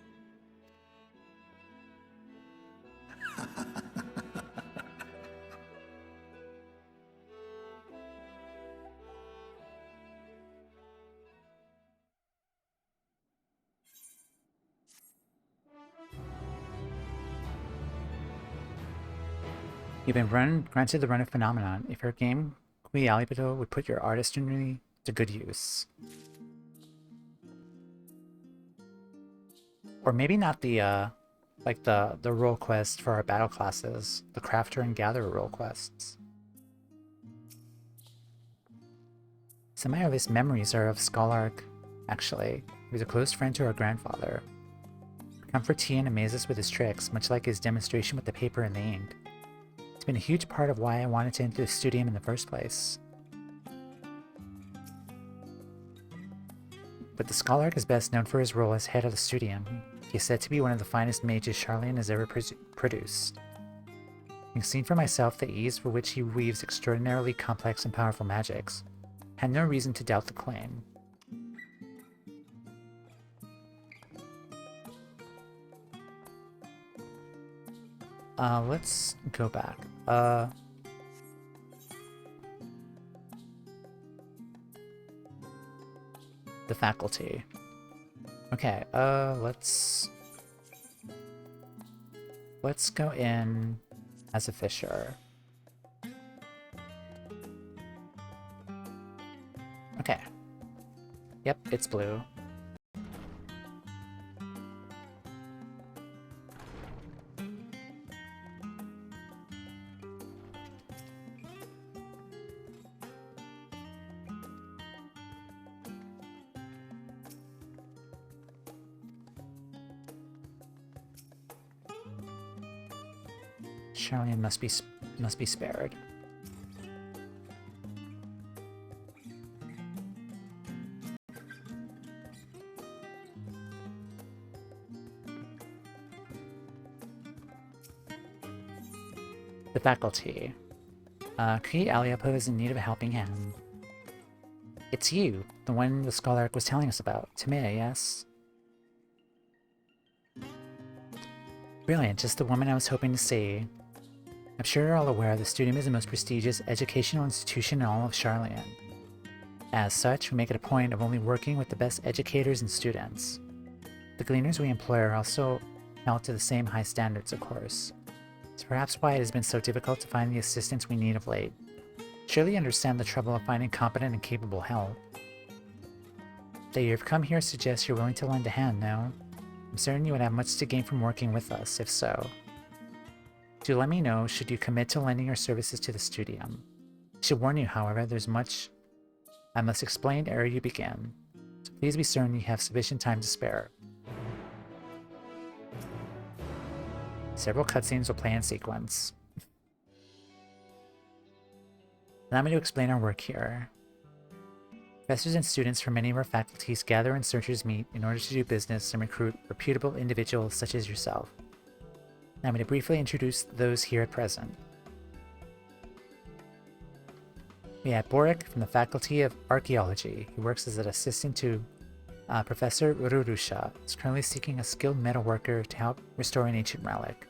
S1: You've been granted the run of Phenomenon. If your game, Kui Alipito, would put your artistry to good use. Or maybe not the, like the role quest for our battle classes. The Crafter and Gatherer role quests. Some of my earliest memories are of Scholark, actually. He was a close friend to our grandfather. Comfort Tien amazes us with his tricks, much like his demonstration with the paper and the ink. It's been a huge part of why I wanted to enter the studium in the first place. But the Scholark is best known for his role as head of the studium. He is said to be one of the finest mages Sharlayan has ever produced. Having seen for myself the ease with which he weaves extraordinarily complex and powerful magics, I had no reason to doubt the claim. Let's go back. The faculty. Okay, let's go in as a fisher. Okay. Yep, it's blue. Sharlayan must be spared. The faculty. Kui Aliapo is in need of a helping hand. It's you, the one the Scholark was telling us about. Toumeya, yes? Brilliant, just the woman I was hoping to see. I'm sure you're all aware the studium is the most prestigious educational institution in all of Sharlayan. As such, we make it a point of only working with the best educators and students. The gleaners we employ are also held to the same high standards, of course. It's perhaps why it has been so difficult to find the assistance we need of late. Surely you understand the trouble of finding competent and capable help. That you've come here suggests you're willing to lend a hand, no? I'm certain you would have much to gain from working with us, if so. Do let me know should you commit to lending your services to the studium. I should warn you, however, there's much I must explain ere you begin, so please be certain you have sufficient time to spare. Several cutscenes will play in sequence. Allow me to explain our work here. Professors and students from many of our faculties gather and searchers meet in order to do business and recruit reputable individuals such as yourself. Allow me to briefly introduce those here at present. We have Boric from the Faculty of Archaeology. He works as an assistant to Professor Ururusha. Is currently seeking a skilled metalworker to help restore an ancient relic.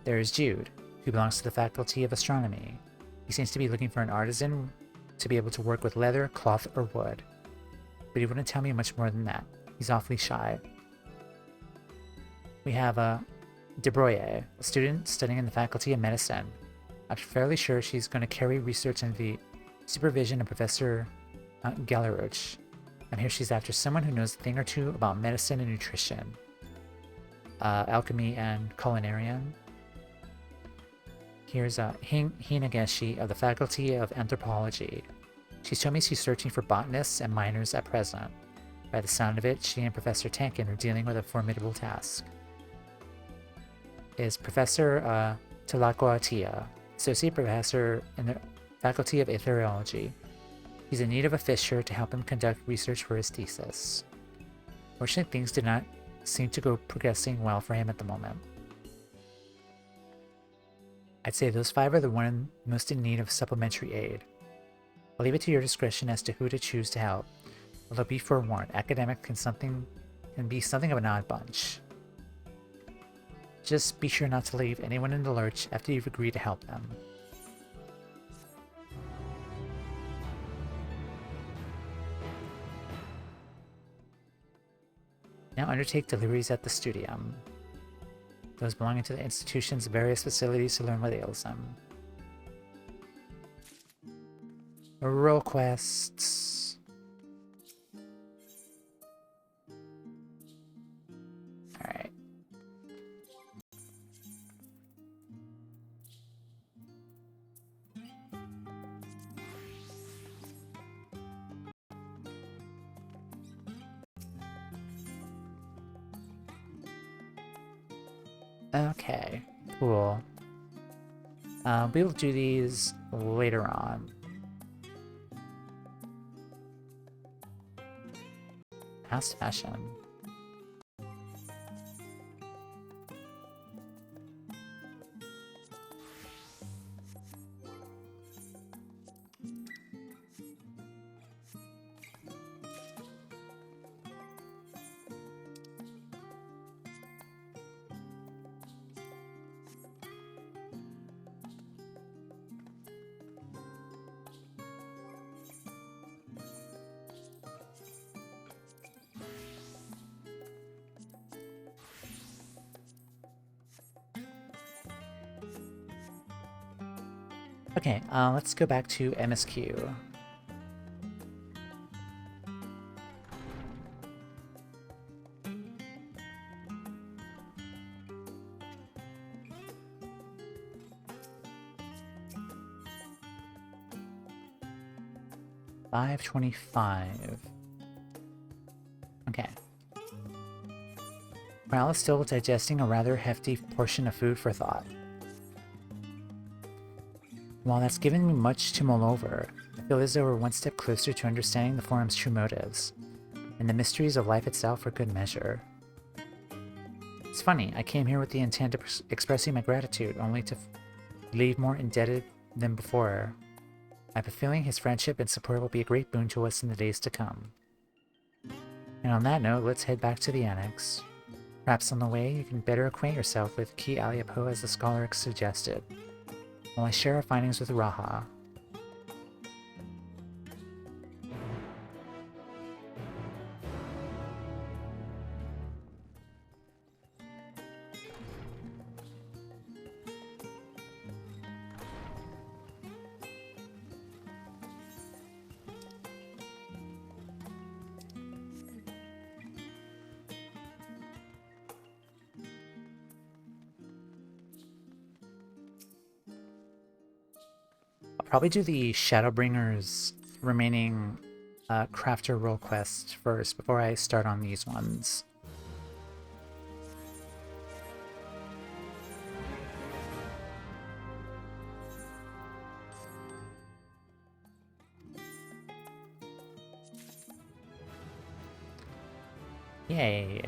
S1: There is Jude, who belongs to the Faculty of Astronomy. He seems to be looking for an artisan to be able to work with leather, cloth, or wood. But he wouldn't tell me much more than that. He's awfully shy. We have Debroye, a student studying in the Faculty of Medicine. I'm fairly sure she's going to carry research under the supervision of Professor Galeroch. I'm here she's after someone who knows a thing or two about medicine and nutrition, alchemy and culinarian. Here's Hinageshi of the Faculty of Anthropology. She's told me she's searching for botanists and miners at present. By the sound of it, she and Professor Tankin are dealing with a formidable task. Is Professor Talaquatia, Associate Professor in the Faculty of Aetheriology. He's in need of a fisher to help him conduct research for his thesis. Fortunately, things do not seem to go progressing well for him at the moment. I'd say those 5 are the one most in need of supplementary aid. I'll leave it to your discretion as to who to choose to help, although be forewarned, academic can be something of an odd bunch. Just be sure not to leave anyone in the lurch after you've agreed to help them. Now undertake deliveries at the studium. Those belonging to the institution's various facilities to learn what ails them. Role quests. Alright. Okay, cool. We will do these later on. Fast fashion. Okay, let's go back to MSQ. $5.25. Okay. Morale is still digesting a rather hefty portion of food for thought. While that's given me much to mull over, I feel as though we're one step closer to understanding the forum's true motives, and the mysteries of life itself for good measure. It's funny, I came here with the intent of expressing my gratitude, only to leave more indebted than before. I have a feeling his friendship and support will be a great boon to us in the days to come. And on that note, let's head back to the annex. Perhaps on the way, you can better acquaint yourself with Ki Aliapo as the scholar suggested, while I share our findings with Raha. Probably do the Shadowbringer's remaining crafter role quest first before I start on these ones. Yay.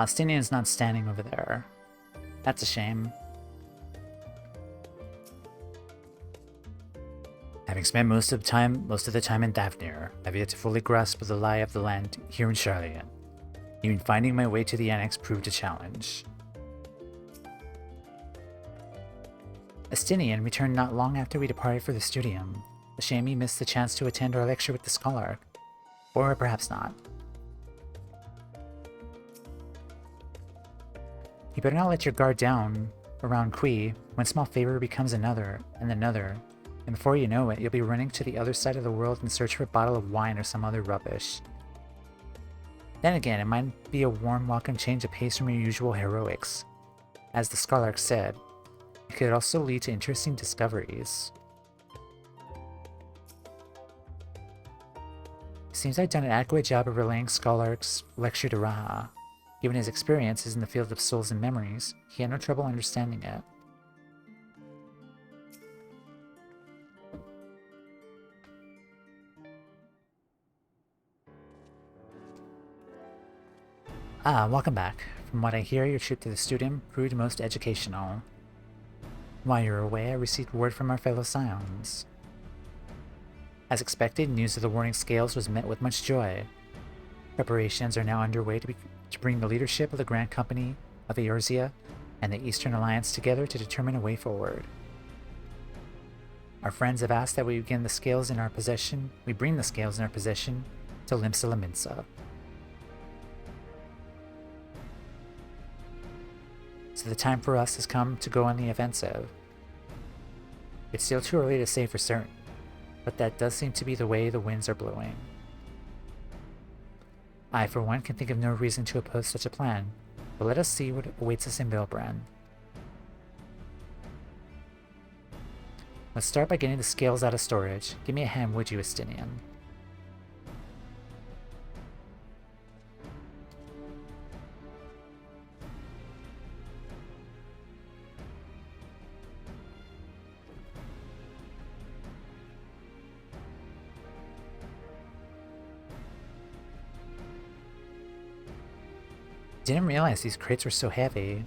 S1: Stinian's not standing over there. That's a shame. spent most of the time in Thavnir, I've yet to fully grasp the lie of the land here in Sharlayan. Even finding my way to the annex proved a challenge. Estinian returned not long after we departed for the studium. A shame he missed the chance to attend our lecture with the scholar. Or perhaps not. You better not let your guard down around Kui. One small favor becomes another, and another, and before you know it, you'll be running to the other side of the world in search for a bottle of wine or some other rubbish. Then again, it might be a warm welcome change of pace from your usual heroics. As the scholar said, it could also lead to interesting discoveries. Seems I've done an adequate job of relaying Scholar's lecture to Raha. Given his experiences in the field of souls and memories, he had no trouble understanding it. Welcome back. From what I hear, your trip to the studium proved most educational. While you were away, I received word from our fellow Scions. As expected, news of the Warning Scales was met with much joy. Preparations are now underway to bring the leadership of the Grand Company of Eorzea and the Eastern Alliance together to determine a way forward. Our friends have asked that we bring the scales in our possession to Limsa Laminsa. So the time for us has come to go on the offensive. It's still too early to say for certain, but that does seem to be the way the winds are blowing. I, for one, can think of no reason to oppose such a plan, but let us see what awaits us in Vilbrand. Let's start by getting the scales out of storage. Give me a hand, would you, Estinian? Didn't realize these crates were so heavy.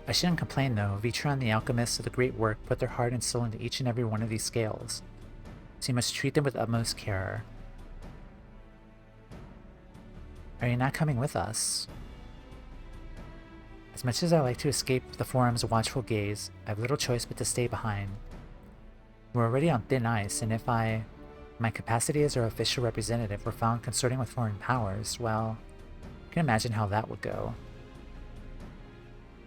S1: I shouldn't complain though. Vitron, the alchemists of the great work, put their heart and soul into each and every one of these scales, so you must treat them with utmost care. Are you not coming with us? As much as I like to escape the forum's watchful gaze, I have little choice but to stay behind. We're already on thin ice, and if my capacity as our official representative were found consorting with foreign powers, well, you can imagine how that would go.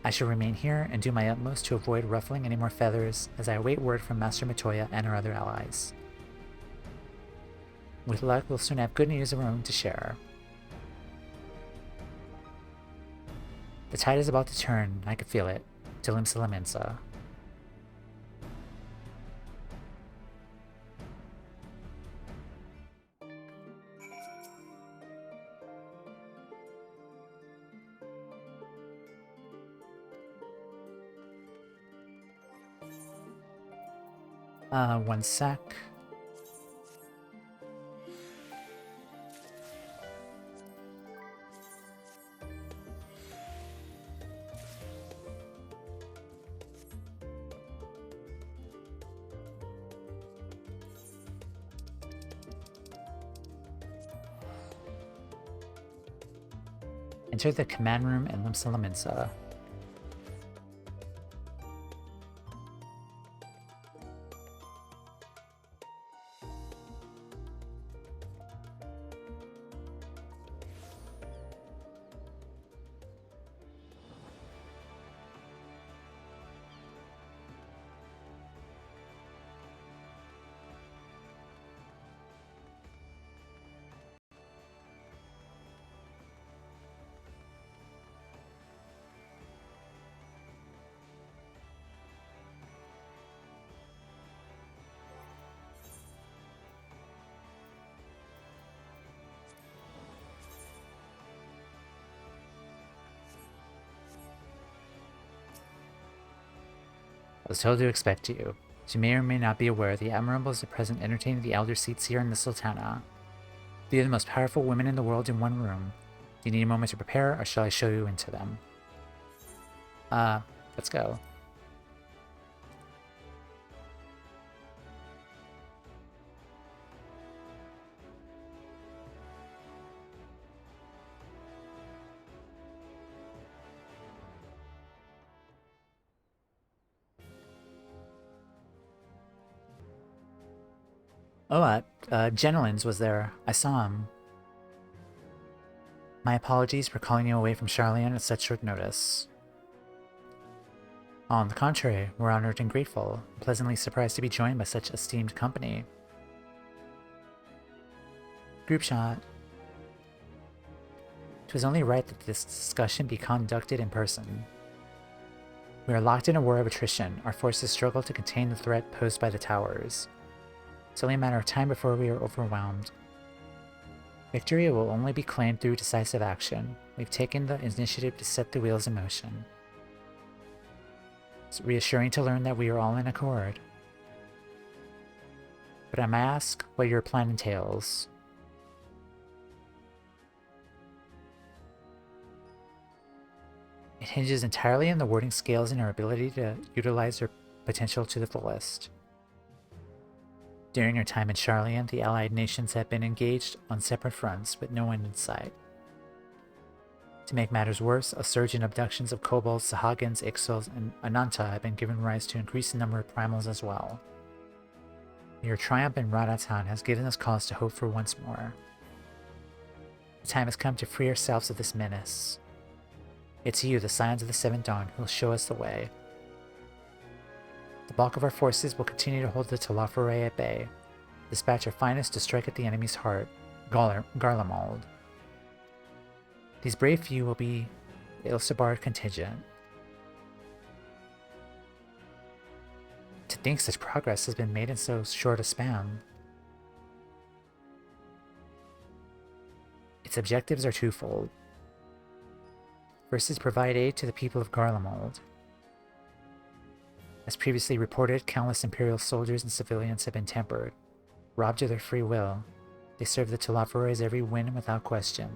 S1: I shall remain here and do my utmost to avoid ruffling any more feathers as I await word from Master Matoya and our other allies. With luck, we'll soon have good news of our own to share. The tide is about to turn, I could feel it, to Limsa Laminsa. One sec. Enter the command room in Limsa Laminsa. I was told to expect you. As you may or may not be aware, the Admirables at present entertain the elder seats here in the Sultana. They are the most powerful women in the world in one room. Do you need a moment to prepare, or shall I show you into them? Let's go. Oh, Genelins was there. I saw him. My apologies for calling you away from Sharlayan at such short notice. On the contrary, we're honored and grateful, pleasantly surprised to be joined by such esteemed company. Group shot. 'Twas only right that this discussion be conducted in person. We are locked in a war of attrition. Our forces struggle to contain the threat posed by the towers. It's only a matter of time before we are overwhelmed. Victory will only be claimed through decisive action. We've taken the initiative to set the wheels in motion. It's reassuring to learn that we are all in accord. But I may ask what your plan entails. It hinges entirely on the warding scales and our ability to utilize their potential to the fullest. During our time in Sharlayan, the allied nations have been engaged on separate fronts with no end in sight. To make matters worse, a surge in abductions of kobolds, Sahagins, Ixals, and Ananta have been given rise to increased number of primals as well. Your triumph in Radatan has given us cause to hope for once more. The time has come to free ourselves of this menace. It's you, the Scions of the Seventh Dawn, who will show us the way. The bulk of our forces will continue to hold the Talafare at bay, dispatch our finest to strike at the enemy's heart, Garlemald. These brave few will be the Ilsabard contingent. To think such progress has been made in so short a span. Its objectives are twofold. First is provide aid to the people of Garlemald. As previously reported, countless Imperial soldiers and civilians have been tempered. Robbed of their free will, they serve the Talafares every whim without question.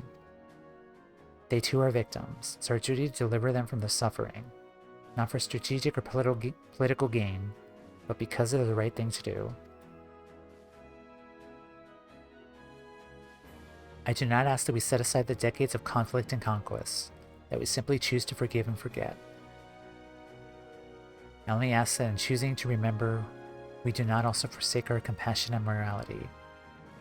S1: They too are victims. It's our duty to deliver them from the suffering, not for strategic or political gain, but because they're the right thing to do. I do not ask that we set aside the decades of conflict and conquest, that we simply choose to forgive and forget. I only ask that in choosing to remember, we do not also forsake our compassion and morality.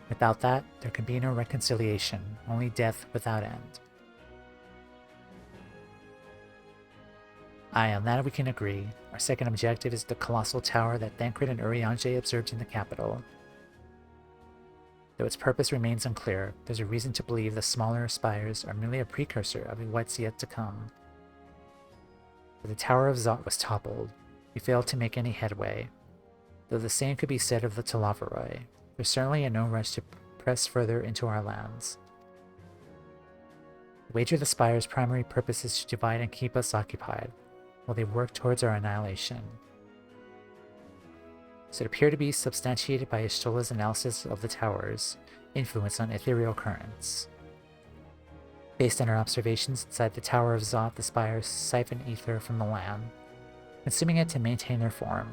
S1: Without that, there can be no reconciliation, only death without end. Aye, on that we can agree. Our second objective is the colossal tower that Thancred and Urianger observed in the capital. Though its purpose remains unclear, there's a reason to believe the smaller spires are merely a precursor of what's yet to come. But the Tower of Zot was toppled. We failed to make any headway. Though the same could be said of the Talavaroi, there's certainly no rush to press further into our lands. I wager the spire's primary purpose is to divide and keep us occupied, while they work towards our annihilation. So it appeared to be substantiated by Ishtola's analysis of the tower's influence on ethereal currents. Based on our observations inside the Tower of Zot, the spires siphon ether from the land, consuming it to maintain their form.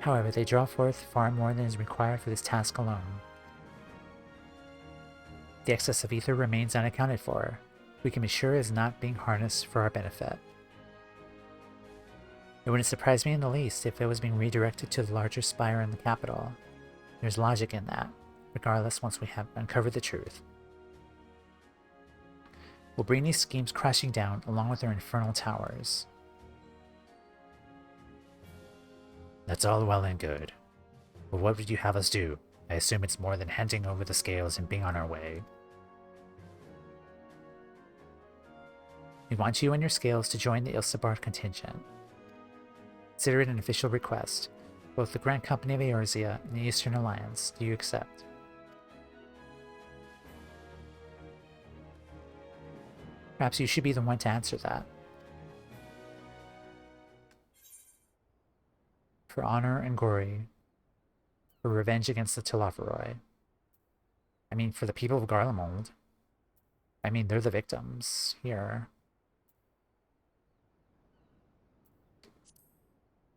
S1: However, they draw forth far more than is required for this task alone. The excess of ether remains unaccounted for. We can be sure it is not being harnessed for our benefit. It wouldn't surprise me in the least if it was being redirected to the larger spire in the capital. There's logic in that, regardless once we have uncovered the truth. We'll bring these schemes crashing down along with their infernal towers. That's all well and good. But what would you have us do? I assume it's more than handing over the scales and being on our way. We want you and your scales to join the Ilsabard contingent. Consider it an official request. Both the Grand Company of Eorzea and the Eastern Alliance, do you accept? Perhaps you should be the one to answer that. For honor and glory, for revenge against the Talafaroi. I mean, for the people of Garlemald. I mean, they're the victims here.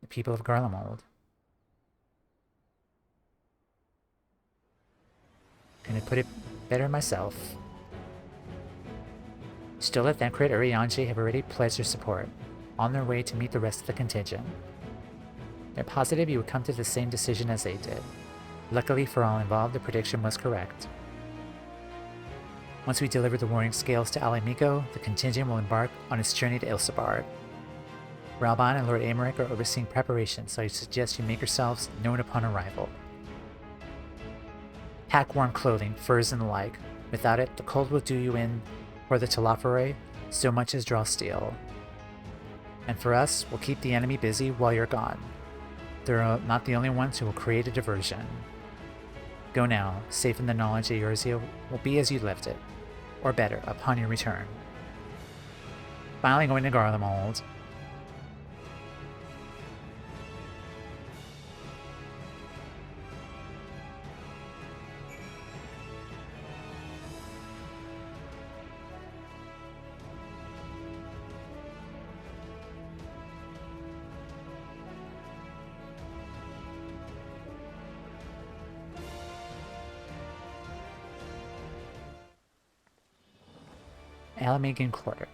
S1: The people of Garlemald. Couldn't put it better myself. Still at Thancred, Urianger have already pledged their support, on their way to meet the rest of the contingent. They're positive you would come to the same decision as they did. Luckily for all involved, the prediction was correct. Once we deliver the warning scales to Alamico, the contingent will embark on its journey to Ilsabard. Ralban and Lord Aymeric are overseeing preparations, so I suggest you make yourselves known upon arrival. Pack warm clothing, furs, and the like. Without it, the cold will do you in, for the Telafere, so much as draw steel. And for us, we'll keep the enemy busy while you're gone. They're not the only ones who will create a diversion. Go now, safe in the knowledge that Eorzea will be as you left it, or better, upon your return. Finally going to Garlemald. Alamigan Quarter.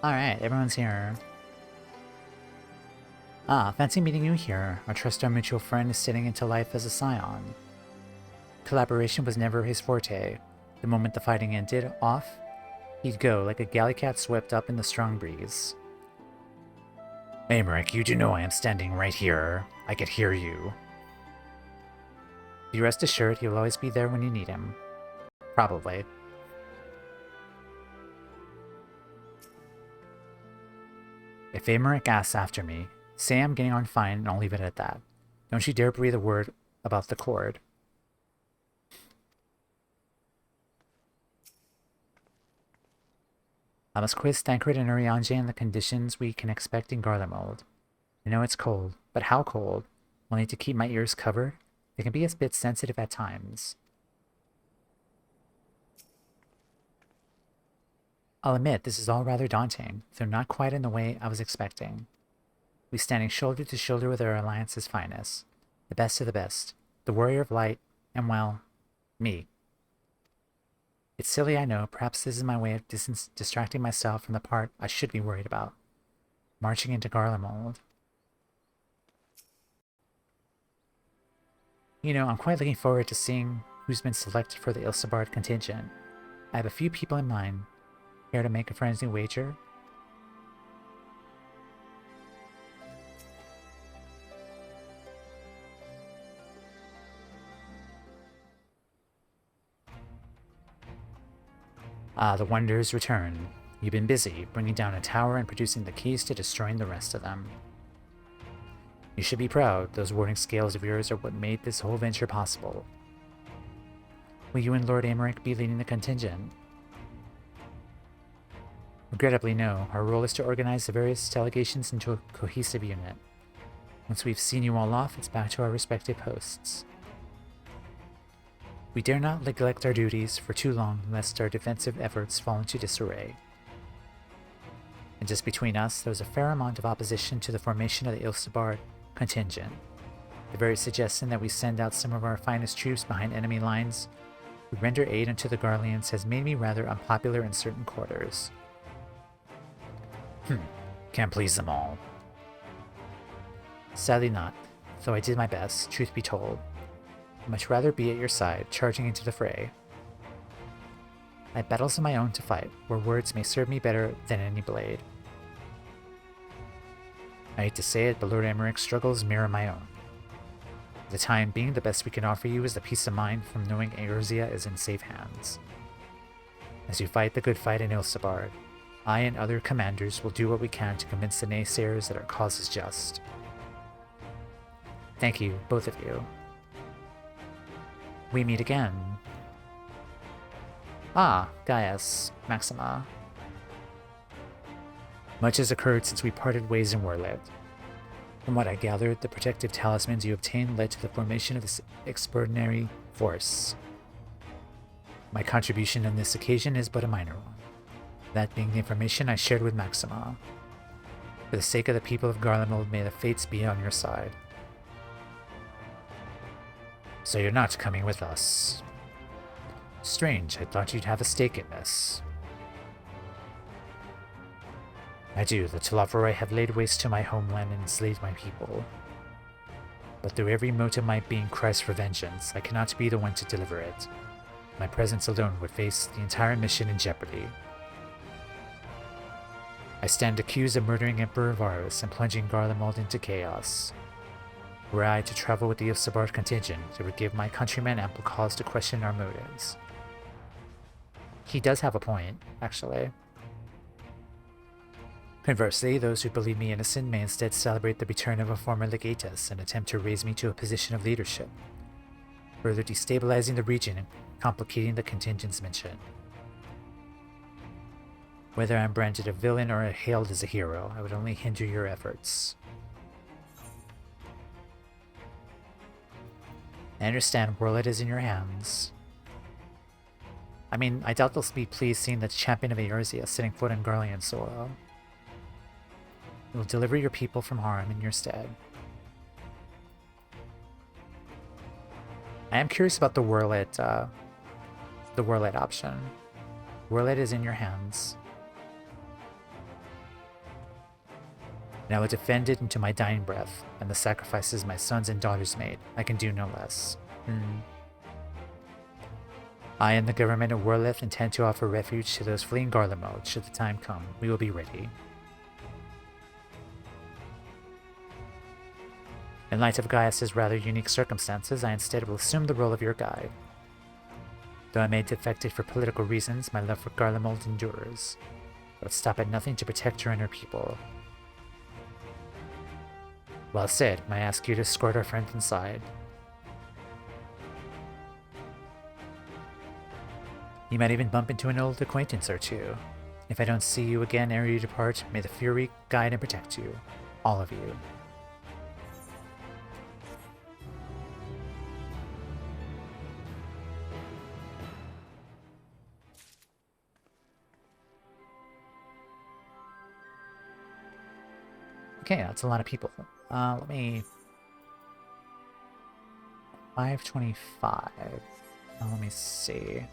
S1: Alright, everyone's here. Ah, fancy meeting you here. I trust our mutual friend is sitting into life as a scion. Collaboration was never his forte. The moment the fighting ended, off, he'd go like a galley cat swept up in the strong breeze. Aymeric, you do know I am standing right here. I could hear you. Be rest assured he will always be there when you need him. Probably. If Aymeric asks after me, say I'm getting on fine and I'll leave it at that. Don't you dare breathe a word about the cord. I must quiz Thancred and Urianger in the conditions we can expect in Garlemald. I know it's cold, but how cold? I'll need to keep my ears covered. They can be a bit sensitive at times. I'll admit this is all rather daunting, though not quite in the way I was expecting. We standing shoulder to shoulder with our alliance's finest, the best of the best, the warrior of light, and well, me. It's silly, I know. Perhaps this is my way of distracting myself from the part I should be worried about. Marching into Garlemald. You know, I'm quite looking forward to seeing who's been selected for the Ilsabard contingent. I have a few people in mind. Care to make a friendly wager? Ah, the wonders return. You've been busy, bringing down a tower and producing the keys to destroying the rest of them. You should be proud. Those warding scales of yours are what made this whole venture possible. Will you and Lord Aymeric be leading the contingent? Regrettably, no. Our role is to organize the various delegations into a cohesive unit. Once we've seen you all off, it's back to our respective posts. We dare not neglect our duties for too long, lest our defensive efforts fall into disarray. And just between us, there was a fair amount of opposition to the formation of the Ilsabard contingent. The very suggestion that we send out some of our finest troops behind enemy lines to render aid unto the Garleans has made me rather unpopular in certain quarters. Can't please them all. Sadly not, though I did my best, truth be told. I'd much rather be at your side, charging into the fray. I have battles of my own to fight, where words may serve me better than any blade. I hate to say it, but Lord Emeric's struggles mirror my own. For the time being, the best we can offer you is the peace of mind from knowing Eorzea is in safe hands. As you fight the good fight in Ilsabard, I and other commanders will do what we can to convince the naysayers that our cause is just. Thank you, both of you. We meet again. Ah, Gaius, Maxima. Much has occurred since we parted ways in Warlet. From what I gathered, the protective talismans you obtained led to the formation of this extraordinary force. My contribution on this occasion is but a minor one, that being the information I shared with Maxima. For the sake of the people of Garlemald, may the fates be on your side. So you're not coming with us. Strange, I thought you'd have a stake in this. I do. The Telophoroi have laid waste to my homeland and enslaved my people. But through every mote of my being cries for vengeance, I cannot be the one to deliver it. My presence alone would face the entire mission in jeopardy. I stand accused of murdering Emperor Varus and plunging Garlemald into chaos. Were I to travel with the Ilsabard contingent, it would give my countrymen ample cause to question our motives. He does have a point, actually. Conversely, those who believe me innocent may instead celebrate the return of a former legatus and attempt to raise me to a position of leadership, further destabilizing the region and complicating the contingent's mission. Whether I'm branded a villain or hailed as a hero, I would only hinder your efforts. I understand Warlet is in your hands. I mean, I doubt they'll be pleased seeing the champion of Eorzea setting foot on Garlean soil. We will deliver your people from harm in your stead. I am curious about the Warlet option. Warlet is in your hands. And I will defend it into my dying breath, and the sacrifices my sons and daughters made. I can do no less. I and the government of Warleth intend to offer refuge to those fleeing Garlemald should the time come. We will be ready. In light of Gaius's rather unique circumstances, I instead will assume the role of your guide. Though I may defect it for political reasons, my love for Garlemald endures. I would stop at nothing to protect her and her people. Well said, may I ask you to escort our friend inside? You might even bump into an old acquaintance or two. If I don't see you again ere you depart, may the Fury guide and protect you. All of you. Okay, that's a lot of people. Let me... 525. Let me see.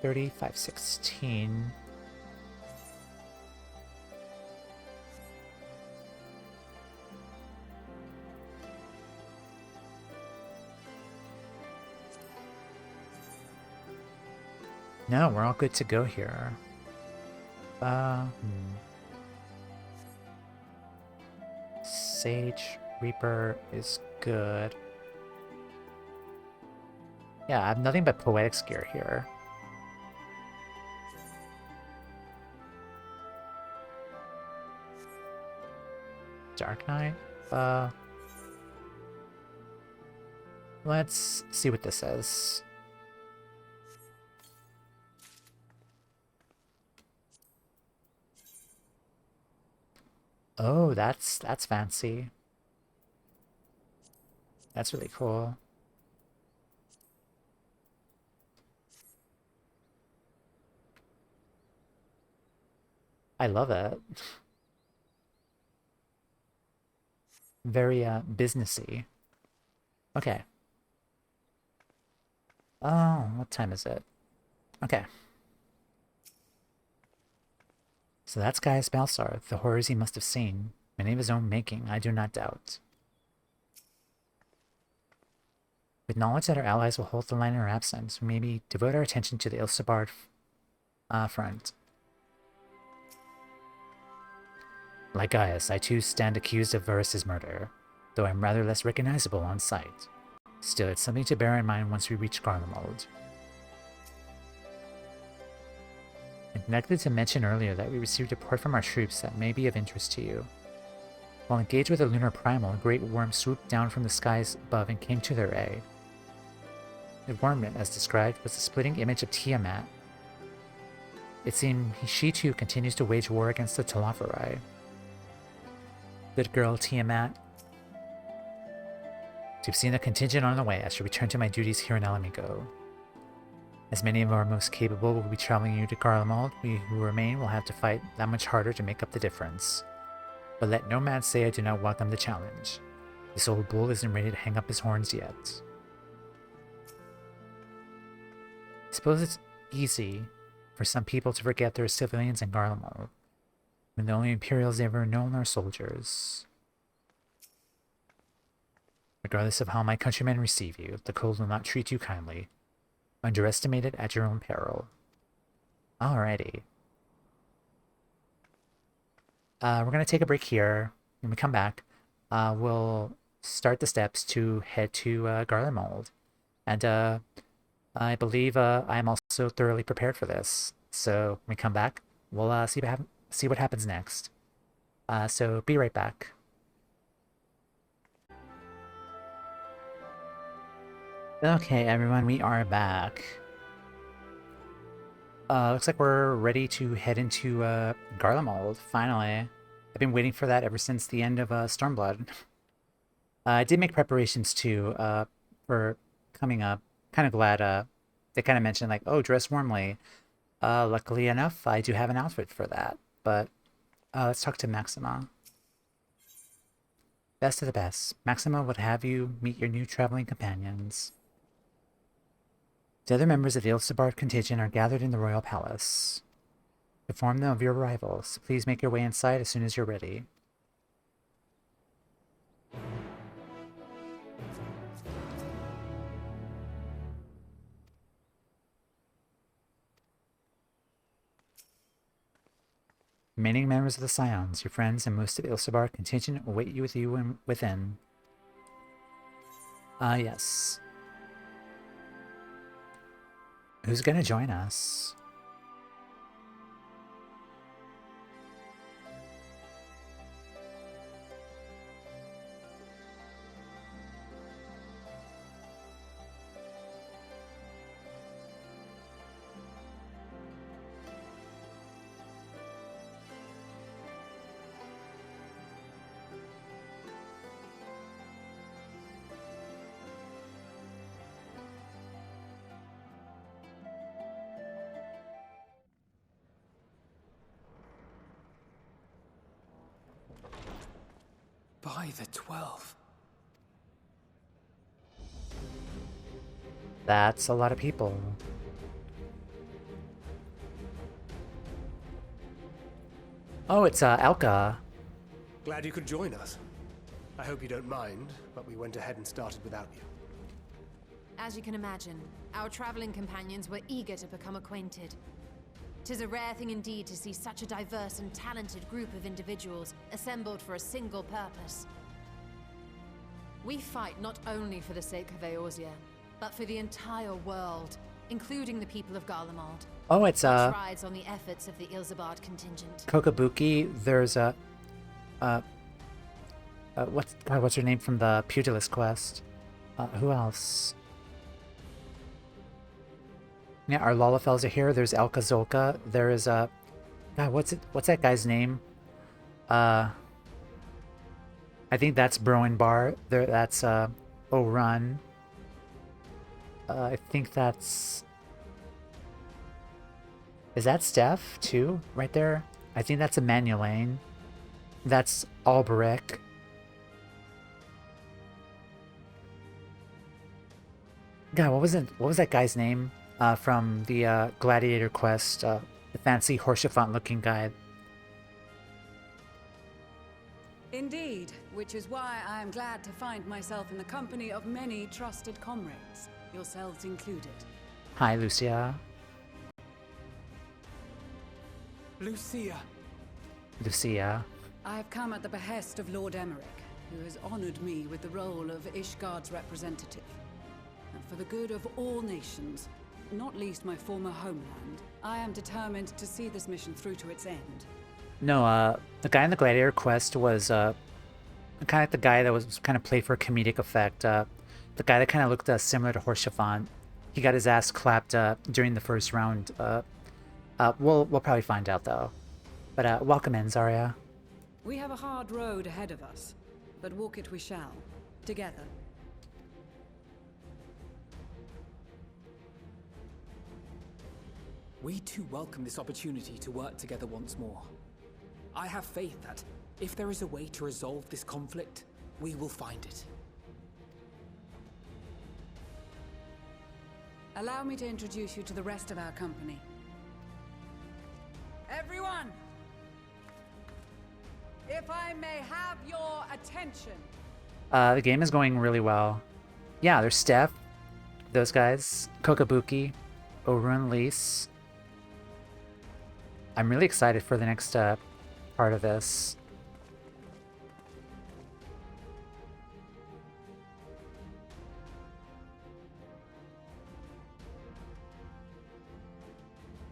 S1: 3516. No, we're all good to go here. Sage Reaper is good. Yeah, I have nothing but Poetics gear here. Dark Knight? Let's see what this says. Oh, that's fancy. That's really cool. I love it. Very businessy. Okay. Oh, what time is it? Okay. So that's Gaius Balsar, the horrors he must have seen. Many of his own making, I do not doubt. With knowledge that our allies will hold the line in our absence, we maybe devote our attention to the Ilsabard front. Like Gaius, I too stand accused of Varus's murder, though I'm rather less recognizable on sight. Still, it's something to bear in mind once we reach Garlemald. I neglected to mention earlier that we received a report from our troops that may be of interest to you. While engaged with a lunar primal, a great worm swooped down from the skies above and came to their aid. The worm, as described, was the splitting image of Tiamat. It seemed she too continues to wage war against the Telophori. Good girl, Tiamat. You've seen a contingent on the way. I shall return to my duties here in Alamigo. As many of our most capable will be traveling you to Garlemald, we who remain will have to fight that much harder to make up the difference. But let no man say I do not welcome the challenge. This old bull isn't ready to hang up his horns yet. I suppose it's easy for some people to forget there are civilians in Garlemald, when the only Imperials they've ever known are soldiers. Regardless of how my countrymen receive you, the cold will not treat you kindly. Underestimate it at your own peril. Alrighty. We're going to take a break here. When we come back, we'll start the steps to head to Garlemald. And I believe I am also thoroughly prepared for this. So when we come back, we'll see what happens next. So be right back. Okay, everyone, we are back. Looks like we're ready to head into Garlemald, finally. I've been waiting for that ever since the end of Stormblood. I did make preparations too for coming up. Kind of glad they kind of mentioned like, oh, dress warmly. Luckily enough, I do have an outfit for that. But let's talk to Maxima. Best of the best. Maxima would have you meet your new traveling companions. The other members of the Ilsabard contingent are gathered in the royal palace. Inform them of your arrivals. Please make your way inside as soon as you're ready. Remaining members of the Scions, your friends, and most of the Ilsabard contingent await you within. Yes. Who's gonna join us?
S4: By the 12.
S1: That's a lot of people. Oh, it's Elka.
S6: Glad you could join us. I hope you don't mind, but we went ahead and started without you.
S3: As you can imagine, our traveling companions were eager to become acquainted. 'Tis a rare thing indeed to see such a diverse and talented group of individuals assembled for a single purpose. We fight not only for the sake of Eorzea, but for the entire world, including the people of Garlemald.
S1: Oh, it's
S3: which rides on the efforts of the Ilsabard contingent.
S1: Kokabuki. There's a what's her name from the Pugilist quest? Who else? Yeah, our Lalafels are here. There's Elka Zolka. There is a God. What's that guy's name? I think that's Broenbar. There. That's Orun. I think that's. Is that Steph too? Right there. I think that's Emmanuelane. That's Alberic. God, what was that guy's name? From the Gladiator quest, the fancy Horshaphant-looking guy.
S15: Indeed, which is why I am glad to find myself in the company of many trusted comrades, yourselves included.
S1: Hi, Lucia.
S4: Lucia.
S1: Lucia.
S15: I have come at the behest of Lord Emmerich, who has honored me with the role of Ishgard's representative. And for the good of all nations, not least my former homeland, I am determined to see this mission through to its end.
S1: No, the guy in the Gladiator quest was kind of like the guy that was kind of played for comedic effect. The guy that kind of looked similar to Horshavan. He got his ass clapped during the first round. We'll probably find out though. But welcome in, Zarya.
S15: We have a hard road ahead of us, but walk it we shall, together.
S4: We too welcome this opportunity to work together once more. I have faith that, if there is a way to resolve this conflict, we will find it.
S15: Allow me to introduce you to the rest of our company. Everyone! If I may have your attention.
S1: The game is going really well. Yeah, there's Steph, those guys, Kokabuki, Orun Lise. I'm really excited for the next part of this.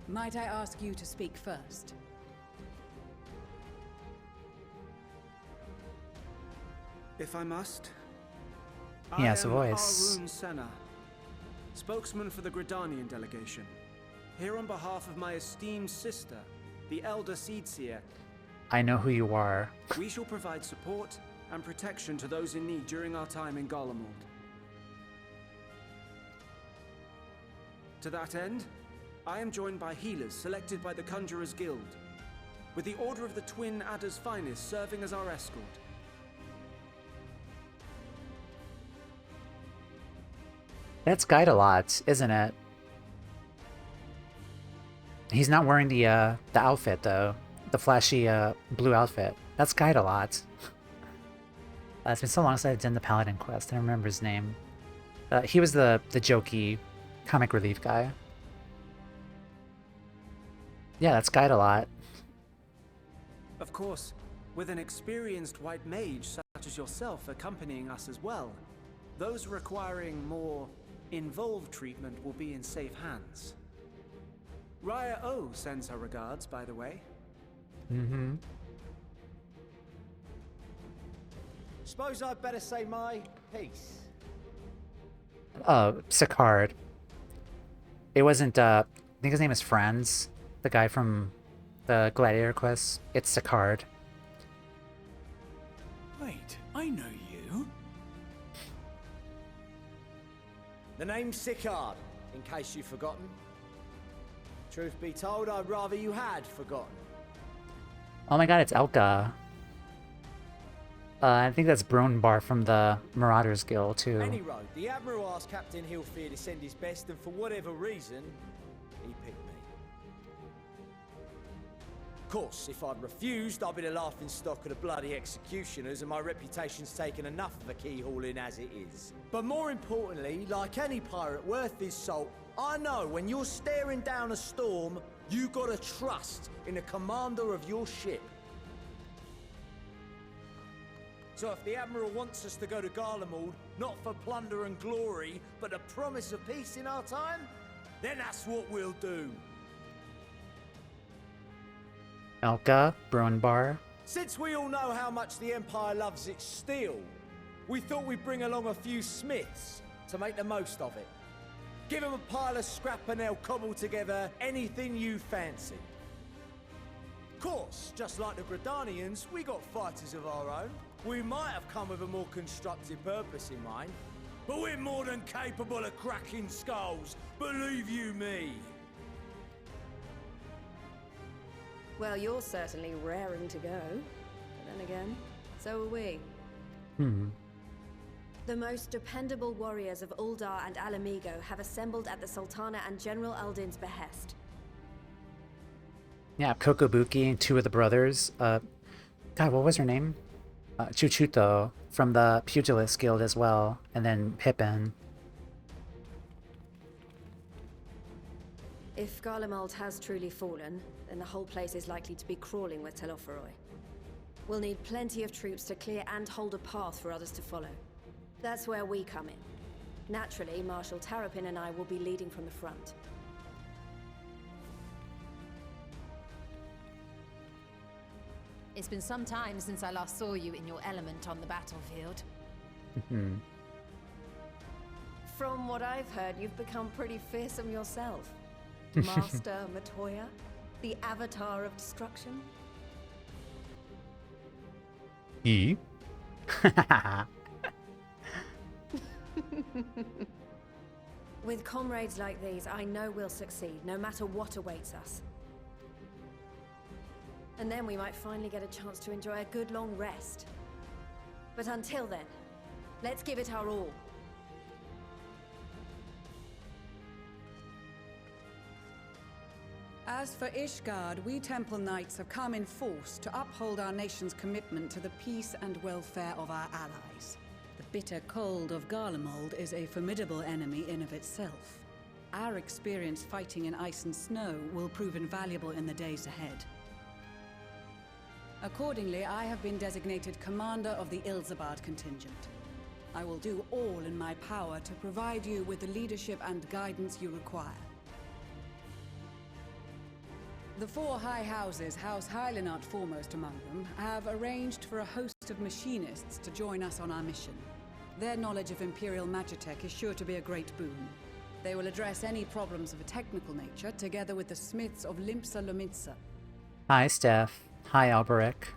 S15: Might I ask you to speak first?
S8: If I must.
S1: He has a voice.
S8: Arun Senna, spokesman for the Gridanian delegation. Here on behalf of my esteemed sister, the Elder Seedseer.
S1: I know who you are.
S8: We shall provide support and protection to those in need during our time in Garlemald. To that end, I am joined by healers selected by the Conjurers Guild, with the Order of the Twin Adder's Finest serving as our escort.
S1: That's Guide a lot, isn't it? He's not wearing the outfit though, the flashy blue outfit. That's Guide a lot. It's been so long since I've done the Paladin quest. I don't remember his name. He was the jokey comic relief guy. Yeah, that's Guide a lot.
S8: Of course, with an experienced white mage such as yourself accompanying us as well, those requiring more involved treatment will be in safe hands. Raya O sends her regards, by the way.
S1: Mm-hmm.
S16: Suppose I'd better say my piece.
S1: Oh, Sicard. It wasn't, I think his name is Franz, the guy from the Gladiator quest. It's Sicard.
S13: Wait, I know you.
S16: The name's Sicard, in case you've forgotten. Truth be told, I'd rather you had forgotten.
S1: Oh my god, it's Elka. I think that's Bronbar from the Marauders Guild, too.
S16: Any road, the Admiral asked Captain Hilfear to send his best, and for whatever reason, he picked me. Of course, if I'd refused, I'd be the laughing stock of the bloody executioners, and my reputation's taken enough of a keyhauling as it is. But more importantly, like any pirate worth his salt, I know when you're staring down a storm, you gotta trust in the commander of your ship. So if the Admiral wants us to go to Garlemald, not for plunder and glory, but the promise of peace in our time, then that's what we'll do.
S1: Elka, Bronbar.
S16: Since we all know how much the Empire loves its steel, we thought we'd bring along a few smiths to make the most of it. Give them a pile of scrap and they'll cobble together anything you fancy. Of course, just like the Gridanians, we got fighters of our own. We might have come with a more constructive purpose in mind, but we're more than capable of cracking skulls, believe you me.
S3: Well, you're certainly raring to go. But then again, so are we. The most dependable warriors of Uldar and Alamigo have assembled at the Sultana and General Aldin's behest.
S1: Yeah, Kokobuki and two of the brothers. God, what was her name? Chuchuto from the Pugilist Guild as well, and then Pippin.
S3: If Garlemald has truly fallen, then the whole place is likely to be crawling with Telophoroi.
S17: We'll need plenty of troops to clear and hold a path for others to follow. That's where we come in. Naturally, Marshal Terrapin and I will be leading from the front.
S3: It's been some time since I last saw you in your element on the battlefield.
S17: From what I've heard, you've become pretty fearsome yourself. Master Matoya, the Avatar of Destruction.
S1: E?
S17: With comrades like these, I know we'll succeed, no matter what awaits us. And then we might finally get a chance to enjoy a good long rest. But until then, let's give it our all.
S15: As for Ishgard, we Temple Knights have come in force to uphold our nation's commitment to the peace and welfare of our allies. The bitter cold of Garlemald is a formidable enemy in of itself. Our experience fighting in ice and snow will prove invaluable in the days ahead. Accordingly, I have been designated commander of the Ilzabard contingent. I will do all in my power to provide you with the leadership and guidance you require. The four high houses, House Hylinart foremost among them, have arranged for a host of machinists to join us on our mission. Their knowledge of Imperial Magitech is sure to be a great boon. They will address any problems of a technical nature, together with the smiths of Limpsa Lomitsa.
S1: Hi, Steph. Hi, Alberic.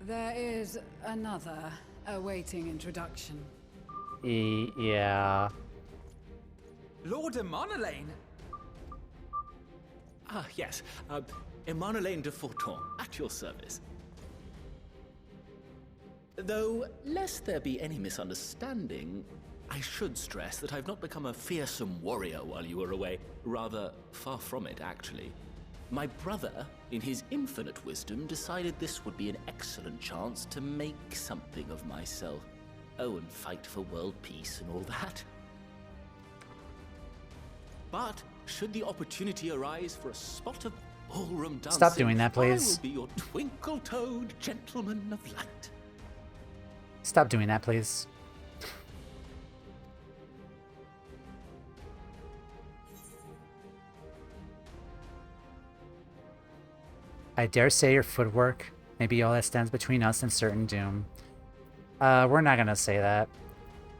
S15: There is another awaiting introduction.
S1: Yeah.
S18: Lord Emanolain?
S19: Ah, yes. Emanolain de Forton, at your service. Though, lest there be any misunderstanding, I should stress that I've not become a fearsome warrior while you were away. Rather, far from it, actually. My brother, in his infinite wisdom, decided this would be an excellent chance to make something of myself. Oh, and fight for world peace and all that. But should the opportunity arise for a spot of ballroom dancing,
S1: stop doing that, please.
S19: I will be your twinkle-toed gentleman of light.
S1: Stop doing that, please. I dare say your footwork may be all that stands between us and certain doom. We're not gonna say that.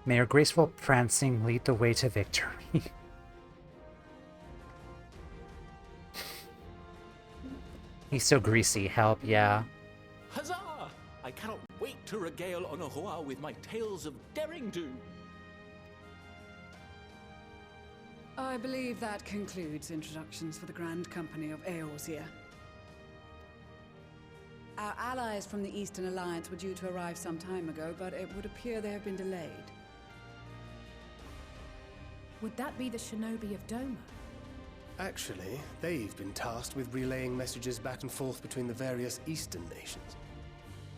S1: May your graceful prancing lead the way to victory. He's so greasy, help, yeah.
S19: Huzzah! I cannot wait to regale Onohua with my tales of daring do.
S15: I believe that concludes introductions for the Grand Company of Eorzea. Our allies from the Eastern Alliance were due to arrive some time ago, but it would appear they have been delayed.
S12: Would that be the shinobi of Doma?
S6: Actually, they've been tasked with relaying messages back and forth between the various Eastern nations.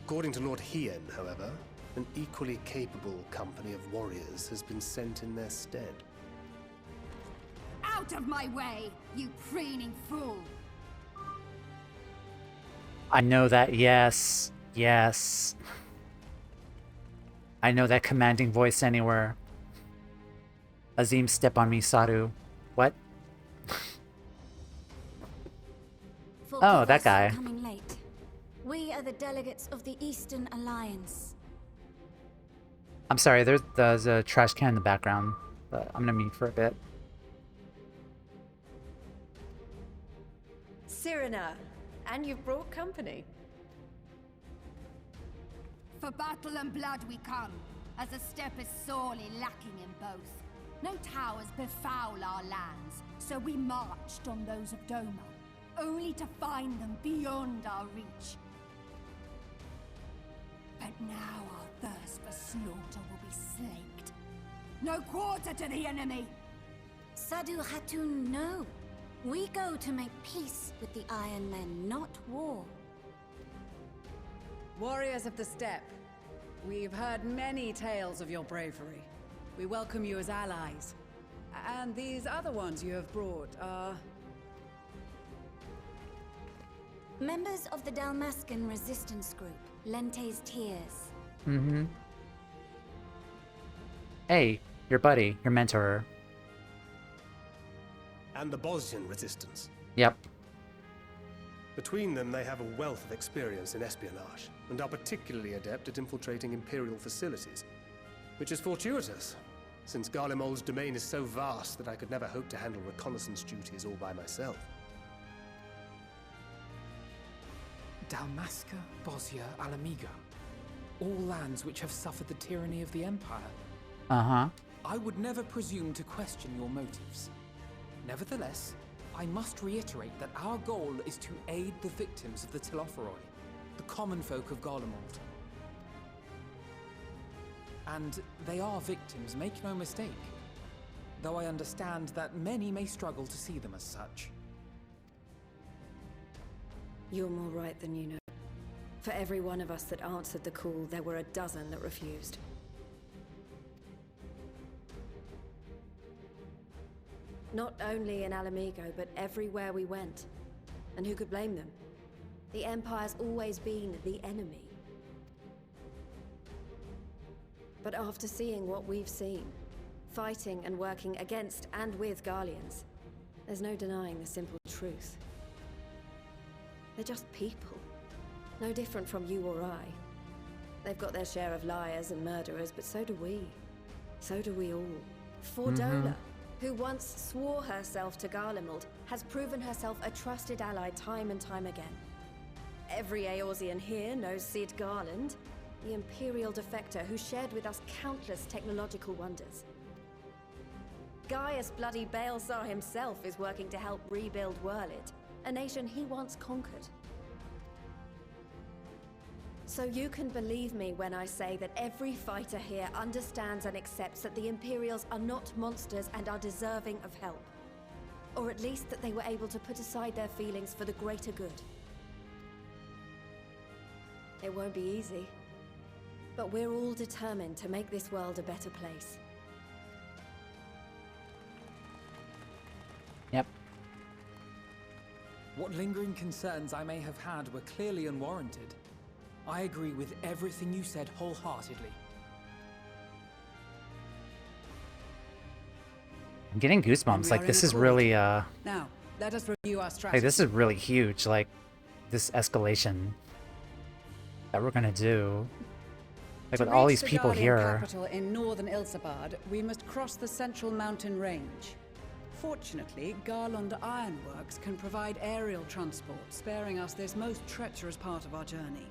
S6: According to Lord Hien, however, an equally capable company of warriors has been sent in their stead.
S20: Out of my way, you preening fool!
S1: I know that, yes. Yes. I know that commanding voice anywhere. Azim, step on me, Saru. What? Oh, that guy.
S21: Coming late. We are the delegates of the Eastern Alliance.
S1: I'm sorry, there's a trash can in the background, but I'm gonna mute for a bit.
S17: Cyrena, and you've brought company.
S20: For battle and blood we come, as a step is sorely lacking in both. No towers befoul our lands, so we marched on those of Doma, only to find them beyond our reach. But now our thirst for slaughter will be slaked. No quarter to the enemy!
S21: Sadu Hatun, no. We go to make peace with the Iron Men, not war.
S15: Warriors of the Steppe, we've heard many tales of your bravery. We welcome you as allies. And these other ones you have brought are...
S21: Members of the Dalmascan resistance group, Lente's Tears.
S1: Mm-hmm. Hey, your buddy, your mentor.
S6: And the Bosnian resistance.
S1: Yep.
S6: Between them, they have a wealth of experience in espionage, and are particularly adept at infiltrating Imperial facilities. Which is fortuitous, since Garlemald's domain is so vast that I could never hope to handle reconnaissance duties all by myself.
S4: Dalmasca, Bosnia, Alamigo. All lands which have suffered the tyranny of the Empire.
S1: Uh-huh.
S4: I would never presume to question your motives. Nevertheless, I must reiterate that our goal is to aid the victims of the Telophoroi, the common folk of Garlemald. And they are victims, make no mistake. Though I understand that many may struggle to see them as such.
S17: You're more right than you know. For every one of us that answered the call, there were a dozen that refused. Not only in Alamigo, but everywhere we went. And who could blame them? The Empire's always been the enemy. But after seeing what we've seen, fighting and working against and with Garleans, there's no denying the simple truth. They're just people. No different from you or I. They've got their share of liars and murderers, but so do we. So do we all. Fordola, who once swore herself to Garlemald, has proven herself a trusted ally time and time again. Every Eorzean here knows Cid Garland, the Imperial defector who shared with us countless technological wonders. Gaius bloody Balesar himself is working to help rebuild Werlid, a nation he once conquered. So you can believe me when I say that every fighter here understands and accepts that the Imperials are not monsters and are deserving of help. Or at least that they were able to put aside their feelings for the greater good. It won't be easy, but we're all determined to make this world a better place.
S1: Yep.
S4: What lingering concerns I may have had were clearly unwarranted. I agree with everything you said wholeheartedly.
S1: I'm getting goosebumps. Like, this is really,
S15: Now, let us review our strategy.
S1: like, this is really huge. Like, this escalation that we're gonna do. Like, with all these people
S15: To reach the
S1: here.
S15: Guardian capital in northern Ilsabad, we must cross the central mountain range. Fortunately, Garlund Ironworks can provide aerial transport, sparing us this most treacherous part of our journey.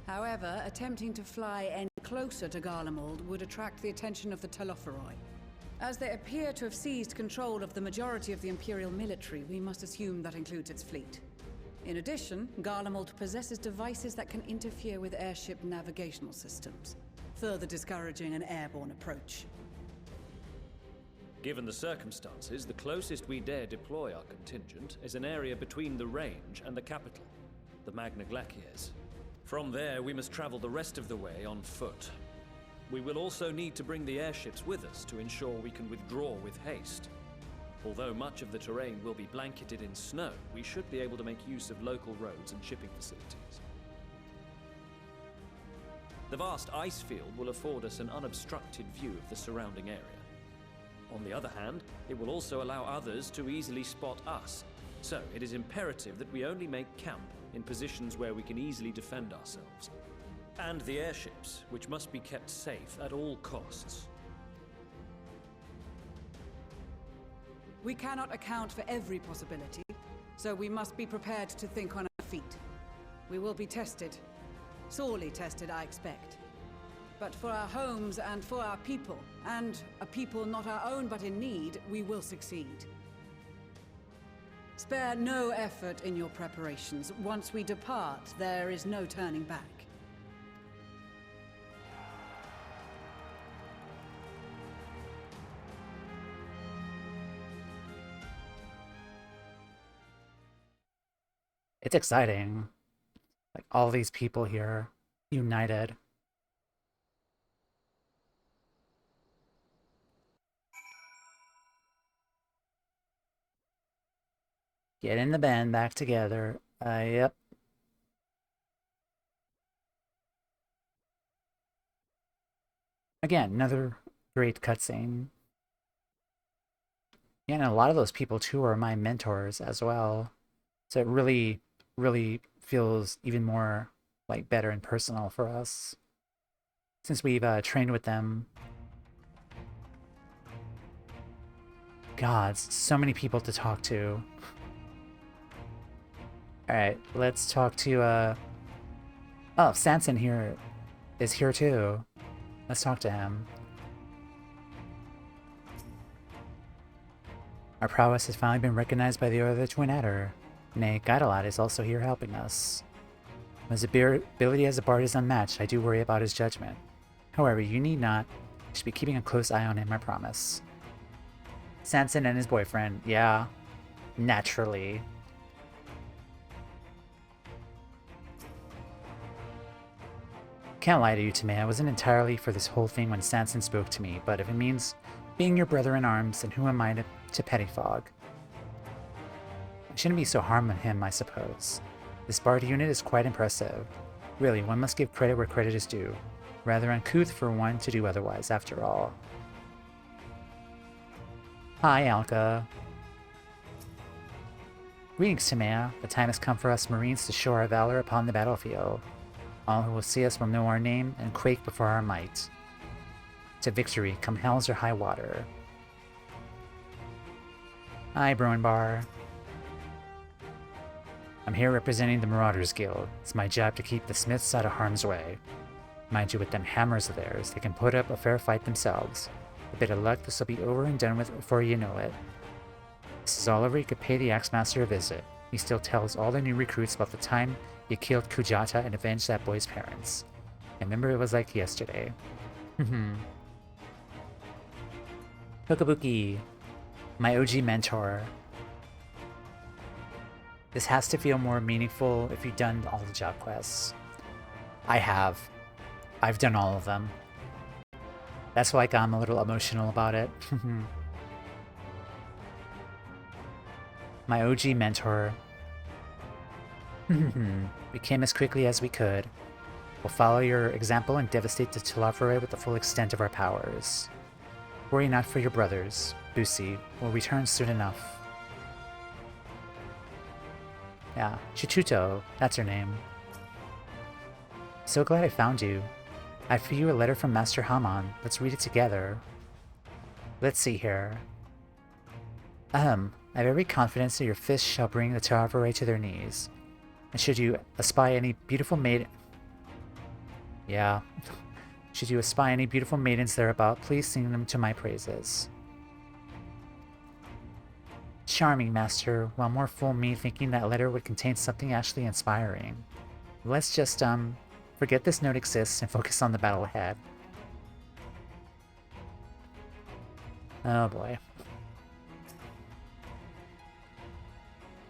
S15: However, attempting to fly any closer to Garlemald would attract the attention of the Telophoroi. As they appear to have seized control of the majority of the Imperial military, we must assume that includes its fleet. In addition, Garlemald possesses devices that can interfere with airship navigational systems, further discouraging an airborne approach.
S5: Given the circumstances, the closest we dare deploy our contingent is an area between the range and the capital, the Magna Glaciers. From there, we must travel the rest of the way on foot. We will also need to bring the airships with us to ensure we can withdraw with haste. Although much of the terrain will be blanketed in snow, we should be able to make use of local roads and shipping facilities. The vast ice field will afford us an unobstructed view of the surrounding area. On the other hand, it will also allow others to easily spot us, so it is imperative that we only make camp in positions where we can easily defend ourselves. And the airships, which must be kept safe at all costs.
S15: We cannot account for every possibility, so we must be prepared to think on our feet. We will be tested. Sorely tested, I expect. But for our homes and for our people, and a people not our own but in need, we will succeed. Spare no effort in your preparations. Once we depart, there is no turning back.
S1: It's exciting. Like, all these people here united. Get in the band back together. Yep. Again, another great cutscene. Yeah, and a lot of those people too are my mentors as well. So it really, really feels even more like better and personal for us since we've trained with them. God, so many people to talk to. Alright, let's talk to, oh, Sanson here is here too. Let's talk to him. Our prowess has finally been recognized by the Order of the Twin Adder. Nay, Garlemald is also here helping us. His ability as a bard is unmatched. I do worry about his judgment. However, you need not. You should be keeping a close eye on him, I promise. Sanson and his boyfriend. Yeah, naturally. Can't lie to you, Tomeya. I wasn't entirely for this whole thing when Sanson spoke to me, but if it means being your brother in arms, then who am I to pettifog? I shouldn't be so hard on him, I suppose. This bard unit is quite impressive. Really, one must give credit where credit is due. Rather uncouth for one to do otherwise, after all. Hi, Alka. Greetings, Tomeya. The time has come for us Marines to show our valor upon the battlefield. All who will see us will know our name and quake before our might. To victory, come hells or high water. Hi, Broenbar. I'm here representing the Marauders Guild. It's my job to keep the Smiths out of harm's way. Mind you, with them hammers of theirs, they can put up a fair fight themselves. A bit of luck, this will be over and done with before you know it. This is all over, you could pay the Axemaster a visit. He still tells all the new recruits about the time you killed Kujata and avenged that boy's parents. I remember it was like yesterday. Tokabuki, my OG mentor. This has to feel more meaningful if you've done all the job quests. I have. I've done all of them. That's why I'm a little emotional about it. My OG mentor. We came as quickly as we could. We'll follow your example and devastate the Telavere with the full extent of our powers. Worry not for your brothers. Busi will return soon enough. Yeah, Chichuto, that's her name. So glad I found you. I have for you a letter from Master Haman. Let's read it together. Let's see here. I have every confidence that your fists shall bring the Telavere to their knees. And should you espy any beautiful maiden... Yeah. Should you espy any beautiful maidens thereabout, please sing them to my praises. Charming, Master. One more fool me thinking that letter would contain something actually inspiring. Let's just, forget this note exists and focus on the battle ahead. Oh boy.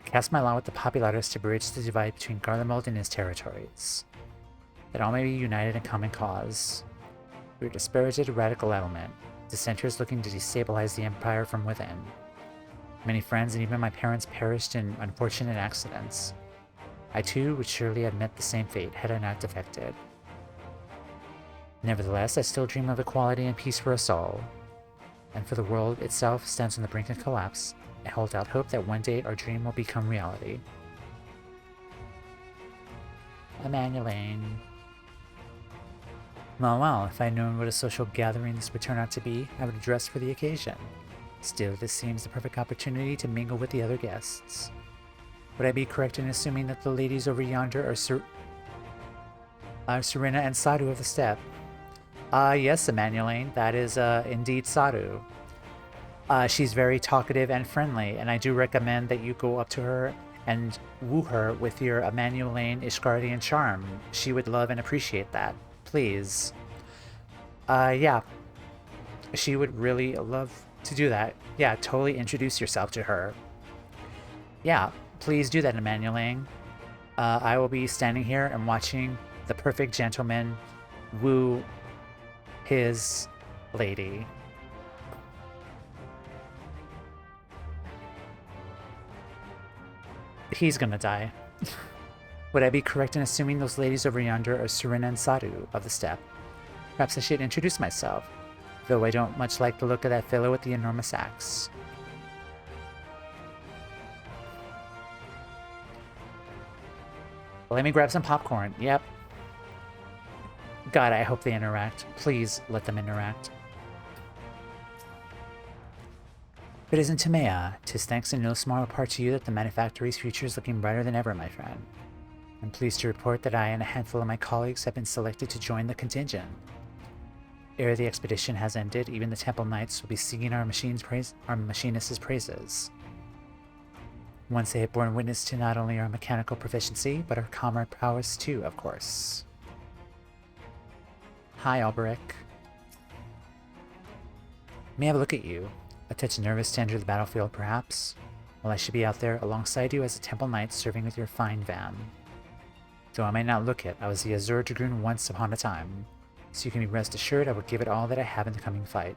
S1: Cast my lot with the Populares to bridge the divide between Garlemald and his territories, that all may be united in common cause. We are dispirited radical element, dissenters looking to destabilize the Empire from within. Many friends and even my parents perished in unfortunate accidents. I too would surely have met the same fate had I not defected. Nevertheless, I still dream of equality and peace for us all, and for the world itself stands on the brink of collapse. I hold out hope that one day our dream will become reality. Emanuelaine. Well, if I'd known what a social gathering this would turn out to be, I would have dressed for the occasion. Still, this seems the perfect opportunity to mingle with the other guests. Would I be correct in assuming that the ladies over yonder are Serena and Sadu of the Steppe? Yes, Emanuelaine, that is indeed Sadu. She's very talkative and friendly, and I do recommend that you go up to her and woo her with your Emanuelaine Ishgardian charm. She would love and appreciate that. Please. Yeah. She would really love to do that. Yeah, totally introduce yourself to her. Yeah, please do that, Emanuelaine. I will be standing here and watching the perfect gentleman woo his lady. He's gonna die. Would I be correct in assuming those ladies over yonder are Serena and Sadu of the steppe? Perhaps I should introduce myself, though I don't much like the look of that fellow with the enormous axe. Let me grab some popcorn. Yep. God, I hope they interact. Please let them interact. But isn't Toumeya? 'Tis thanks in no small part to you that the manufactory's future is looking brighter than ever, my friend. I'm pleased to report that I and a handful of my colleagues have been selected to join the contingent. Ere the expedition has ended, even the Temple Knights will be singing our machinist's praises. Once they have borne witness to not only our mechanical proficiency, but our comrade prowess too, of course. Hi, Alberic. May I have a look at you? A touch nervous to enter the battlefield, perhaps? Well, I should be out there alongside you as a Temple Knight serving with your fine van. Though I might not look it, I was the Azure Dragoon once upon a time, so you can be rest assured I will give it all that I have in the coming fight.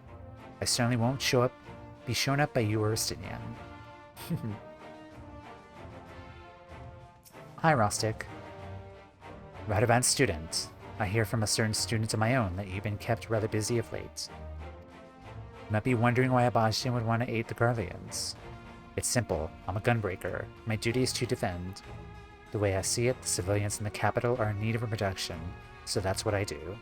S1: I certainly won't be shown up by you or Rustinian. Hi, Rostic. Radovan student. I hear from a certain student of my own that you've been kept rather busy of late. You might be wondering why Abashin would want to aid the Garleans. It's simple. I'm a gunbreaker. My duty is to defend. The way I see it, the civilians in the capital are in need of a reduction, so that's what I do.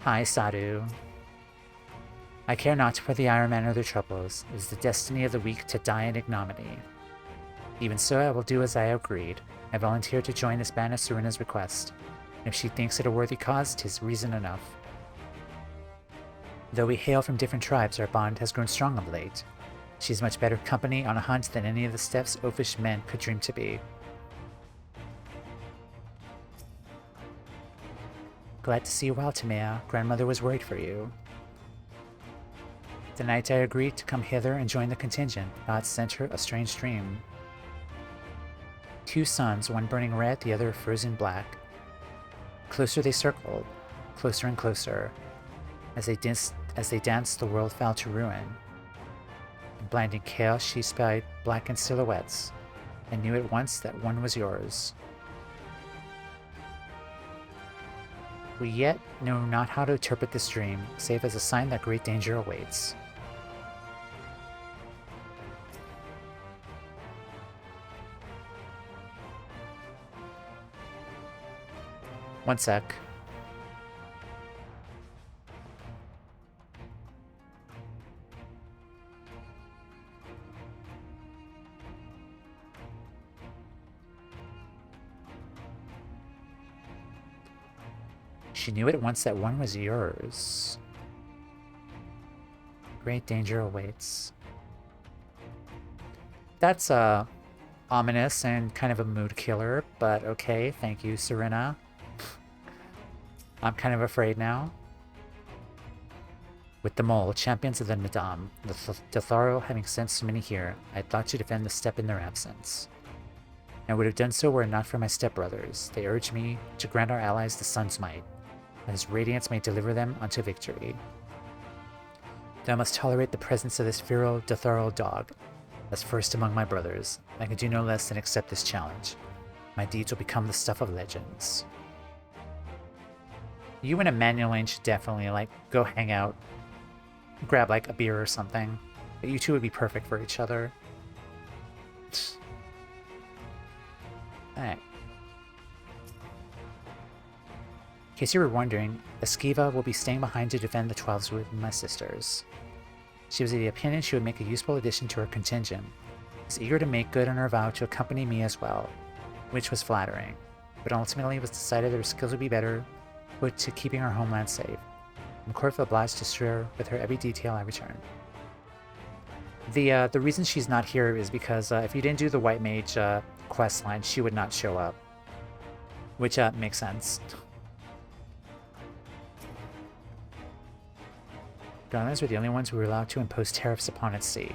S1: Hi, Sadu. I care not for the Iron Man or their troubles. It is the destiny of the weak to die in ignominy. Even so, I will do as I agreed. I volunteer to join this band at Serena's request. And if she thinks it a worthy cause, 'tis reason enough. Though we hail from different tribes, our bond has grown strong of late. She's much better company on a hunt than any of the steppes oafish men could dream to be. Glad to see you well, Toumeya. Grandmother was worried for you. The night I agreed to come hither and join the contingent, God sent her a strange dream. 2 suns, one burning red, the other frozen black. Closer they circled, closer and closer. As they danced, the world fell to ruin. In blinding chaos, she spied blackened silhouettes, and knew at once that one was yours. We yet know not how to interpret this dream, save as a sign that great danger awaits. One sec. She knew at once that one was yours. Great danger awaits. That's ominous and kind of a mood killer, but okay, thank you, Serena. I'm kind of afraid now. With the mole, champions of the Nadam, the Datharo having sent so many here, I thought to defend the steppe in their absence. I would have done so were it not for my stepbrothers. They urged me to grant our allies the sun's might, that his radiance may deliver them unto victory. Though I must tolerate the presence of this feral Datharo dog, as first among my brothers, I can do no less than accept this challenge. My deeds will become the stuff of legends. You and Emmanuel should definitely, like, go hang out. Grab, like, a beer or something. But you two would be perfect for each other. Alright. In case you were wondering, Esquiva will be staying behind to defend the 12s with my sisters. She was of the opinion she would make a useful addition to her contingent. Was eager to make good on her vow to accompany me as well, which was flattering. But ultimately it was decided that her skills would be better put to keeping our homeland safe. I'm of course obliged to share with her every detail I return. The reason she's not here is because if you didn't do the White Mage quest line, she would not show up. Which makes sense. Garlands were the only ones who were allowed to impose tariffs upon at sea.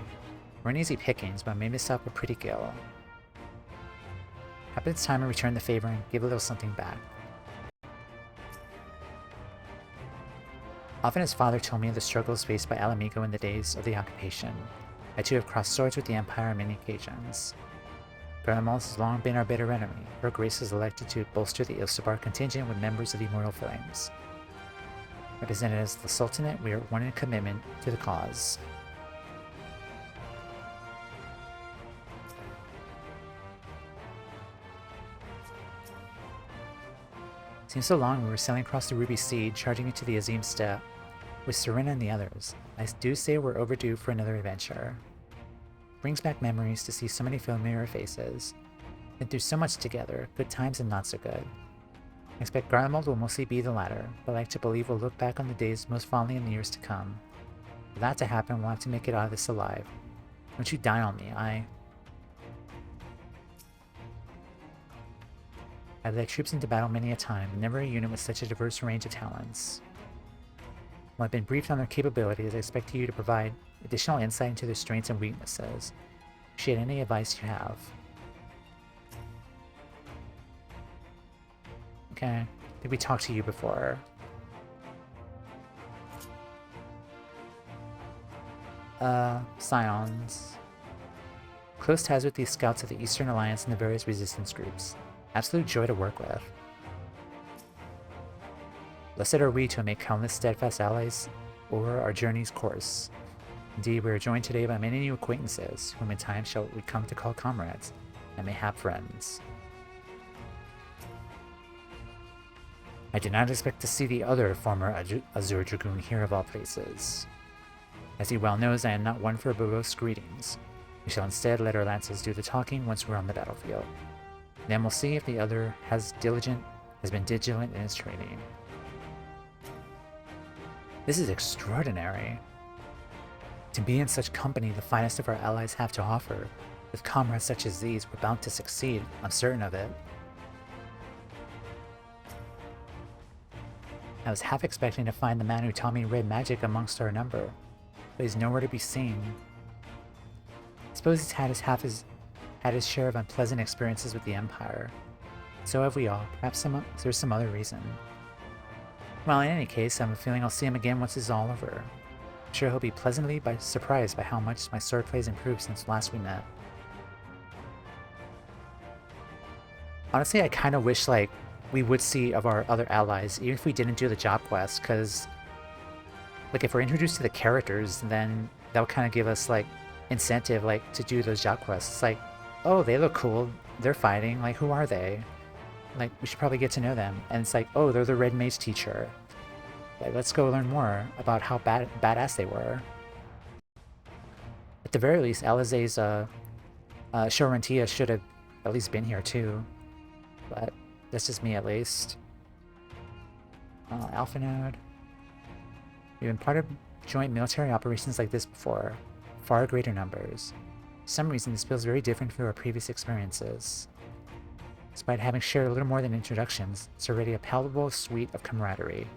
S1: Weren't easy pickings, but made myself a pretty gill. Happy it's time to return the favor and give a little something back. Often his father told me of the struggles faced by Alamigo in the days of the occupation. I too have crossed swords with the Empire on many occasions. Garlemald has long been our bitter enemy. Her Grace is elected to bolster the Ilsabar contingent with members of the Immortal Flames. Represented as the Sultanate, we are one in commitment to the cause. Seems so long we were sailing across the Ruby Sea, charging into the Azim Steppe with Serena and the others. I do say we're overdue for another adventure. Brings back memories to see so many familiar faces. Been through so much together, good times and not so good. I expect Garlemald will mostly be the latter, but I like to believe we'll look back on the days most fondly in the years to come. For that to happen, we'll have to make it out of this alive. Don't you die on me, I've led troops into battle many a time, and never a unit with such a diverse range of talents. While I've been briefed on their capabilities, I expect you to provide additional insight into their strengths and weaknesses. Appreciate any advice you have. Okay, I think we talked to you before. Scions. Close ties with these scouts of the Eastern Alliance and the various resistance groups. Absolute joy to work with. Blessed are we to make countless steadfast allies over our journey's course. Indeed, we are joined today by many new acquaintances, whom in time shall we come to call comrades, and mayhap friends. I did not expect to see the other former Azure Dragoon here of all places. As he well knows, I am not one for verbose greetings. We shall instead let our lances do the talking once we're on the battlefield. Then we'll see if the other has been diligent in his training. This is extraordinary. To be in such company the finest of our allies have to offer. With comrades such as these, we're bound to succeed, I'm certain of it. I was half expecting to find the man who taught me red magic amongst our number, but he's nowhere to be seen. I suppose he's had his share of unpleasant experiences with the Empire. So have we all. Perhaps there's some other reason. Well, in any case, I have a feeling I'll see him again once this is all over. I'm sure he'll be pleasantly surprised by how much my swordplay has improved since last we met. Honestly, I kind of wish, like, we would see of our other allies, even if we didn't do the job quest, because, like, if we're introduced to the characters, then that would kind of give us, like, incentive, like, to do those job quests. It's like, oh, they look cool, they're fighting, like, who are they? Like, we should probably get to know them. And it's like, oh, they're the Red Mage teacher. Like, let's go learn more about how badass they were. At the very least, Alizé's Shorantia should have at least been here too. But that's just me at least. Alpha Node. We've been part of joint military operations like this before. Far greater numbers. For some reason, this feels very different from our previous experiences. Despite having shared a little more than introductions, it's already a palpable suite of camaraderie.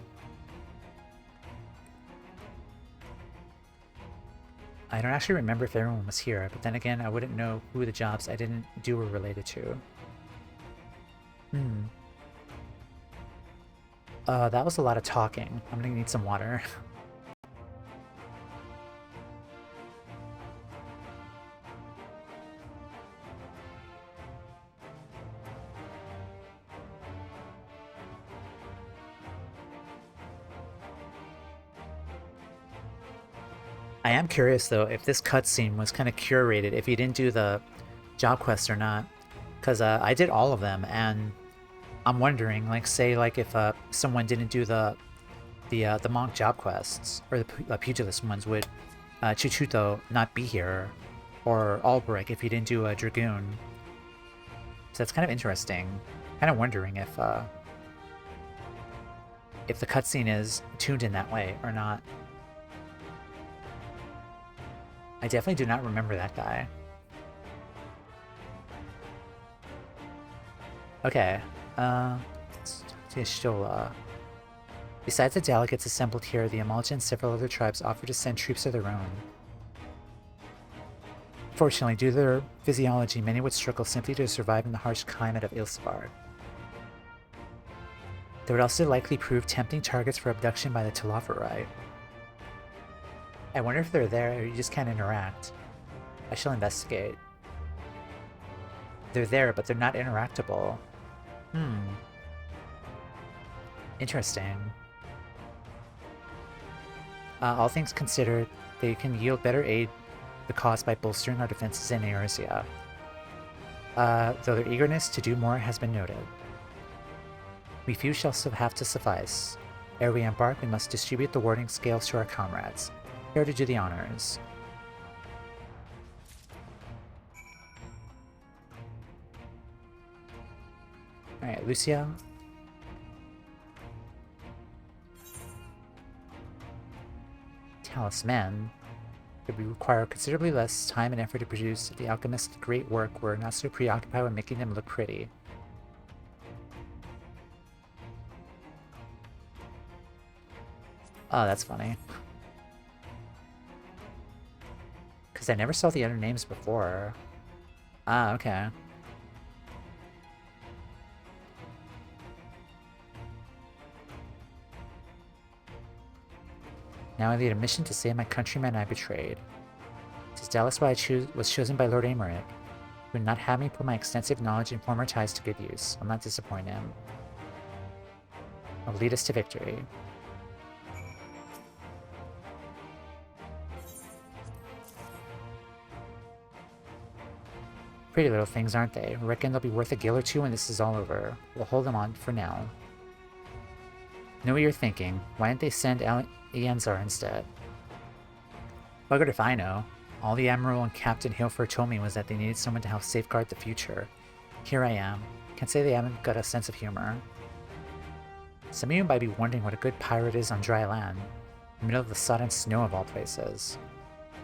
S1: I don't actually remember if everyone was here, but then again, I wouldn't know who the jobs I didn't do were related to. That was a lot of talking. I'm gonna need some water. I am curious though if this cutscene was kind of curated, if you didn't do the job quests or not, because I did all of them, and I'm wondering, like, say, like, if someone didn't do the monk job quests or the pugilist ones, would Chuchuto not be here, or Albrecht if you didn't do a dragoon? So that's kind of interesting. Kind of wondering if the cutscene is tuned in that way or not. I definitely do not remember that guy. Okay, let's talk to Shola. Besides the delegates assembled here, the Amalja and several other tribes offer to send troops of their own. Fortunately, due to their physiology, many would struggle simply to survive in the harsh climate of Ilsabard. They would also likely prove tempting targets for abduction by the Talavarite. I wonder if they're there or you just can't interact. I shall investigate. They're there, but they're not interactable. Interesting. All things considered, they can yield better aid the cause by bolstering our defenses in Eorzea. Though their eagerness to do more has been noted. We few shall have to suffice. Ere we embark, we must distribute the warding scales to our comrades. Here to do the honors. Alright, Lucia. Talisman. It would require considerably less time and effort to produce if the alchemist's great work were not so preoccupied with making them look pretty. Oh, that's funny. Because I never saw the other names before. Ah, okay. Now I lead a mission to save my countrymen I betrayed. It is doubtless why I was chosen by Lord Aymeric. He would not have me put my extensive knowledge and former ties to good use. I'll not disappoint him. I'll lead us to victory. Pretty little things, aren't they? I reckon they'll be worth a gil or two when this is all over. We'll hold them on for now. Know what you're thinking. Why didn't they send Ienzar instead? Buggered if I know. All the Admiral and Captain Hailford told me was that they needed someone to help safeguard the future. Here I am. Can't say they haven't got a sense of humor. Some of you might be wondering what a good pirate is on dry land. In the middle of the sodden snow of all places.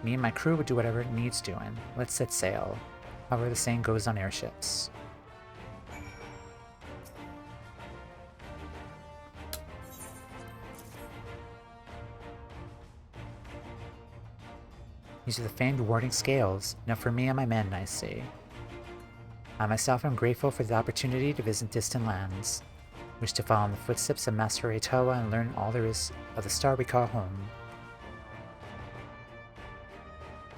S1: Me and my crew would do whatever it needs doing. Let's set sail. However the saying goes on airships. These are the famed warding scales. Now for me and my men, I see. I myself am grateful for the opportunity to visit distant lands. Wish to follow in the footsteps of Master Eitawa and learn all there is of the star we call home.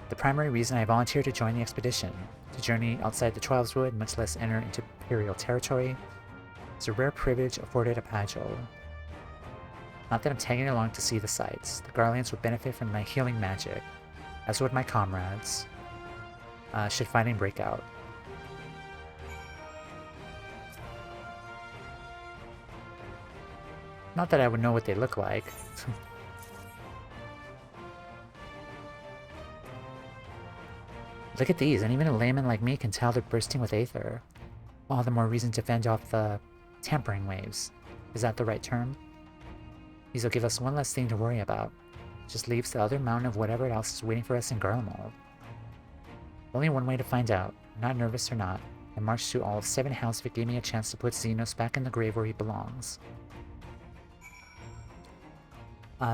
S1: The primary reason I volunteered to join the expedition, to journey outside the Twelves Wood, much less enter into Imperial territory, is a rare privilege afforded a Pagel. Not that I'm tagging along to see the sights. The Garleans would benefit from my healing magic, as would my comrades, should fighting break out. Not that I would know what they look like. Look at these, and even a layman like me can tell they're bursting with aether. All the more reason to fend off the tampering waves. Is that the right term? These will give us one less thing to worry about. Just leaves the other mountain of whatever else is waiting for us in Garlemald. Only one way to find out, not nervous or not. I marched through all of 7 houses if it gave me a chance to put Xenos back in the grave where he belongs.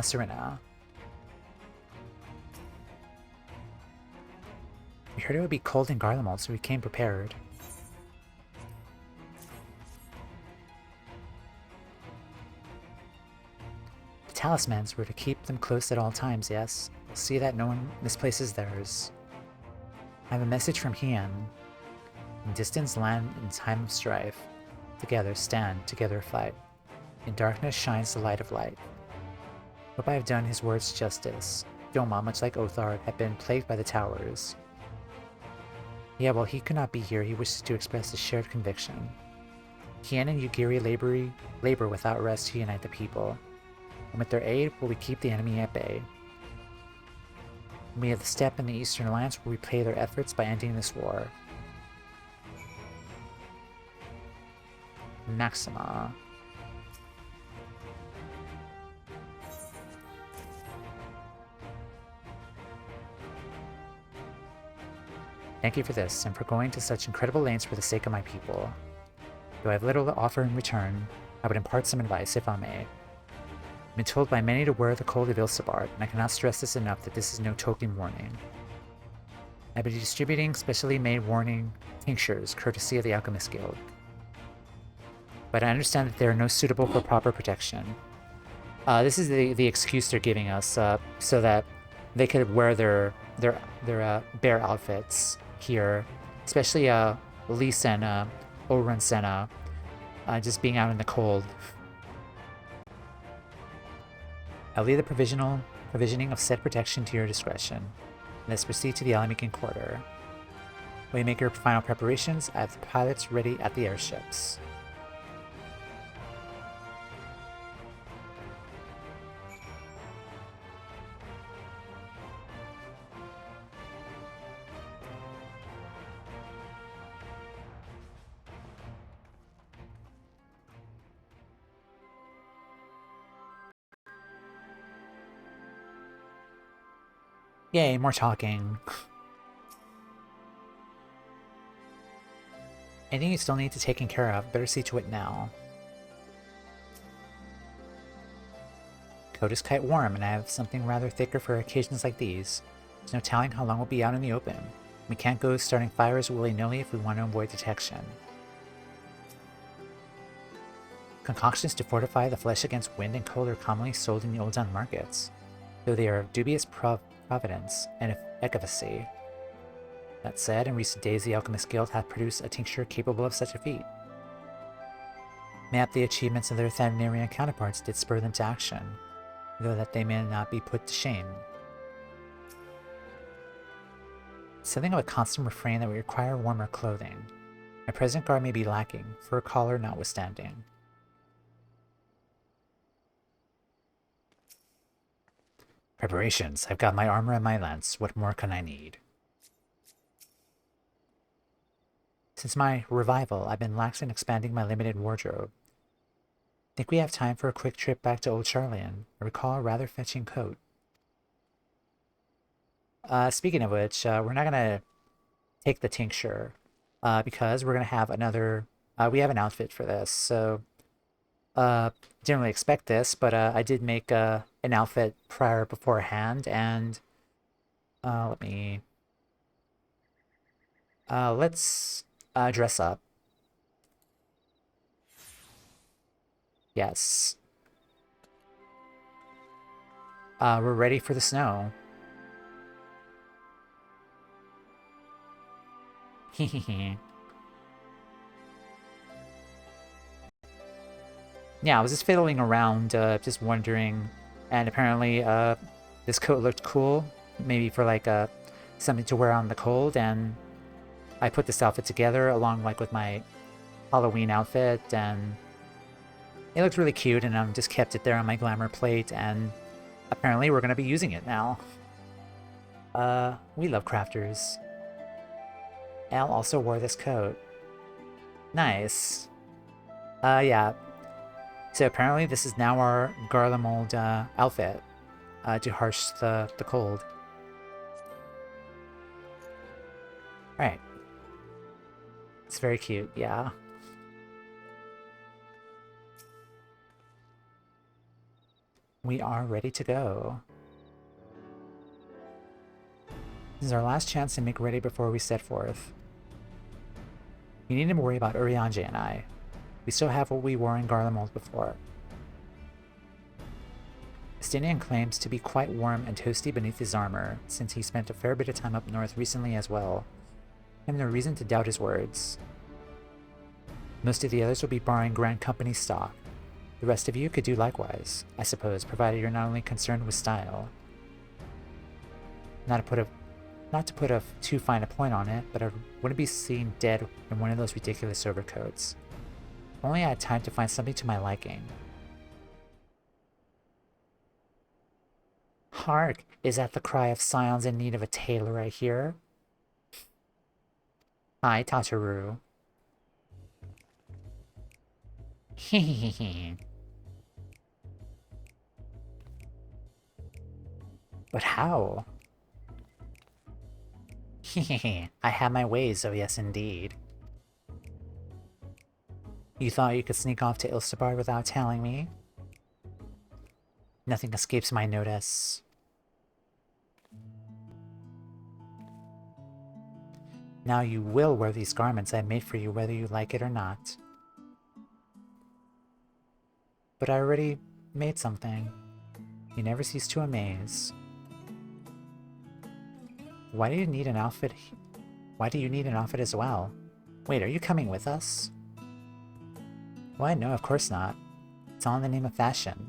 S1: Serena. We heard it would be cold in Garlemald, so we came prepared. The talismans were to keep them close at all times, yes. We'll see that no one misplaces theirs. I have a message from Hien. In distance land in time of strife. Together stand, together fight. In darkness shines the light of light. Hope I have done his words justice. Doma, much like Othard, had been plagued by the towers. Yeah, while he could not be here, he wishes to express a shared conviction. Hien and Yugiri labor without rest to unite the people, and with their aid will we keep the enemy at bay. We have the step in the Eastern Alliance where we repay their efforts by ending this war. Maxima. Thank you for this, and for going to such incredible lengths for the sake of my people. Though I have little to offer in return, I would impart some advice, if I may. I've been told by many to wear the cold of Ilsabard, and I cannot stress this enough that this is no token warning. I've been distributing specially made warning tinctures, courtesy of the Alchemist Guild. but I understand that they are no suitable for proper protection. This is the excuse they're giving us, so that they could wear their bear outfits here, especially Lisa and Oren Senna, just being out in the cold. I'll leave the provisioning of said protection to your discretion. Let's proceed to the Alamaken Quarter. While you make your final preparations, I have the pilots ready at the airships. Yay, more talking. Anything you still need to taken care of, better see to it now. Coat is quite warm, and I have something rather thicker for occasions like these. There's no telling how long we'll be out in the open. We can't go starting fires willy-nilly if we want to avoid detection. Concoctions to fortify the flesh against wind and cold are commonly sold in the Old Town markets, though they are of dubious providence and efficacy. That said, in recent days the Alchemist Guild hath produced a tincture capable of such a feat. Mayhap the achievements of their Thanarian counterparts did spur them to action, though that they may not be put to shame. Something of a constant refrain that we require warmer clothing. My present guard may be lacking, fur collar notwithstanding. Preparations. I've got my armor and my lance. What more can I need? Since my revival, I've been lax in expanding my limited wardrobe. Think we have time for a quick trip back to old Sharlayan. I recall a rather fetching coat. Speaking of which, we're not gonna take the tincture, because we're gonna have another, we have an outfit for this, so, didn't really expect this, but, I did make, an outfit beforehand, and, let's, dress up. Yes. We're ready for the snow. Yeah, I was just fiddling around, just wondering, and apparently, this coat looked cool, maybe for like something to wear out in the cold, and I put this outfit together along like with my Halloween outfit, and it looked really cute, and I just kept it there on my glamour plate, and apparently we're gonna be using it now. We love crafters. Elle also wore this coat. Nice. Yeah. So apparently this is now our Garlemald outfit to harsh the cold. Right. It's very cute, yeah. We are ready to go. This is our last chance to make ready before we set forth. You needn't worry about Urianger and I. We still have what we wore in Garlemald before. Estinian claims to be quite warm and toasty beneath his armor, since he spent a fair bit of time up north recently as well. I have no reason to doubt his words. Most of the others will be borrowing Grand Company stock. The rest of you could do likewise, I suppose, provided you're not only concerned with style. Not to put too fine a point on it, but I wouldn't be seen dead in one of those ridiculous overcoats. If only I had time to find something to my liking. Hark! Is that the cry of scions in need of a tailor I hear? Hi, Tataru. Hehehe. But how? Hehehe. I have my ways, oh yes indeed. You thought you could sneak off to Ilstapar without telling me? Nothing escapes my notice. Now you will wear these garments I made for you whether you like it or not. but I already made something. You never cease to amaze. Why do you need an outfit? Why do you need an outfit as well? Wait, are you coming with us? What? No, of course not. It's all in the name of fashion.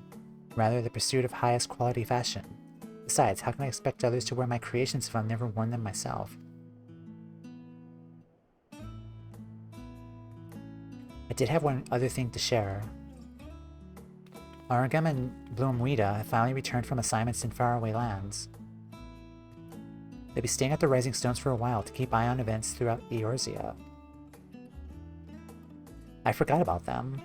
S1: Rather, the pursuit of highest quality fashion. Besides, how can I expect others to wear my creations if I've never worn them myself? I did have one other thing to share. Argam and Bloomweeda have finally returned from assignments in faraway lands. They'll be staying at the Rising Stones for a while to keep eye on events throughout Eorzea. I forgot about them.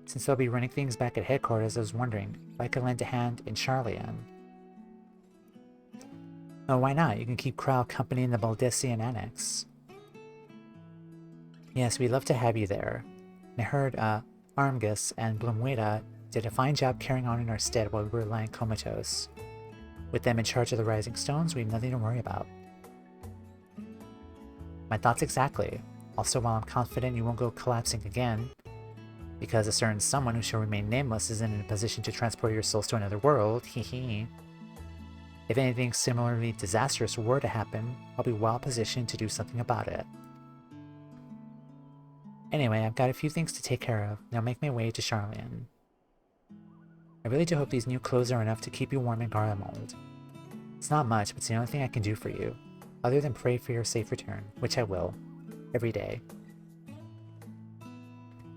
S1: Since they'll be running things back at headquarters, I was wondering if I could lend a hand in Sharlayan. Oh, why not? You can keep Krau company in the Baldessian Annex. Yes, we'd love to have you there. And I heard Armgus and Bloomweeda did a fine job carrying on in our stead while we were lying comatose. With them in charge of the Rising Stones, we have nothing to worry about. My thoughts exactly. Also, while I'm confident you won't go collapsing again, because a certain someone who shall remain nameless isn't in a position to transport your souls to another world, hee. If anything similarly disastrous were to happen, I'll be well positioned to do something about it. Anyway, I've got a few things to take care of. Now make my way to Sharlayan. I really do hope these new clothes are enough to keep you warm in Garlemald. It's not much, but it's the only thing I can do for you, other than pray for your safe return, which I will, every day.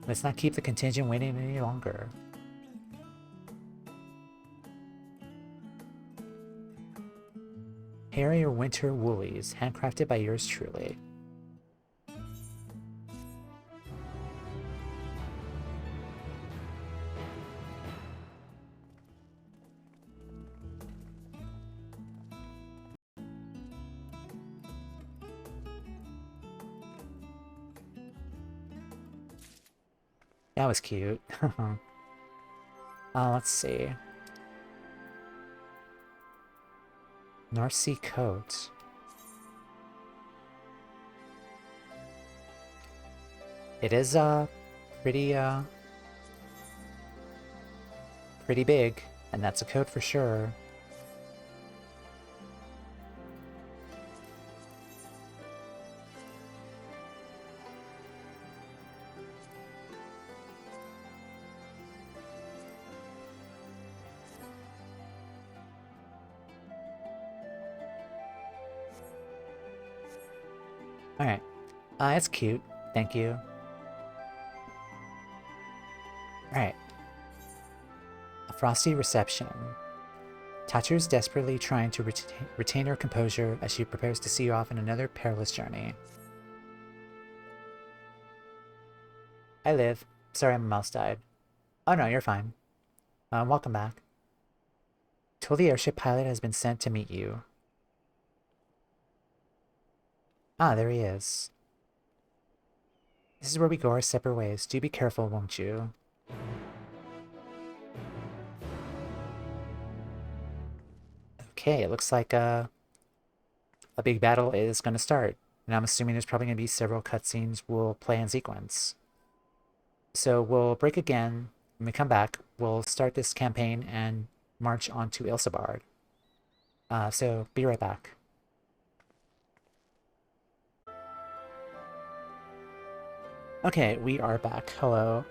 S1: Let's not keep the contingent waiting any longer. Here are your winter woolies, handcrafted by yours truly. That was cute. Let's see. North Sea coat. It is pretty big, and that's a coat for sure. Alright. It's cute. Thank you. Alright. A frosty reception. Tatcher's desperately trying to retain her composure as she prepares to see you off on another perilous journey. I live. Sorry, my mouse died. Oh no, you're fine. Welcome back. Told the airship pilot has been sent to meet you. Ah, there he is. This is where we go our separate ways. Do be careful, won't you? Okay, it looks like a big battle is going to start. And I'm assuming there's probably going to be several cutscenes we'll play in sequence. So we'll break again. When we come back, we'll start this campaign and march on to Ilsabard. So be right back. Okay, we are back. Hello.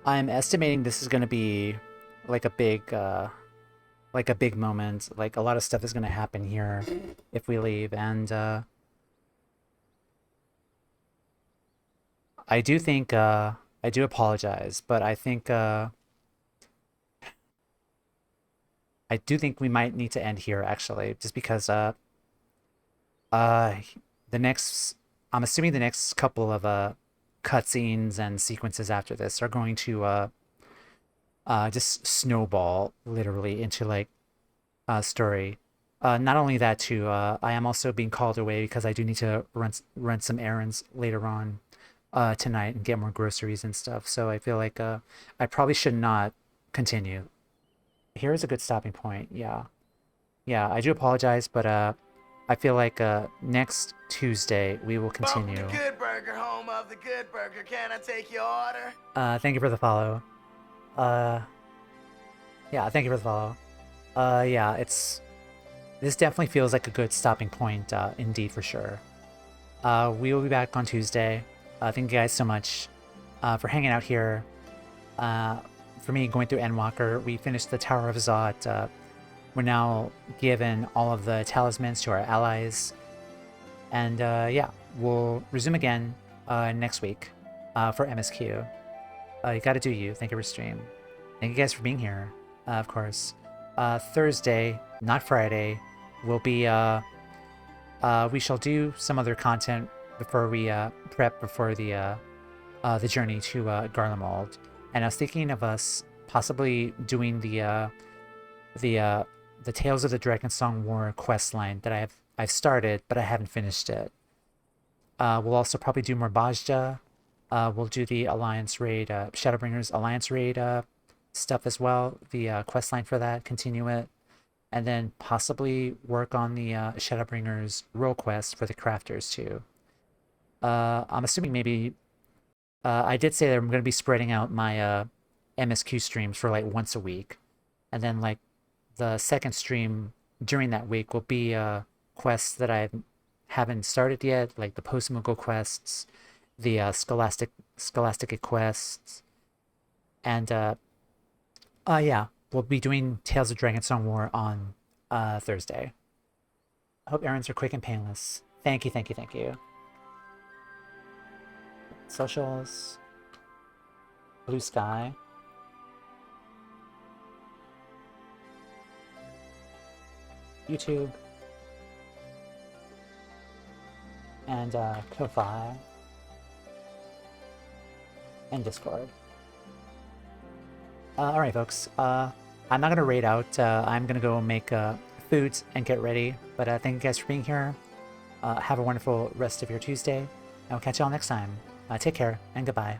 S1: I'm estimating this is going to be like a big moment. Like a lot of stuff is going to happen here if we leave, and I do think I do apologize, but I think I do think we might need to end here actually, just because the next. I'm assuming the next couple of cutscenes and sequences after this are going to just snowball literally into like a story. Not only that, too, I am also being called away because I do need to run some errands later on tonight and get more groceries and stuff. So I feel like I probably should not continue. Here is a good stopping point. Yeah, I do apologize, but I feel like next Tuesday we will continue.
S11: Welcome to Good Burger, home of the Good Burger. Can I take your order?
S1: Thank you for the follow. Yeah, thank you for the follow. Yeah, this definitely feels like a good stopping point, indeed, for sure. We will be back on Tuesday. Thank you guys so much for hanging out here. For me, going through Endwalker, we finished the Tower of Zot. We're now given all of the talismans to our allies. And yeah, we'll resume again next week for MSQ. You gotta do you. Thank you for stream. Thank you guys for being here, of course. Thursday, not Friday, will be... we shall do some other content before we prep before the journey to Garlemald. And I was thinking of us possibly doing the Tales of the Drakensong War quest line that I've started, but I haven't finished it. We'll also probably do more Bajda. We'll do the Alliance raid, Shadowbringers Alliance raid stuff as well. The quest line for that, continue it, and then possibly work on the Shadowbringers role quest for the crafters too. I'm assuming maybe I did say that I'm going to be spreading out my MSQ streams for like once a week, and then like the second stream during that week will be quests that I haven't started yet, like the post-Moogle quests, the Scholastic quests, and yeah, we'll be doing Tales of Drakensong War on Thursday. I hope errands are quick and painless. Thank you, thank you, thank you. Socials. Blue Sky. YouTube. And Ko-Fi. And Discord. Alright folks, I'm not going to raid out, I'm going to go make foods and get ready, but thank you guys for being here. Have a wonderful rest of your Tuesday, and I'll catch you all next time. Take care, and goodbye.